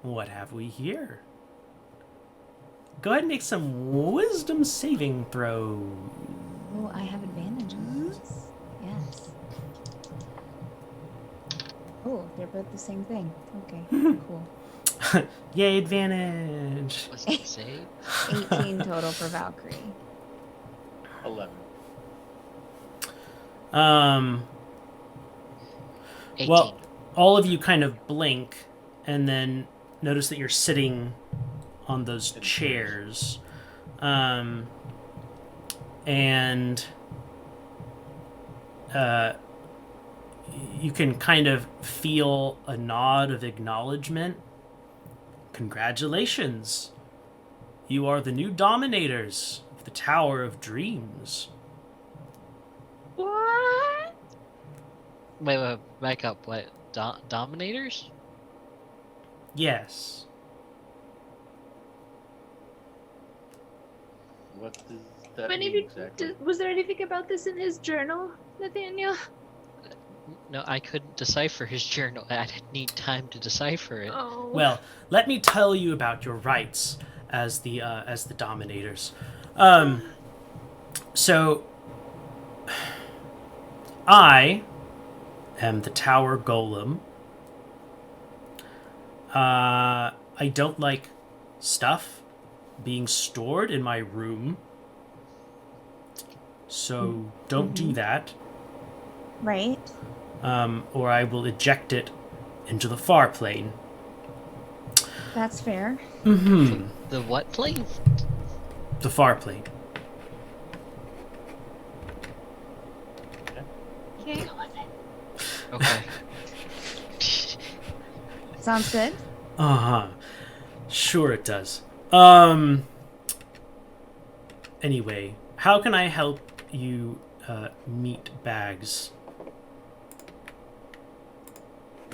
What have we here? Go ahead and make some wisdom saving throws. Oh, I have advantage on this. Yes. Oh, they're both the same thing. Okay, cool. Yay, advantage. What's the save? 18 total for Valkyrie. 11. 18. Well, all of you kind of blink and then notice that you're sitting on those chairs. And you can kind of feel a nod of acknowledgement. Congratulations. You are the new dominators of the Tower of Dreams. What? Wait, back up. What? Dominators? Yes. What does that But mean if you, exactly? was there anything about this in his journal, Nathaniel? No, I couldn't decipher his journal. I didn't need time to decipher it. Oh. Well, let me tell you about your rights as the dominators. So I am the tower golem. I don't like stuff being stored in my room. So don't do that. Right. Or I will eject it into the far plane. That's fair. Mm-hmm. The what plane? The far plane. Okay. Okay. Sounds good. Uh-huh. Sure it does. Anyway, how can I help you meet Bags?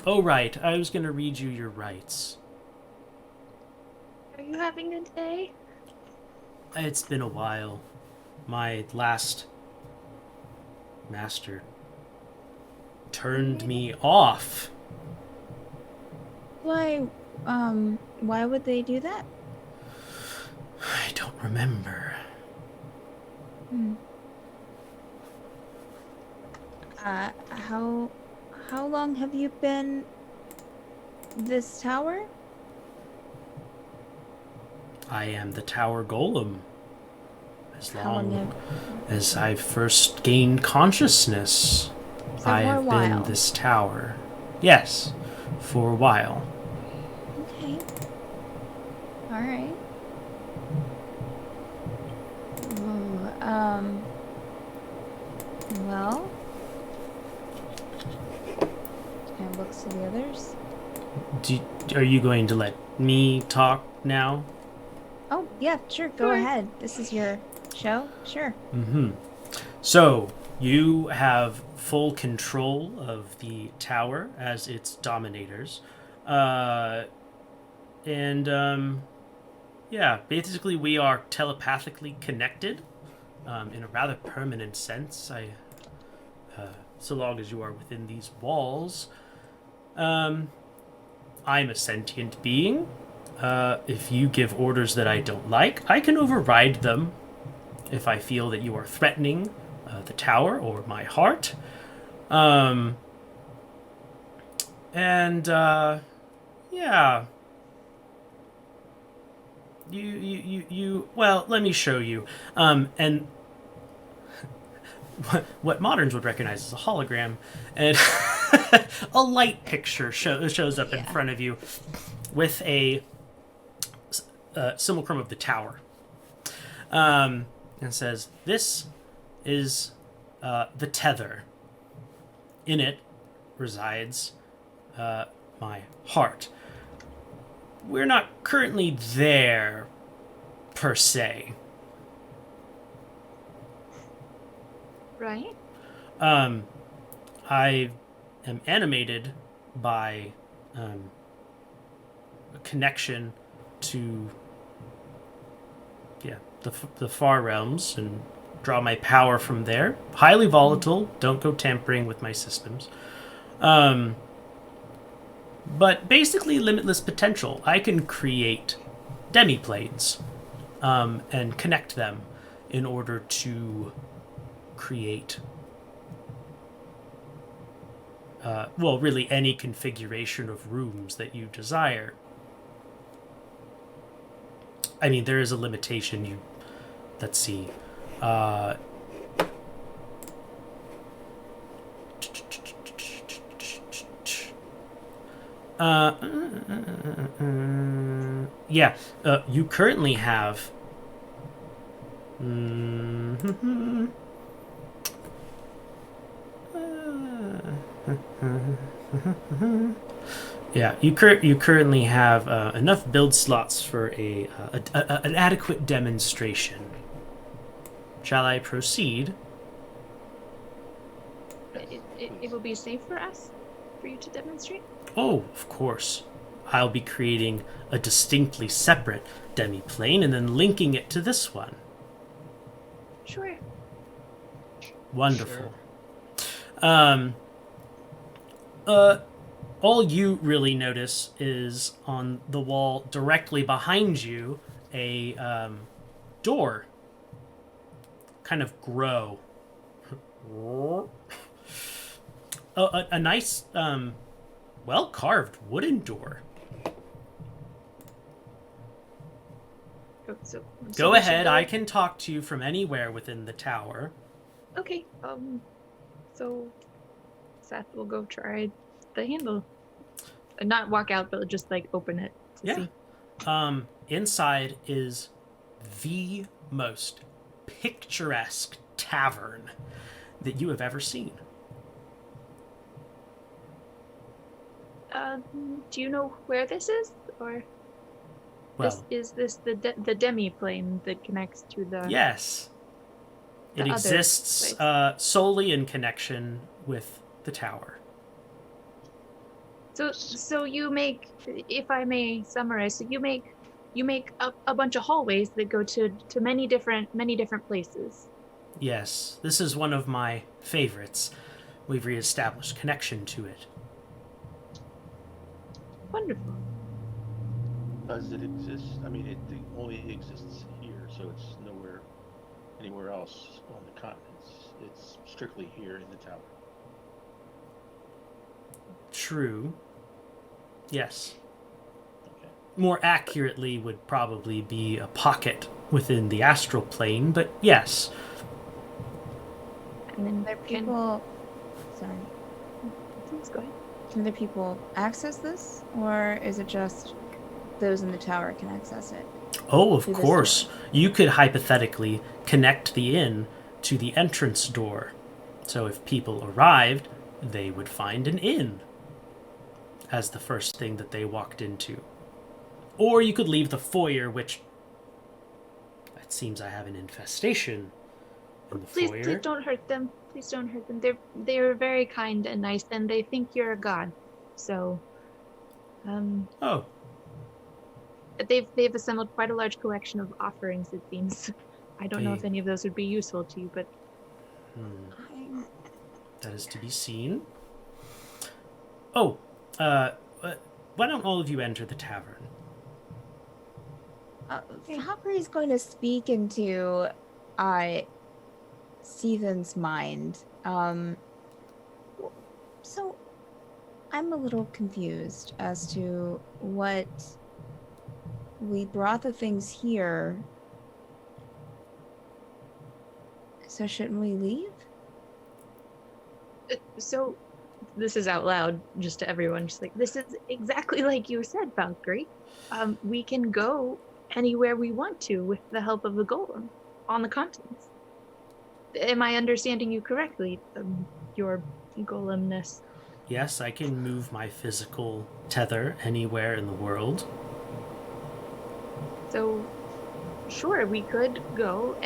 Oh, right. I was going to read you your rights. Are you having a day? It's been a while. My last master turned me off. Why would they do that? I don't remember. How long have you been this tower? I am the tower golem. As How long long as I first gained consciousness, So I for a have while. been this tower. Yes, for a while. Okay. All right. Ooh, well, and looks to the others. Are you going to let me talk now? Oh, yeah, sure. Go Sure. ahead. This is your show. Sure. Mm-hmm. So, you have full control of the tower as its dominators. Yeah, basically we are telepathically connected in a rather permanent sense. So long as you are within these walls. I'm a sentient being. If you give orders that I don't like, I can override them if I feel that you are threatening the tower or my heart. Yeah. You well, let me show you. And what moderns would recognize as a hologram, and a light picture shows up in Yeah. front of you with a simulacrum of the tower. And says, "This is the tether. In it resides my heart. We're not currently there, per se." Right? I am animated by a connection to the far realms and draw my power from there. Highly volatile. Don't go tampering with my systems. But basically limitless potential. I can create demi-planes and connect them in order to create really any configuration of rooms that you desire. I mean, there is a limitation. Let's see. You currently have. Yeah, you currently have enough build slots for an adequate demonstration. Shall I proceed? It will be safe for us, for you to demonstrate. Oh, of course. I'll be creating a distinctly separate demi-plane and then linking it to this one. Sure. Wonderful. All you really notice is on the wall directly behind you a door kind of grow. A nice, well-carved wooden door. So Go we should ahead, go- I can talk to you from anywhere within the tower. Okay. So Seth will go try the handle. Not walk out, but just like open it to see. Inside is the most picturesque tavern that you have ever seen. Do you know where this is, or Well, is this the demi plane that connects to the? yes. the It other exists place? solely in connection with the tower. So you make, if I may summarize, so you make a bunch of hallways that go to many different places. Yes, this is one of my favorites. We've reestablished connection to it. Wonderful. Does it exist? I mean, it only exists here, so it's anywhere else on the continents. It's strictly here in the tower. True. Yes. Okay. More accurately would probably be a pocket within the astral plane, but yes. And then Other can people. Sorry. please go ahead. Can other people access this, or is it just those in the tower can access it? Oh, of Through this course. door. You could hypothetically connect the inn to the entrance door. So if people arrived, they would find an inn as the first thing that they walked into. Or you could leave the foyer, which it seems I have an infestation in the Please foyer. don't hurt them. Please don't hurt them. They're very kind and nice, and they think you're a god. So, Oh, they've assembled quite a large collection of offerings. It seems. I don't know if They- any of those would be useful to you, but that is to be seen. Oh, why don't all of you enter the tavern? Valkyrie's going to speak into Stephen's mind. So I'm a little confused as to what we brought the things here. So shouldn't we leave? so this is out loud just to everyone. Just like, this is exactly like you said, Valkyrie. We can go anywhere we want to with the help of the golem on the continents. Am I understanding you correctly? Your golemness. Yes, I can move my physical tether anywhere in the world. So, sure, we could go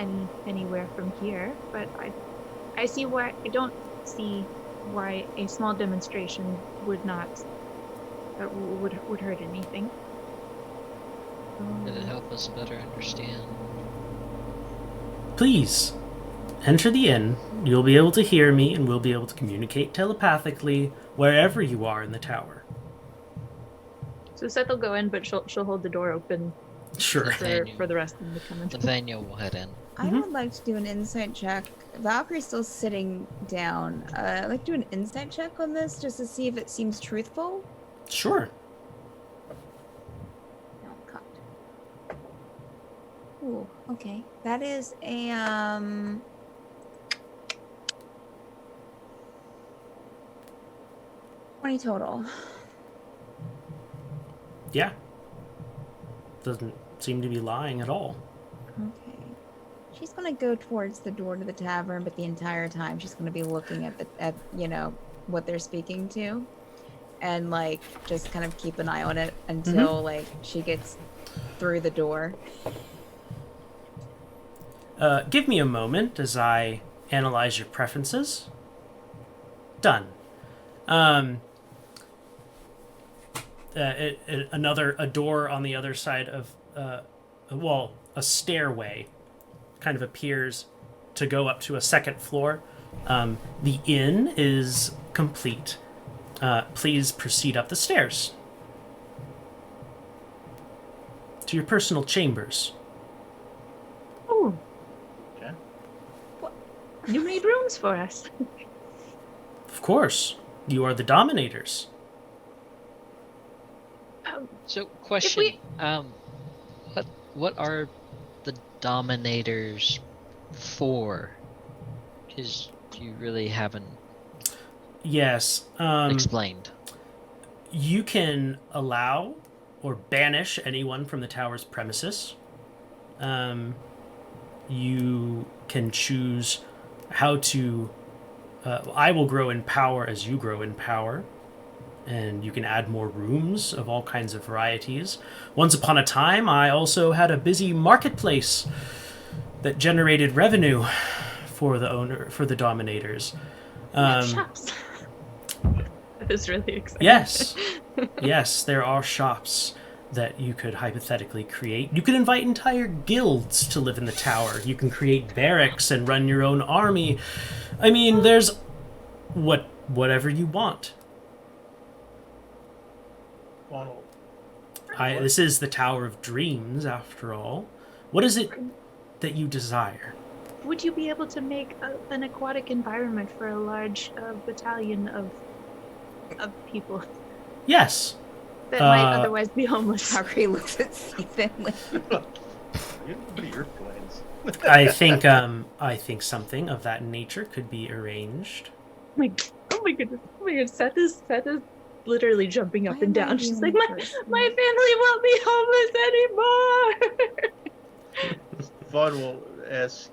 anywhere from here, but I I see why. I don't see why a small demonstration would not would hurt anything. Did it help us better understand? Please, enter the inn. You'll be able to hear me, and we'll be able to communicate telepathically wherever you are in the tower. So Seth will go in, but she'll hold the door open Sure. for the rest of them to come in. Nathaniel will head in. I would like to do an insight check. Valkyrie's still sitting down. I'd like to do an insight check on this just to see if it seems truthful. Sure. No, cocked. Ooh, okay. That is a 20 total. Yeah. Doesn't seem to be lying at all. Okay. She's gonna go towards the door to the tavern, but the entire time she's gonna be looking at what they're speaking to, and like just kind of keep an eye on it until like she gets through the door. Give me a moment as I analyze your preferences. Done. A door on the other side of a stairway kind of appears to go up to a second floor. The inn is complete. Please proceed up the stairs to your personal chambers. Oh, Okay. you made rooms for us. Of course, you are the dominators. So, question. we- What are the dominators for? Because you really haven't Yes. explained. You can allow or banish anyone from the tower's premises. You can choose how to... I will grow in power as you grow in power. And you can add more rooms of all kinds of varieties. Once upon a time, I also had a busy marketplace that generated revenue for the dominators. Shops. That is really exciting. Yes. Yes, there are shops that you could hypothetically create. You could invite entire guilds to live in the tower. You can create barracks and run your own army. I mean, there's whatever you want. Well, This is the Tower of Dreams, after all. What is it that you desire? Would you be able to make an aquatic environment for a large battalion of people Yes. that might otherwise be homeless? Valkyrie looks at Stephen like, what are your plans? I think something of that nature could be arranged. Oh my goodness! Oh my goodness! Seth is literally jumping up why and am I down. the She's only like, person? my family won't be homeless anymore. Vaughn will ask,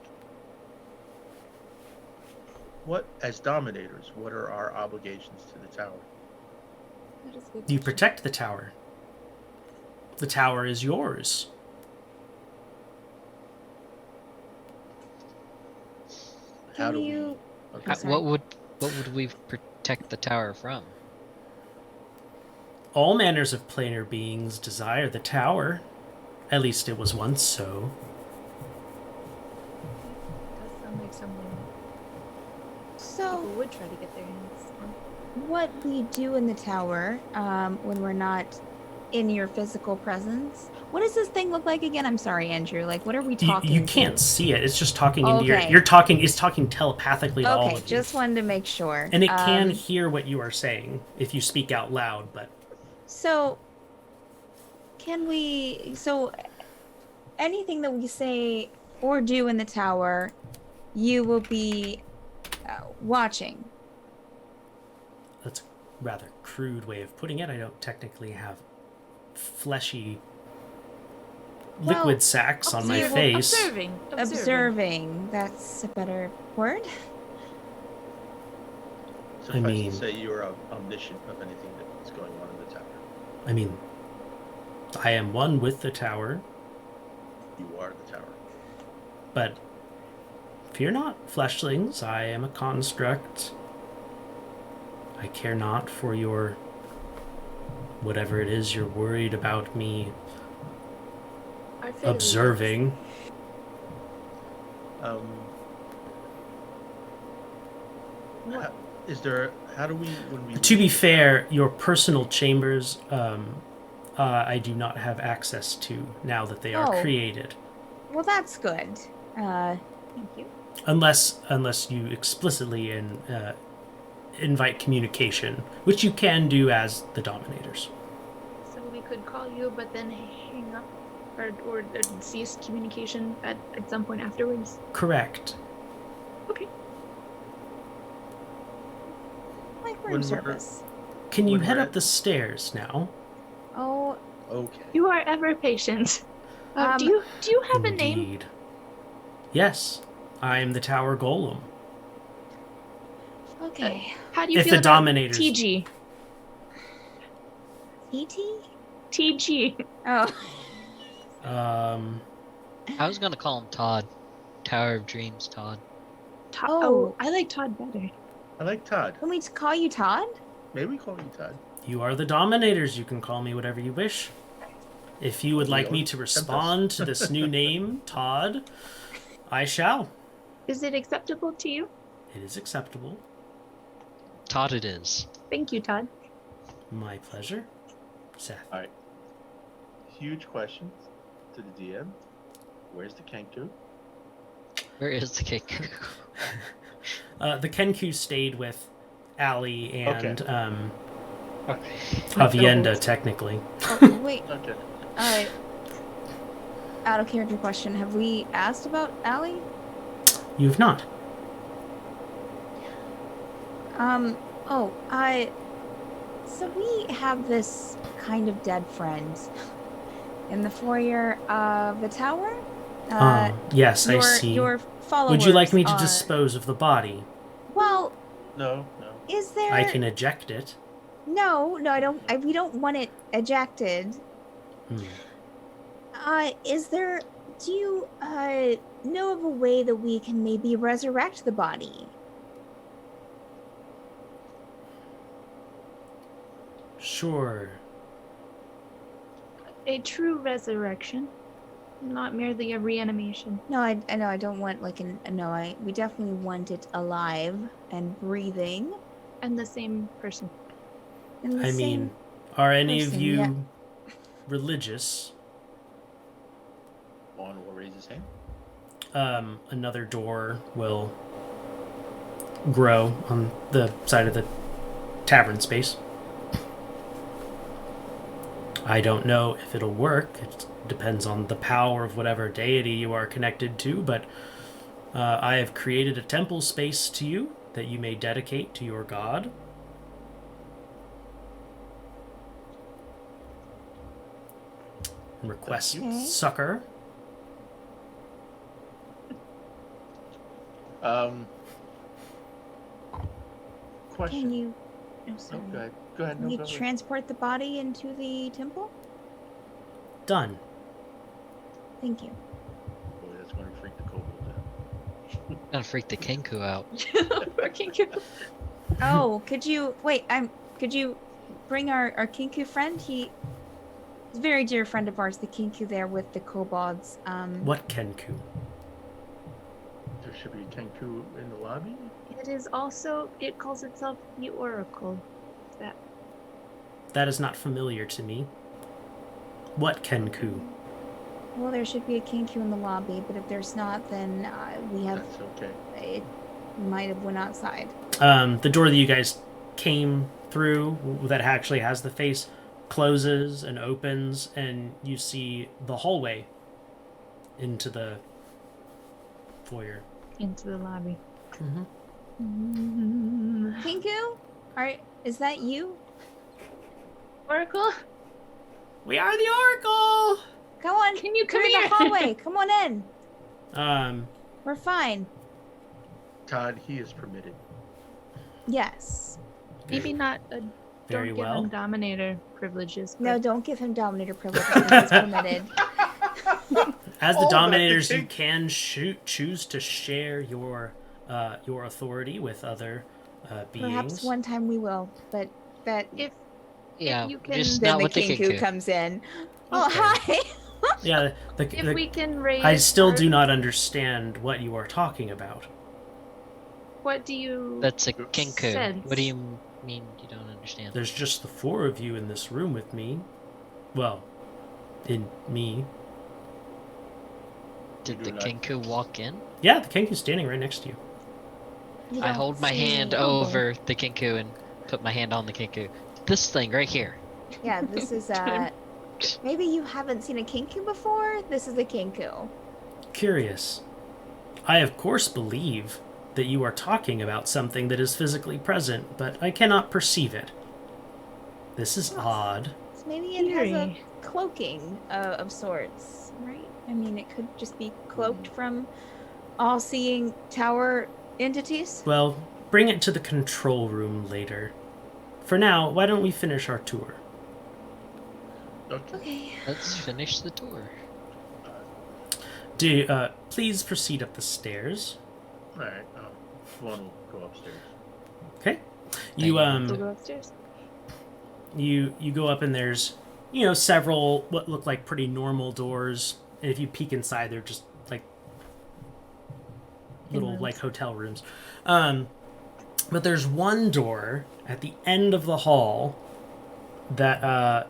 as dominators, what are our obligations to the tower? that is a good You question. protect the tower. The tower is yours. How do Can we? you- Okay. sorry. What would we protect the tower from? All manners of planar beings desire the tower. At least it was once so. Does sound like someone So, people would try to get their hands on. what we do in the tower when we're not in your physical presence, what does this thing look like again? I'm sorry, Andrew. Like, what are we talking You to? can't see it. It's just talking into Okay. it's talking telepathically to all Okay, of you. just wanted to make sure. And it can hear what you are saying if you speak out loud, but So, anything that we say or do in the tower, you will be watching. that's a rather crude way of putting it. I don't technically have fleshy liquid Well, sacs on my observe- face. Observing. That's a better word. Suffice mean- to say, you are omniscient of anything that's going on in the tower. I mean, I am one with the tower, You are the tower. but Fear not, fleshlings. I am a construct. I care not for your... whatever it is you're worried about me Our failures. observing. What? Is there? How do we when we? To be fair, your personal chambers, I do not have access to now that they are Oh. created. Well, that's good. Thank you. Unless you explicitly invite communication, which you can do as the Dominators. So we could call you, but then hang up or cease communication at some point afterwards. Correct. Okay. Like When room we're- service. Can you When head we're up the stairs now? Oh, Okay. You are ever patient. Um, do you have a name? Indeed. Yes, I am the Tower Golem. okay. How do you If feel the about Dominators- TG? E.T.? TG. Oh. I was gonna call him Todd. Tower of Dreams, Todd. Oh. I like Todd better. I like Todd. Can we call you Todd? Maybe we call you Todd. You are the Dominators. You can call me whatever you wish. If you would like me to respond to this new name, Todd, I shall. Is it acceptable to you? It is acceptable. Todd it is. Thank you, Todd. My pleasure. Seth. Huge questions to the DM. Where's the Kenku? Where is the cake? The Kenku stayed with Alie and Okay. Avienda, technically. Oh, wait. Okay. Out of character question. Have we asked about Alie? You've not. So we have this kind of dead friend in the foyer of the tower. Yes, I your, see. Your followers. Would you like me to are- dispose of the body? Well, No. is there? I can eject it. No, I don't. We don't want it ejected. Hmm. Is there? Do you know of a way that we can maybe resurrect the body? Sure. A true resurrection, not merely a reanimation. No, I know. I don't want like an. No, we definitely want it alive and breathing. And the same person. And the I same- mean, are any of person, you yeah. religious? Juan will raise his hand. Another door will grow on the side of the tavern space. I don't know if it'll work. It depends on the power of whatever deity you are connected to, but I have created a temple space to you that you may dedicate to your god. And request Okay. succor. Question. Can you? No, Oh, sorry. go ahead. Go ahead. Can No, you go ahead. transport the body into the temple? Done. Thank you. Boy, that's going to freak the kobold out. Gonna freak the Kenku out. Fucking good. Oh, could you wait? Could you bring our Kinku friend? He's a very dear friend of ours, the Kinku there with the kobolds. What Kenku? There should be a Kenku in the lobby. It is also, it calls itself the Oracle. That That is not familiar to me. What Kenku? Well, there should be a Kinku in the lobby, but if there's not, then we have. That's okay. It might have went outside. The door that you guys came through that actually has the face closes and opens, and you see the hallway into the foyer. into the lobby. Mm-hmm. Kinku, is that you? Oracle, We are the Oracle! Come on, can you come through here? the hallway. Come on in. Um, We're fine. Todd, he is permitted. Yes. Maybe not. very Don't give well. him Dominator privileges. No, but don't give him Dominator privileges. He's permitted. As the All about the Dominators, you king. can choose to share your authority with other beings. Perhaps one time we will, but that If Yeah, you can- just then not the with the kinku Kinku. comes in. Oh, Okay. hi. Yeah, if we can raise, I still our- do not understand what you are talking about. What do you? That's a Kinku. Sense. What do you mean you don't understand? There's just the four of you in this room with me. Well, in me. Did do the not- Kinku walk in? Yeah, the Kinku's standing right next to you. You I don't hold my see- hand oh, boy. over the Kinku and put my hand on the Kinku. This thing right here. Yeah, this is maybe you haven't seen a kinku before. This is a kinku. Curious. I of course believe that you are talking about something that is physically present, but I cannot perceive it. This is odd. So maybe it has a Eerie. cloaking of sorts, right? I mean, it could just be cloaked from all-seeing tower entities. Well, bring it to the control room later. For now, why don't we finish our tour? Okay. Okay. Let's finish the tour. Please proceed up the stairs. All right. One will go upstairs. Okay. Thank You you. We'll go upstairs. you go up and there's several what look like pretty normal doors, and if you peek inside, they're just like little rooms. like hotel rooms. But there's one door at the end of the hall that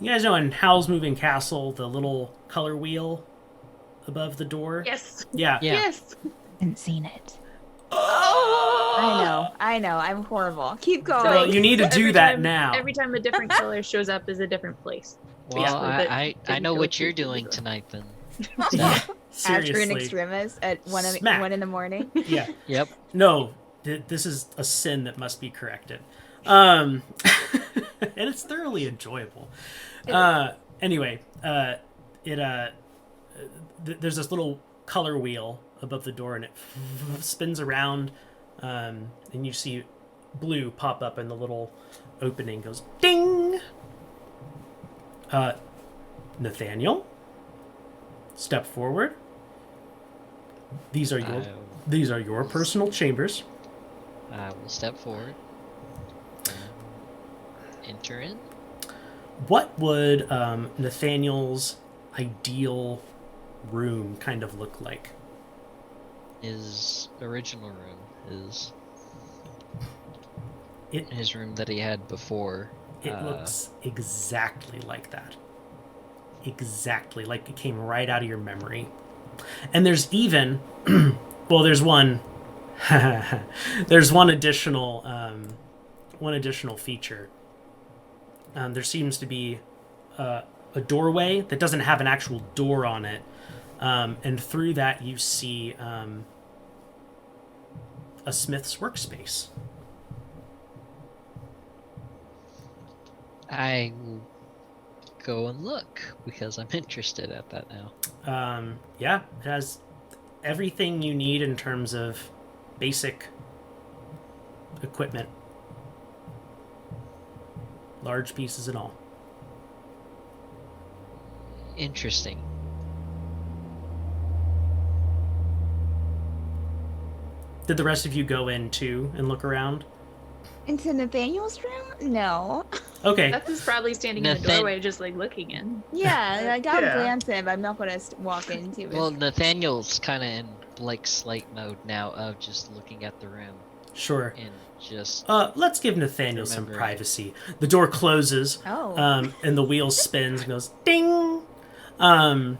you guys know in Howl's Moving Castle, the little color wheel above the door. Yes. Yeah. Yeah. Yes. Haven't seen it. Oh. I know. I'm horrible. Keep going. Well, you need to do Every that time- now. Every time a different color shows up is a different place. Well, Basically, but I didn't know go what too you're deep doing into it. tonight then. Yeah. After an Seriously. extremis at Smack. 1 in the morning. Yeah. Yep. No, this is a sin that must be corrected. And it's thoroughly enjoyable. Anyway, there's this little color wheel above the door, and it spins around, and you see blue pop up in the little opening. Goes ding. Nathaniel, step forward. These are your personal chambers. I will step forward. Enter in. What would Nathaniel's ideal room kind of look like? His original room is It his room that he had before. looks exactly like that. Exactly like it came right out of your memory. And there's even well, there's one there's one additional feature. There seems to be a doorway that doesn't have an actual door on it, and through that you see a smith's workspace. I will go and look because I'm interested at that now. Yeah, it has everything you need in terms of basic equipment. Large pieces and all. Interesting. Did the rest of you go in too and look around? Into Nathaniel's room? No. Okay. That's just probably standing in the Nathan- doorway, just like looking in. Yeah, like I'll Yeah. glance in, but I'm not gonna walk into it. Well, Nathaniel's kind of in Blake Slate mode now of just looking at the room Sure. and just Let's give Nathaniel some Remember. privacy. The door closes, Oh. and the wheel spins and goes ding, and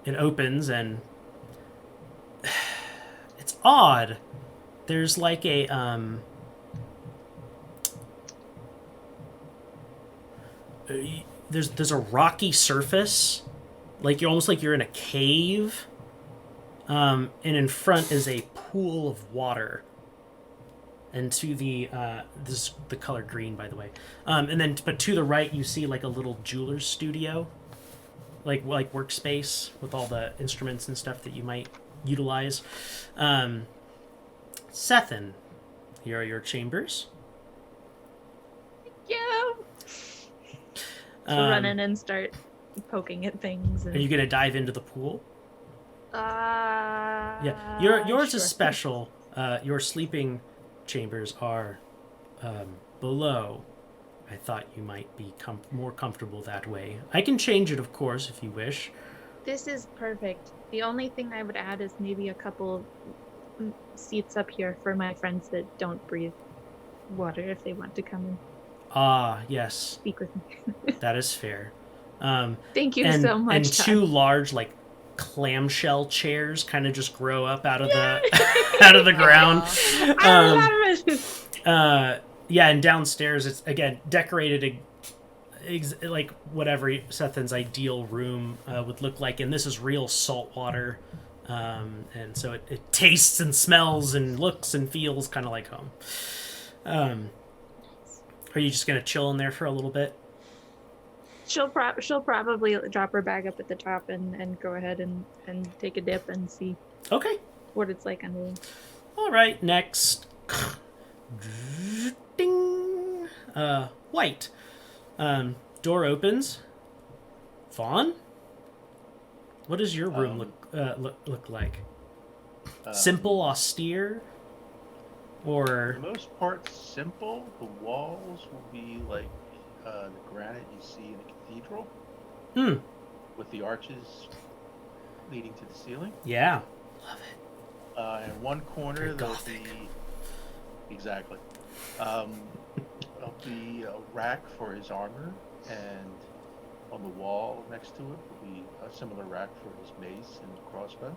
it opens, and it's odd. There's like a there's a rocky surface, like you're almost like you're in a cave, and in front is a pool of water. And to the this is the color green, by the way. And then, but to the right, you see like a little jeweler's studio, like workspace with all the instruments and stuff that you might utilize. Sethin, here are your chambers. Yeah. So run Um, in and start poking at things. And... Are you gonna dive into the pool? Yeah, yours sure. is special. Your sleeping chambers are below. I thought you might be more comfortable that way. I can change it, of course, if you wish. This is perfect. The only thing I would add is maybe a couple seats up here for my friends that don't breathe water if they want to come and Ah, yes, speak with me. that is fair. Thank you and, so much. And Todd. two large, like, clamshell chairs kind of just grow up out of the out of the ground. I love it. Yeah, and downstairs it's again decorated like whatever Sethan's ideal room would look like, and this is real salt water, and so it tastes and smells and looks and feels kind of like home. Are you just gonna chill in there for a little bit? She'll probably drop her bag up at the top and go ahead and take a dip and see Okay. what it's like under. All right. Next. Ding. White. Door opens. Vaughn. What does your room look like? Simple, austere, For or the most part, simple. The walls will be like the granite you see in a cathedral, with the arches leading to the ceiling. yeah, love it. In one corner, Very there'll gothic. be exactly. There'll be a rack for his armor, and on the wall next to it will be a similar rack for his mace and crossbow.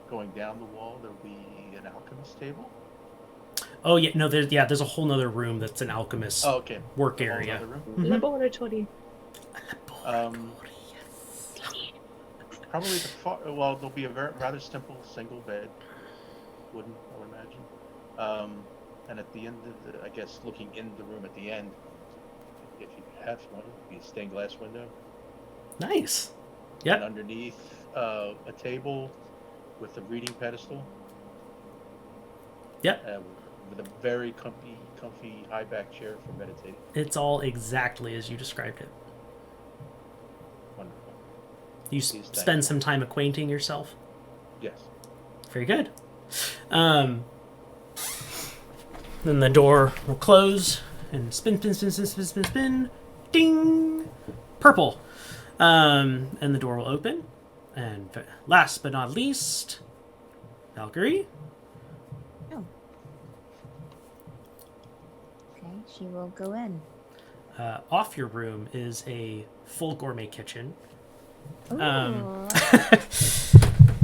Going down the wall, there'll be an alchemist table. Oh yeah, no, there's a whole nother room that's an alchemist Oh, okay. work A whole area. other room. Mhm. Laboratory. Probably there'll be a rather simple single bed, wooden, I would imagine. And at the end of I guess looking in the room at the end, if you have one, would be a stained glass window. Nice. Yep. And underneath, a table with a reading pedestal. Yep. With a very comfy high back chair for meditating. It's all exactly as you described it. Wonderful. You Please, thank spend you. some time acquainting yourself. Yes. Very good. Then the door will close and spin, spin, spin, spin, spin, spin, spin. Ding! Purple. And the door will open. And last but not least, Valkyrie. Oh. Okay, she will go in. Off your room is a full gourmet kitchen. Ooh.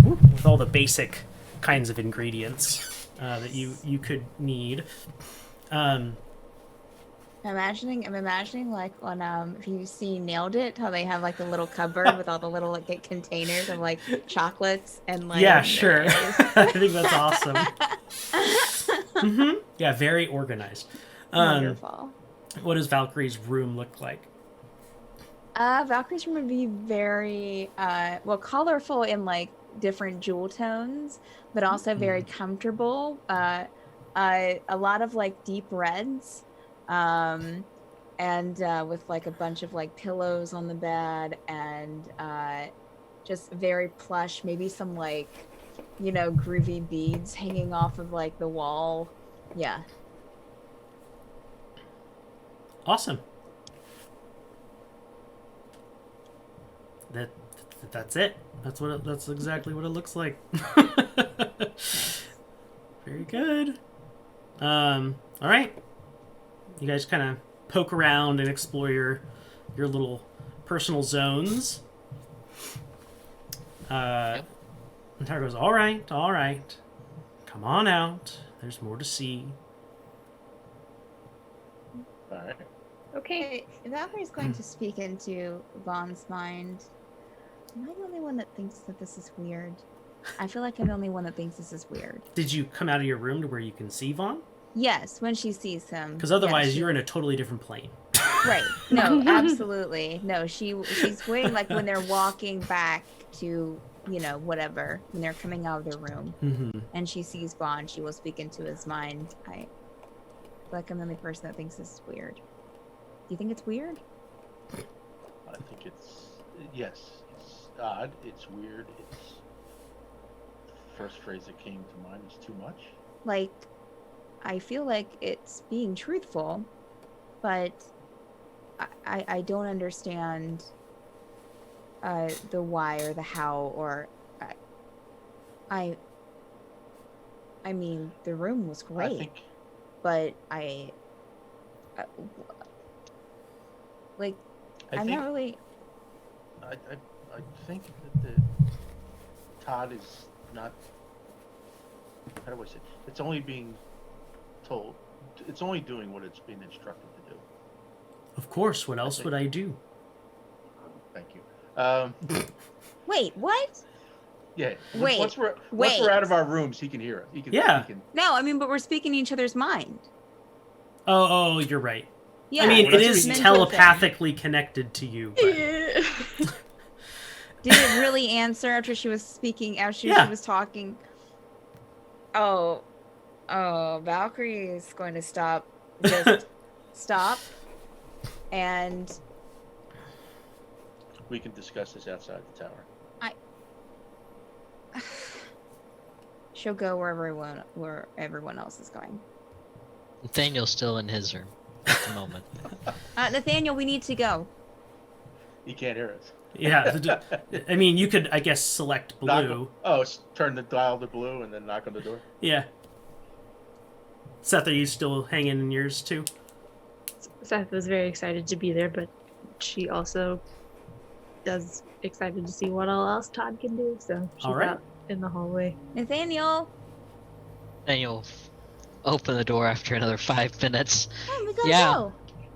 With all the basic kinds of ingredients that you could need. I'm imagining like on if you've seen Nailed It, how they have like the little cupboard with all the little like containers of like chocolates and like Yeah, sure. I think that's awesome. Yeah, very organized. Wonderful. What does Valkyrie's room look like? Valkyrie's room would be very colorful in like different jewel tones, but also very comfortable. A lot of like deep reds. And with like a bunch of like pillows on the bed and just very plush, maybe some like, groovy beads hanging off of like the wall. Yeah. Awesome. That's it. That's exactly what it looks like. Very good. All right. You guys kind of poke around and explore your little personal zones. And Tara goes, all right. Come on out. There's more to see. All right. Okay. Valkyrie's going to speak into Vaughn's mind. Am I the only one that thinks that this is weird? I feel like I'm the only one that thinks this is weird. Did you come out of your room to where you can see Vaughn? Yes, when she sees him. Because otherwise yeah, you're in a totally different plane. Right. No, absolutely. No, she's waiting like when they're walking back to, whatever, when they're coming out of their room. Mm-hmm. And she sees Vaughn, she will speak into his mind. I feel like I'm the only person that thinks this is weird. Do you think it's weird? think yes, it's odd, it's weird, it's the first phrase that came to mind is too much. Like, I feel like it's being truthful, but I don't understand the why or the how, or I mean, the room was great, I think but like, I I'm think not really. I think that Todd is not. How do I say? It's only being told. It's only doing what it's being instructed to do. Of course. What else would I do? Thank you. Wait, what? Yeah. Wait, Once we're wait. out of our rooms, he can hear us. He can. Yeah. He can, No, I mean, but we're speaking each other's mind. Oh, you're right. Yeah, I mean, Well, it that's is what he- telepathically connected to you. But... Did it really answer after she was speaking? After Yeah. she was talking? Oh, Valkyrie is going to stop. Just stop, and we can discuss this outside the tower. she'll go where everyone else is going. Nathaniel's still in his room at the moment. Nathaniel, we need to go. He can't hear us. Yeah. I mean, you could, I guess, select blue. Turn the dial to blue and then knock on the door. Yeah. Seth, are you still hanging in yours too? Seth was very excited to be there, but she also does excited to see what all else Todd can do, so she's All right. out in the hallway. Nathaniel, Nathaniel open the door after another 5 minutes. hey, we gotta Yeah. go.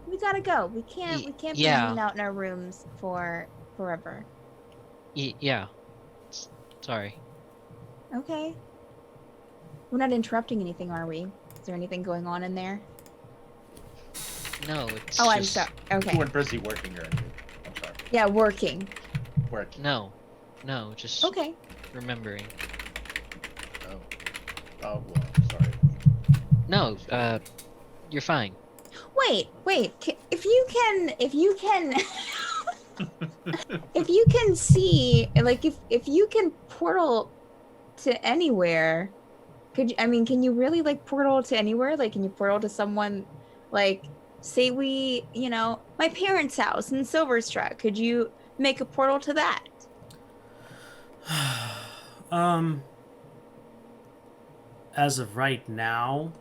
We gotta go. We can't be yeah. hanging out in our rooms for forever. Yeah. Sorry. Okay. We're not interrupting anything, are we? Is there anything going on in there? No, it's Oh, I'm just... sorry. Okay. You weren't busy working or anything. I'm sorry. Yeah, working. Working. No, just Okay. remembering. Oh. Oh, well, I'm sorry. No, you're fine. Wait. If you can, if you can see, like, if you can portal to anywhere, can you really, like, portal to anywhere? Like, can you portal to someone, like, say my parents' house in Silverstruck? Could you make a portal to that? As of right now,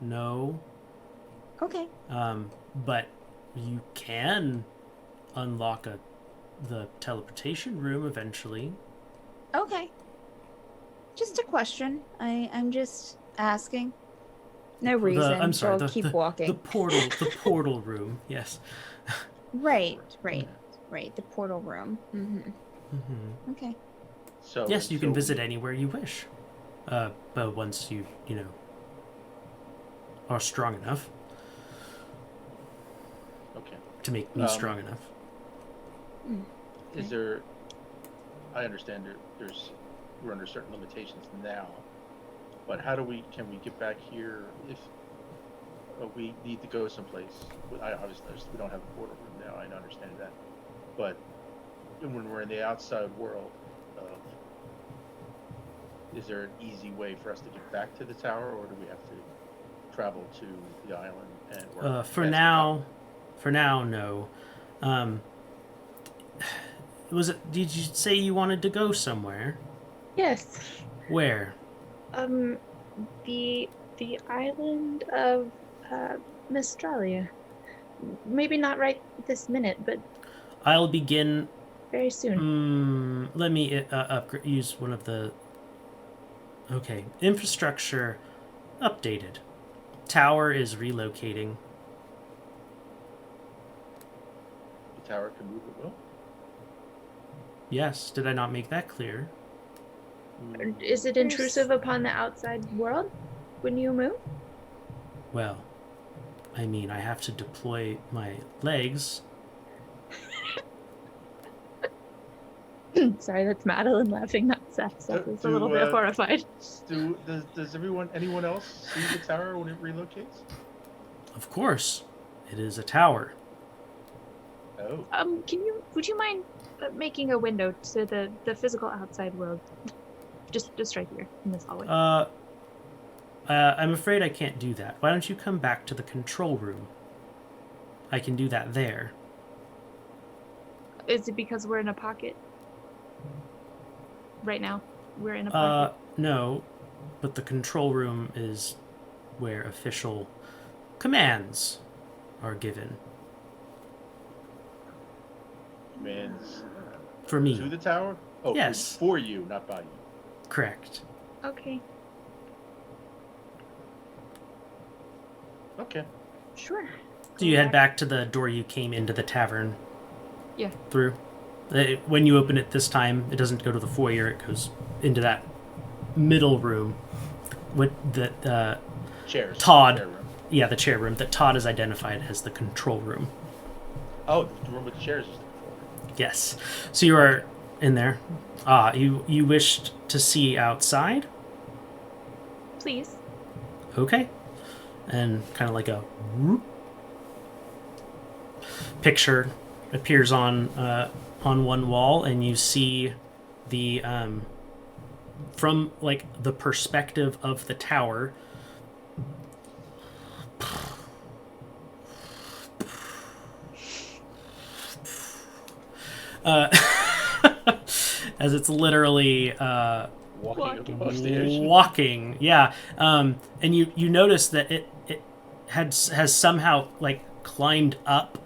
no. Okay. But you can unlock the teleportation room eventually. Okay. Just a question. I'm just asking. No reason. I'm sorry. So I'll keep walking. The portal room. Yes. Right. The portal room. Mm-hmm. Okay. So Yes, you can visit anywhere you wish. But once you are strong enough Okay. to make me strong enough. Is there? I understand we're under certain limitations now, but can we get back here if we need to go someplace? Obviously we don't have a portal room now. I understand that, but when we're in the outside world, is there an easy way for us to get back to the tower, or do we have to travel to the island and? For now, no. Did you say you wanted to go somewhere? Yes. Where? The island of Mistralia. Maybe not right this minute, but I'll begin. very soon. Let me use one of the. Okay, infrastructure updated. Tower is relocating. The tower can move at will. Yes, did I not make that clear? Is it intrusive upon the outside world when you move? Well, I mean, I have to deploy my legs. Sorry, that's Madeline laughing, not Seth. Seth is a little bit horrified. Does anyone else see the tower when it relocates? Of course, it is a tower. Oh. Would you mind making a window to the physical outside world? Just right here in this hallway. I'm afraid I can't do that. Why don't you come back to the control room? I can do that there. Is it because we're in a pocket? Right now, we're in a pocket. No, but the control room is where official commands are given. Commands For me. to the tower? Oh, Yes. For you, not by you. Correct. Okay, Okay. sure. So you head back to the door you came into the tavern Yeah. through. When you open it this time, it doesn't go to the foyer, it goes into that middle room with the Chairs. Todd. Chair room. yeah, the chair room that Todd has identified as the control room. Oh, the room with the chairs is the control room. Yes. So you are in there. You wished to see outside? Please. Okay. And kind of like a whoop picture appears on one wall, and you see the from like the perspective of the tower. As it's literally Walking across the ocean. walking, yeah. And you notice that it has somehow like climbed up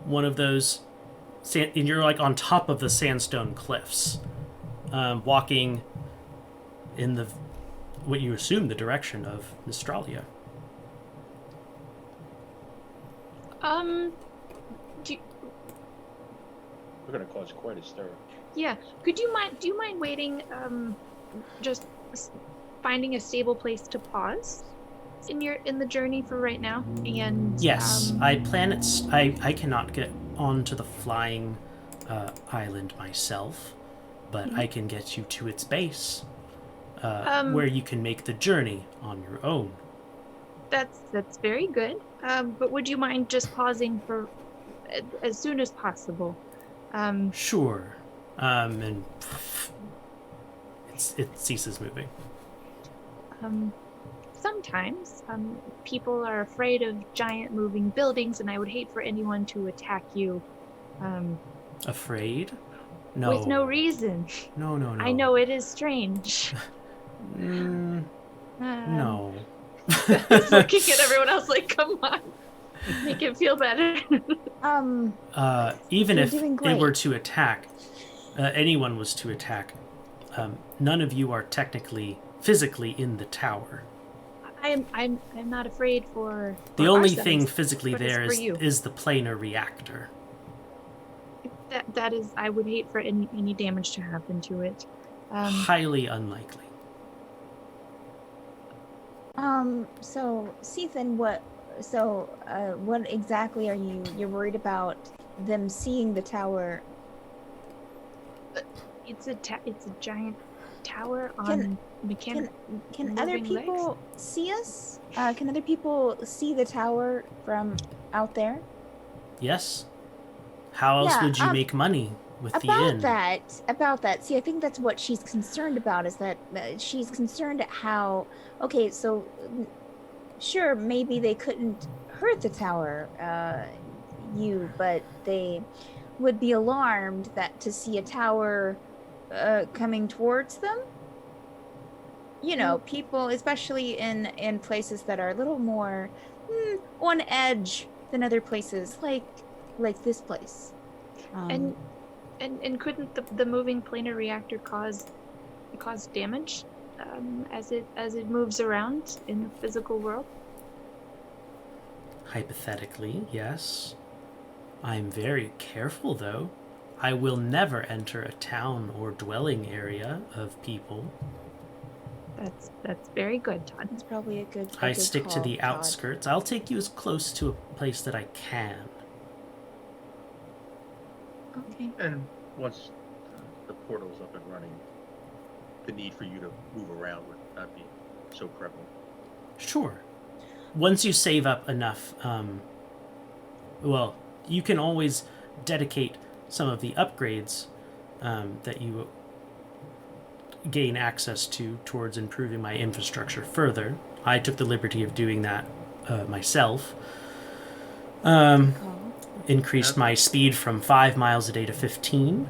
one of those and you're like on top of the sandstone cliffs, walking in the what you assume the direction of Mistralia. Do We're gonna cause quite a stir. yeah. Do you mind waiting? Just finding a stable place to pause in the journey for right now. And Yes, I plan it. I cannot get onto the flying island myself, but I can get you to its base, where you can make the journey on your own. That's very good. But would you mind just pausing for as soon as possible? Sure. And it ceases moving. Sometimes people are afraid of giant moving buildings, and I would hate for anyone to attack you Afraid? No. with no reason. No. I know it is strange. No. Just looking at everyone else like, come on, make it feel better. Even You're if doing it great. were to attack, anyone was to attack, none of you are technically physically in the tower. I'm not afraid for The for only ourselves, thing physically but it's there for you. is the planar reactor. That is, I would hate for any damage to happen to it. Highly unlikely. So Sethan, what exactly are you're worried about them seeing the tower? It's a giant tower Can- on mechanic. Can other moving legs? people see us? Can other people see the tower from out there? Yes? How else Yeah, would you make money with the inn? About that. See, I think that's what she's concerned about, is that she's concerned at how, okay, so sure, maybe they couldn't hurt the tower, but they would be alarmed that to see a tower coming towards them. You know, people, especially in places that are a little more on edge than other places, like this place. And couldn't the moving planar reactor cause damage as it moves around in the physical world? Hypothetically, yes. I'm very careful, though. I will never enter a town or dwelling area of people. That's very good, Todd. It's probably a good. I stick to the outskirts. I'll take you as close to a place that I can. Okay. And once the portal's up and running, the need for you to move around would not be so prevalent. Sure. Once you save up enough, well, you can always dedicate some of the upgrades that you gain access to towards improving my infrastructure further. I took the liberty of doing that myself. Increased my speed from 5 miles a day to 15.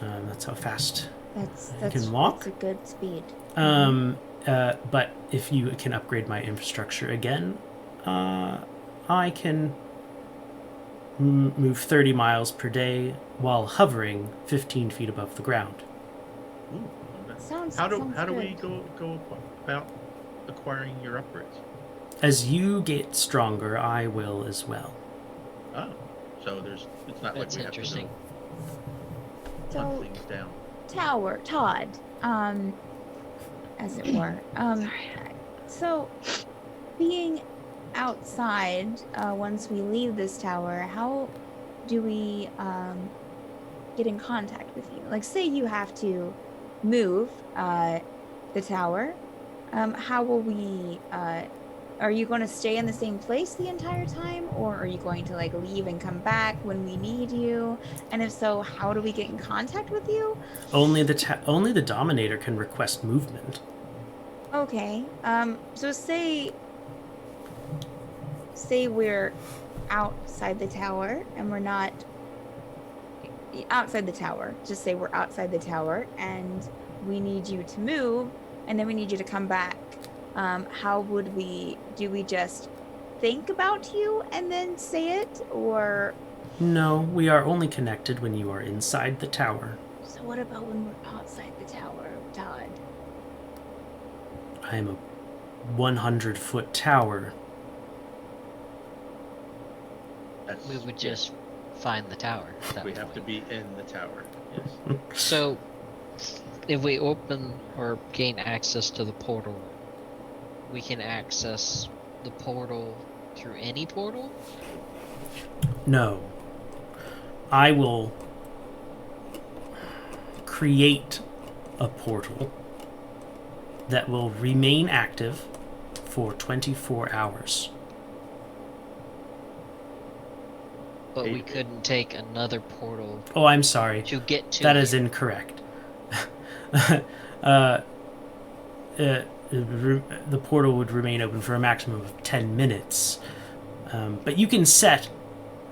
That's how fast That's can walk. That's a good speed. But if you can upgrade my infrastructure again, I can move 30 miles per day while hovering 15 feet above the ground. Ooh, okay. Sounds How do sounds we good. go about acquiring your upgrades? As you get stronger, I will as well. Oh, so it's not That's like we interesting. have to go hunt So, things down. Todd, as it were. So, being outside, once we leave this tower, how do we get in contact with you? Like, say you have to move the tower, how will we? Are you going to stay in the same place the entire time, or are you going to like leave and come back when we need you? And if so, how do we get in contact with you? Only the Dominator can request movement. Okay. So say we're outside the tower and we're not outside the tower. Just say we're outside the tower and we need you to move and then we need you to come back. How would we do? We just think about you and then say it, or No, we are only connected when you are inside the tower. so what about when we're outside the tower, Todd? I am a 100-foot tower. That's, We would just find the tower. At that we have to point. be in the tower. Yes. So, if we open or gain access to the portal, we can access the portal through any portal? No. I will create a portal that will remain active for 24 hours. But we couldn't take another portal Oh, I'm sorry. to get to That is you. incorrect. The portal would remain open for a maximum of 10 minutes. But you can set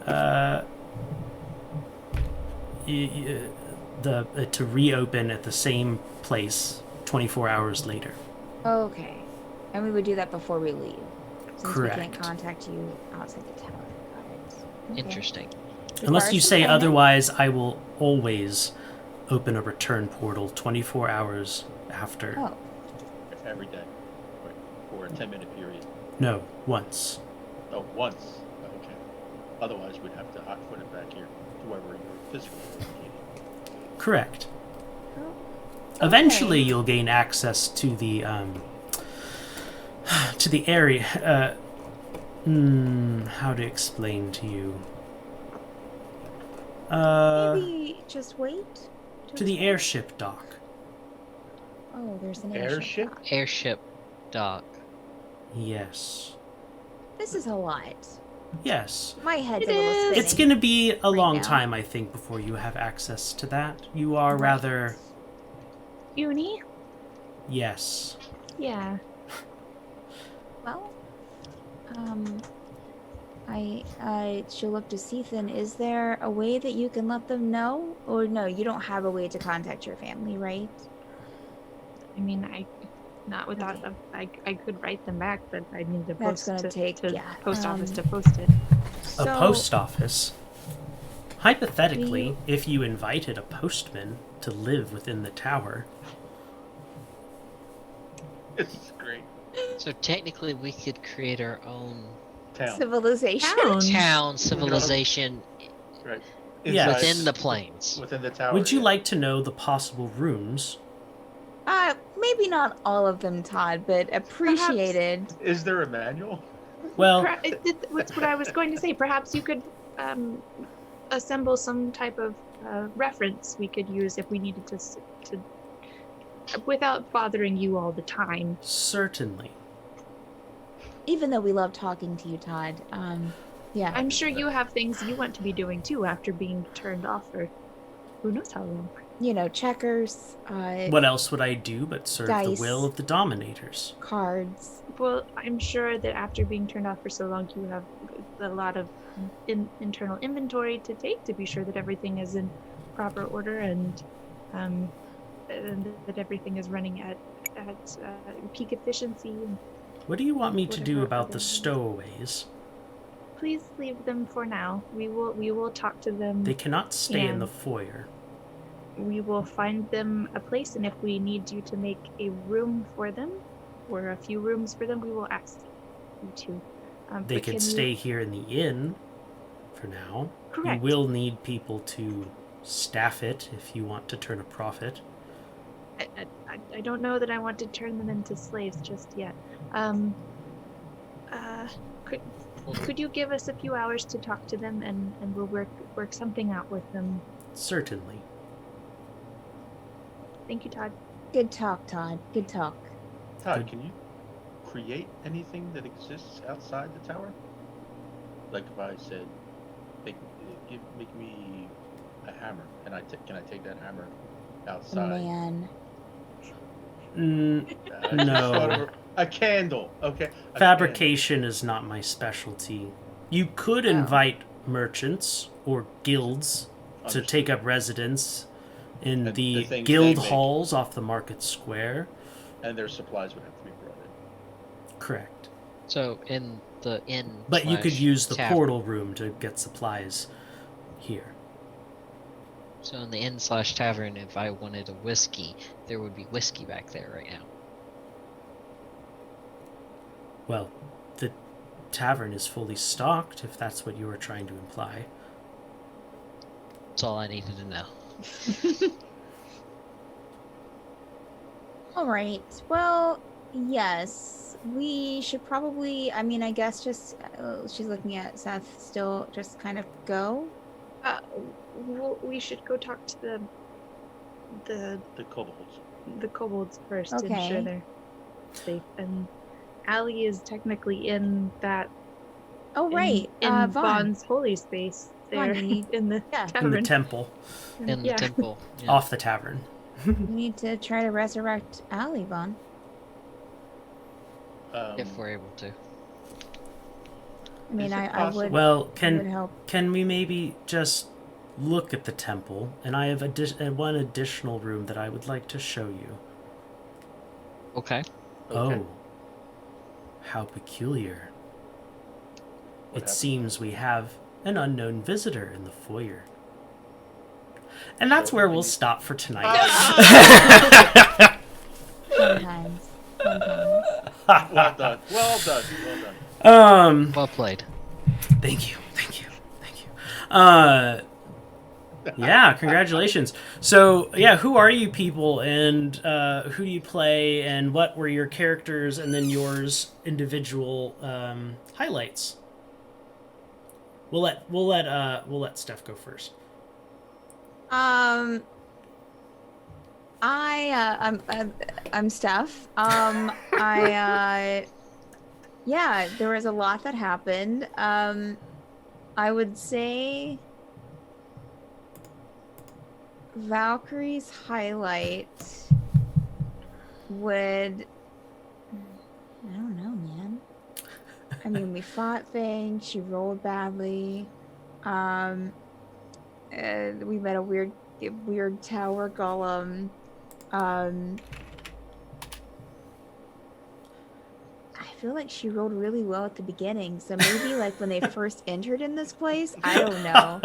to reopen at the same place 24 hours later. Okay. And we would do that before we leave. Since we Correct. can't contact you outside the tower. Got it. Okay. Interesting. Unless you Requires say some planning. otherwise, I will always open a return portal 24 hours after. Oh, Every day, for a 10-minute period. No, once. Oh, once. Oh, okay. Otherwise, we'd have to hot-foot it back here to wherever you're physically located. Correct. oh. Eventually, Okay. you'll gain access to the area. How to explain to you? Maybe just wait. To the airship dock. Oh, there's an Airship? dock. Airship dock. Yes. This is a lot. Yes. My head's It a little is. spinning. It's going to be a long now. time, I think, before you have access to that. You are Right. rather. Uni? Yes. Yeah. Well, she'll look to Sethan. Is there a way that you can let them know? Or no, you don't have a way to contact your family, right? I mean, not without Okay. I could write them back, but I need the That's post gonna to, take- to yeah, post office um, to post it. A post office. Hypothetically, you- if you invited a postman to live within the tower, This is great. So technically, we could create our own Town. Civilization. town civilization Right. Yes. within the plains. Within the tower. would you yeah. like to know the possible rooms? Maybe not all of them, Todd, but appreciated. Is there a manual? Well, That's what I was going to say. Perhaps you could assemble some type of reference we could use if we needed to without bothering you all the time. certainly. Even though we love talking to you, Todd, Yeah. I'm sure you have things you want to be doing too after being turned off for who knows how long. You know, checkers, What else would I do but serve the Dice. will of the Dominators? cards. Well, I'm sure that after being turned off for so long, you have a lot of internal inventory to take to be sure that everything is in proper order and that everything is running at peak efficiency. And What do you want me to do Whatever about other the things. stowaways? please leave them for now. We will talk to them. They cannot stay in And- the foyer. We will find them a place, and if we need you to make a room for them, or a few rooms for them, we will ask you to. They but could can stay you... here in the inn for now. Correct. You will need people to staff it if you want to turn a profit. I don't know that I want to turn them into slaves just yet. Could you give us a few hours to talk to them, and we'll work something out with them. Certainly. Thank you, Todd. Good talk, Todd. Good talk. Todd, Good. can you create anything that exists outside the tower? Like if I said, make me a hammer, can I take that hammer The outside? man. Just No. sort of a candle, okay? A Fabrication is not my specialty. You could Oh. invite merchants or guilds to Understood. take up residence in And the the things guild they make. halls off the market square. And their supplies would have to be brought in. Correct. So in the inn. But you could slash use the tavern- portal room to get supplies here. So in the inn slash tavern, if I wanted a whiskey, there would be whiskey back there right now. Well, the tavern is fully stocked, if that's what you were trying to imply. That's all I needed to know. All right. Well, yes. We should probably, I mean, I guess just, she's looking at Seth still, just kind of go. We should go talk to the The kobolds. kobolds first, Okay. ensure they're safe. And Alie is technically in that Oh, right. in Vaughn. Vaughn's holy space Vaughn, there you need- in the yeah. In tavern. the temple. In the Yeah. temple. Yeah. Off the tavern. You need to try to resurrect Alie, Vaughn. If we're able to. I mean, Is it I possible- would, Well, I would can help. we maybe just look at the temple? And I have one additional room that I would like to show you. Okay. Okay. Oh, how peculiar. What It happened? seems we have an unknown visitor in the foyer. And that's So, where can we'll you- stop for tonight. Sometimes. Sometimes. Well done. Well done. Well done. Well played. Thank you. Yeah, congratulations. So, yeah, who are you people, and who do you play, and what were your characters, and then yours individual highlights? We'll let Steph go first. I'm Steph. Yeah, there was a lot that happened. I would say Valkyrie's highlight would, I don't know, man. I mean, we fought things. She rolled badly. We met a weird tower golem. I feel like she rolled really well at the beginning, so maybe like when they first entered in this place, I don't know.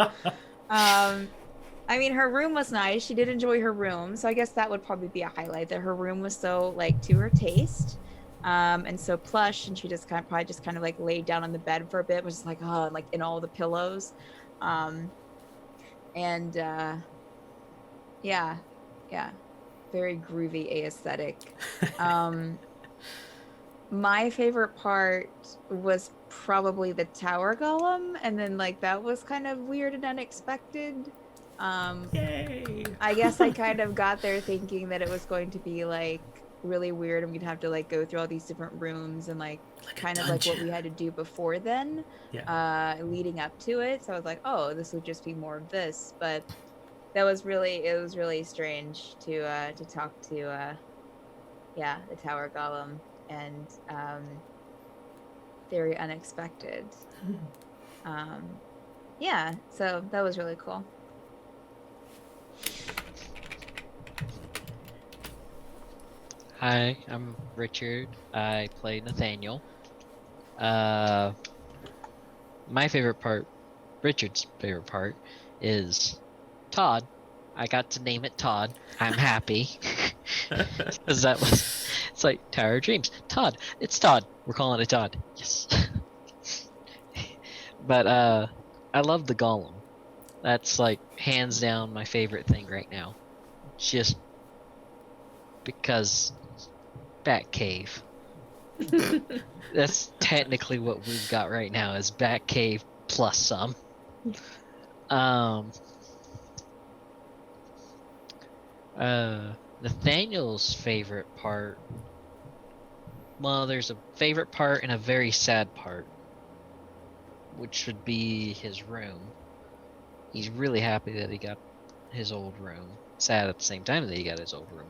I mean, her room was nice. She did enjoy her room, so I guess that would probably be a highlight, that her room was so like to her taste, and so plush, and she just probably just like laid down on the bed for a bit, was just like, oh, like in all the pillows, and yeah, very groovy aesthetic. My favorite part was probably the tower golem, and then like that was kind of weird and unexpected. Yay! I guess I kind of got there thinking that it was going to be like really weird, and we'd have to like go through all these different rooms and like Like a kind of like what we dungeon. had to do before then, leading up to it. So I was like, oh, this would just be more of this. But it was really strange to talk to the tower golem, and very unexpected. Yeah, so that was really cool. Hi, I'm Richard. I play Nathaniel. My favorite part, Richard's favorite part, is Todd. I got to name it Todd. I'm happy. Because that was, it's like Tower of Dreams. Todd. It's Todd. We're calling it Todd. Yes. But I love the golem. That's like hands down my favorite thing right now. Just because Batcave. That's technically what we've got right now is Batcave plus some. Nathaniel's favorite part. Well, there's a favorite part and a very sad part, which would be his room. He's really happy that he got his old room. Sad at the same time that he got his old room.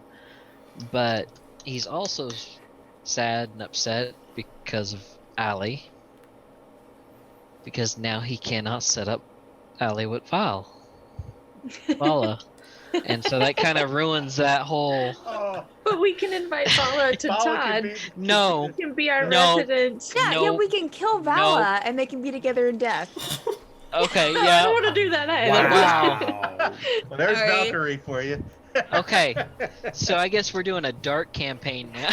But he's also sad and upset because of Alie. Because now he cannot set up Alie with Vala. And so that kind of ruins that whole... Oh, But we can invite Vala to Vala Todd. No. He can be our No. resident. Yeah, we can kill Vala and they can be together in death. Okay, No, I yeah. don't want to do that either. Wow. well, there's All right. Valkyrie for you. Okay, so I guess we're doing a dark campaign now.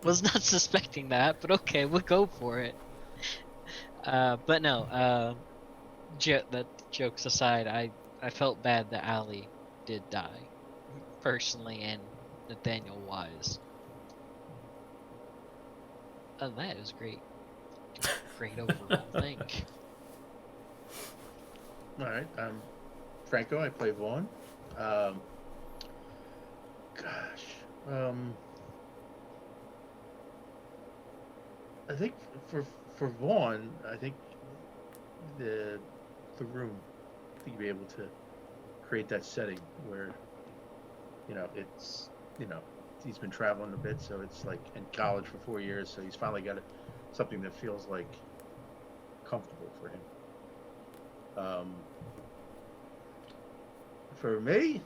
Was not suspecting that, but okay, we'll go for it. But no, that jokes aside, I felt bad that Alie did die, personally, and Nathaniel wise. Other than that, it was great. Great overall thing. All right, I'm Franco. I play Vaughn. I think for Vaughn, I think the room, I think you'd be able to create that setting where, it's, he's been traveling a bit, so it's like in college for 4 years, so he's finally got something that feels like comfortable for him. For me,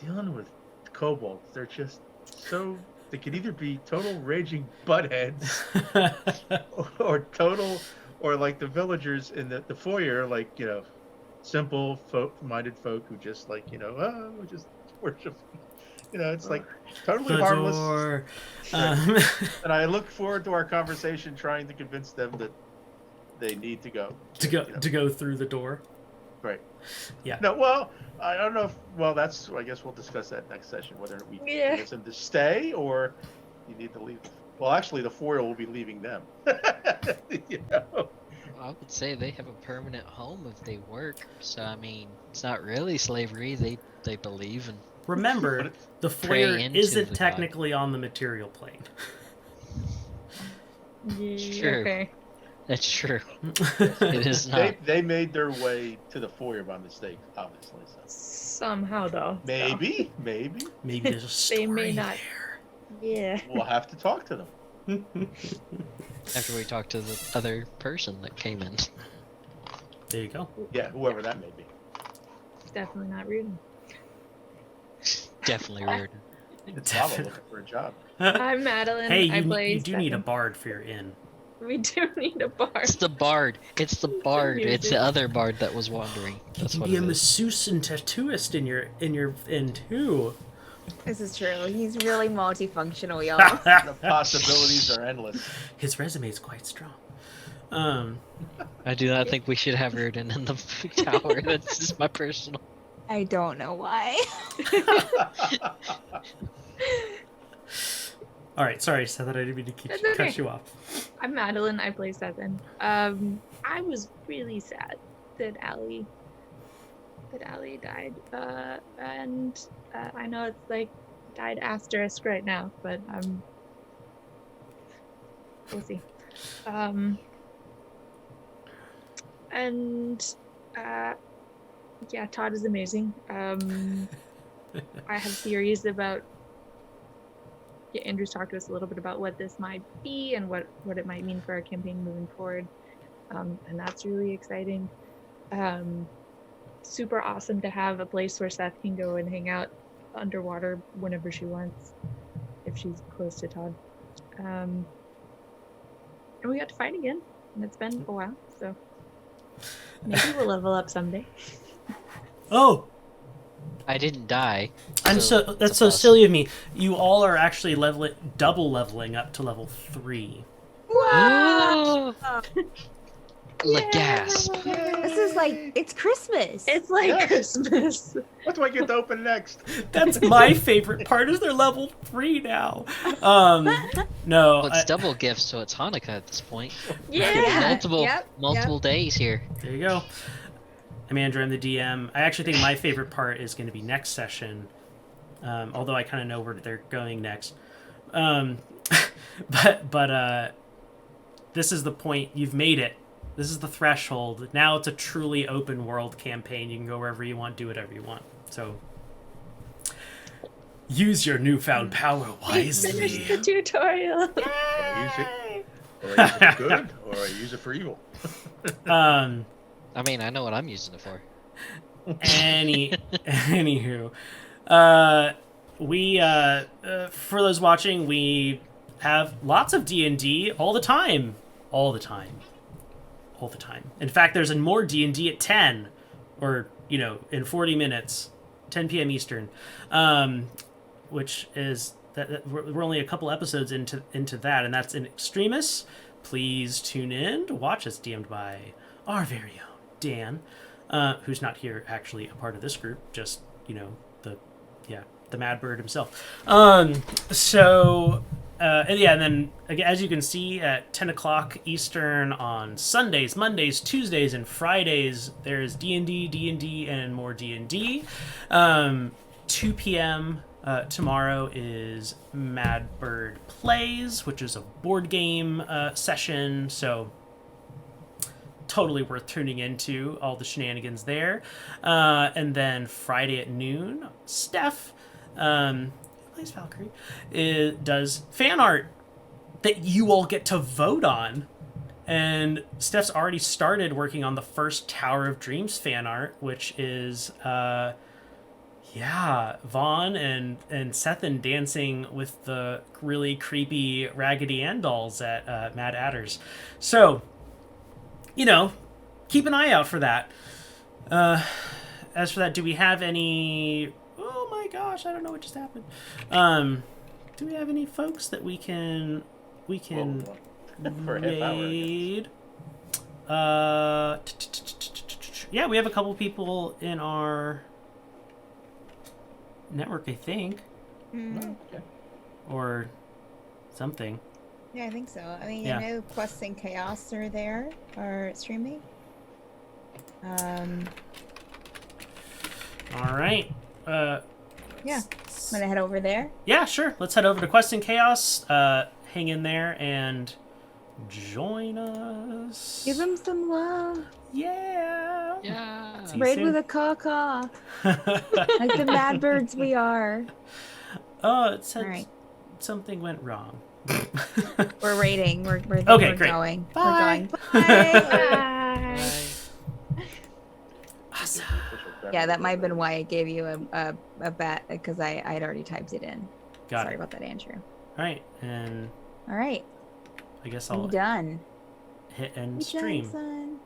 dealing with kobolds, they're just so, they could either be total raging buttheads or like the villagers in the foyer, like, simple minded folk who just like, we just worship, it's like totally The harmless. door. And I look forward to our conversation trying to convince them that they need to go. to go through the door. Right. Yeah. No, well, I don't know if, I guess we'll discuss that next session, whether we convince them to stay or you need to leave. Well, actually, the foyer will be leaving them. I would say they have a permanent home if they work, so I mean, it's not really slavery. They believe in. Remember, the Pray foyer into isn't the technically on the material plane. Sure. Okay. That's true. It is not. They made their way to the foyer by mistake, obviously. So. Somehow, though. Maybe. Maybe there's a story They may not. there. Yeah. We'll have to talk to them. After we talk to the other person that came in. There you go. Yeah, whoever that may be. Definitely not Rudin. Definitely weird. It's Lava looking for a job. I'm Madeline. Hey, I play you do need a Stefan. bard for your inn. We do need a bar. It's the bard. It's the bard. It's Music. the other bard that was wandering. You That's can what be it a is. masseuse and tattooist in your inn too. This is true. He's really multifunctional, y'all. The possibilities are endless. His resume is quite strong. I do not think we should have Reardon in the tower. That's just my personal. I don't know why. All right, sorry, Seth. I didn't mean to That's cut okay. you off. I'm Madeline. I play Stefan. I was really sad that Alie died. And I know it's like died asterisk right now, but we'll see. And yeah, Todd is amazing. I have theories about. Yeah, Andrew's talked to us a little bit about what this might be and what it might mean for our campaign moving forward, and that's really exciting. Super awesome to have a place where Seth can go and hang out underwater whenever she wants, if she's close to Todd. And we got to fight again, and it's been a while, so maybe we'll level up someday. Oh, I didn't die. that's so it's a plus. silly of me. You all are actually double leveling up to level 3. Oh, the gasp. This is like, it's Christmas. It's like Yes. Christmas. What do I get to open next? That's my favorite part. Is they're level 3 now. No, Well, it's double gifts, so it's Hanukkah at this point. Yeah. Multiple days here. there you go. I'm Andrew. I'm the DM. I actually think my favorite part is going to be next session, although I kind of know where they're going next. But this is the point. You've made it. This is the threshold. Now it's a truly open world campaign. You can go wherever you want, do whatever you want. So use your newfound power Finish wisely. the tutorial. I use it for good, or I use it for evil. I mean, I know what I'm using it for. Anywho, we for those watching, we have lots of D&D all the time. In fact, there's more D&D at 10, or in 40 minutes, 10 p.m. Eastern, which is that we're only a couple episodes into that, and that's in Extremis. Please tune in to watch us, DM'd by our very own Dan, who's not here actually a part of this group, just the Mad Bird himself. And then again, as you can see, at 10 o'clock Eastern on Sundays, Mondays, Tuesdays, and Fridays, there's D&D, and more D&D. 2 p.m. Tomorrow is Mad Bird Plays, which is a board game session, so totally worth tuning into all the shenanigans there. And then Friday at noon, Steph, who plays Valkyrie, does fan art that you all get to vote on. And Steph's already started working on the first Tower of Dreams fan art, which is Vaughn and Sethan dancing with the really creepy Raggedy Ann dolls at Mad Adder's. So, keep an eye out for that. As for that, do we have any... Oh my gosh, I don't know what just happened. Do we have any folks that we can For a half hour, raid? Yeah, we have a couple people in our network, I think. Mm, Okay. Or something. yeah, I think so. I mean, Yeah. I know Quests and Chaos are there, are streaming. All right. Yeah. Want to head over there? Yeah, sure. Let's head over to Quest and Chaos. Hang in there and join us. Give them some love. Yeah. Yeah. See you Raid soon. with a caw-caw. Like the mad birds we are. Oh, it said All right. something went wrong. We're raiding. We're Okay, we're great. going. Bye. We're going. Bye. Bye. Awesome. Yeah, that might have been why I gave you a bat, because I had already typed it in. Got Sorry it. about that, Andrew. All right, and All right. I guess We I'll done. hit end We stream. done, son.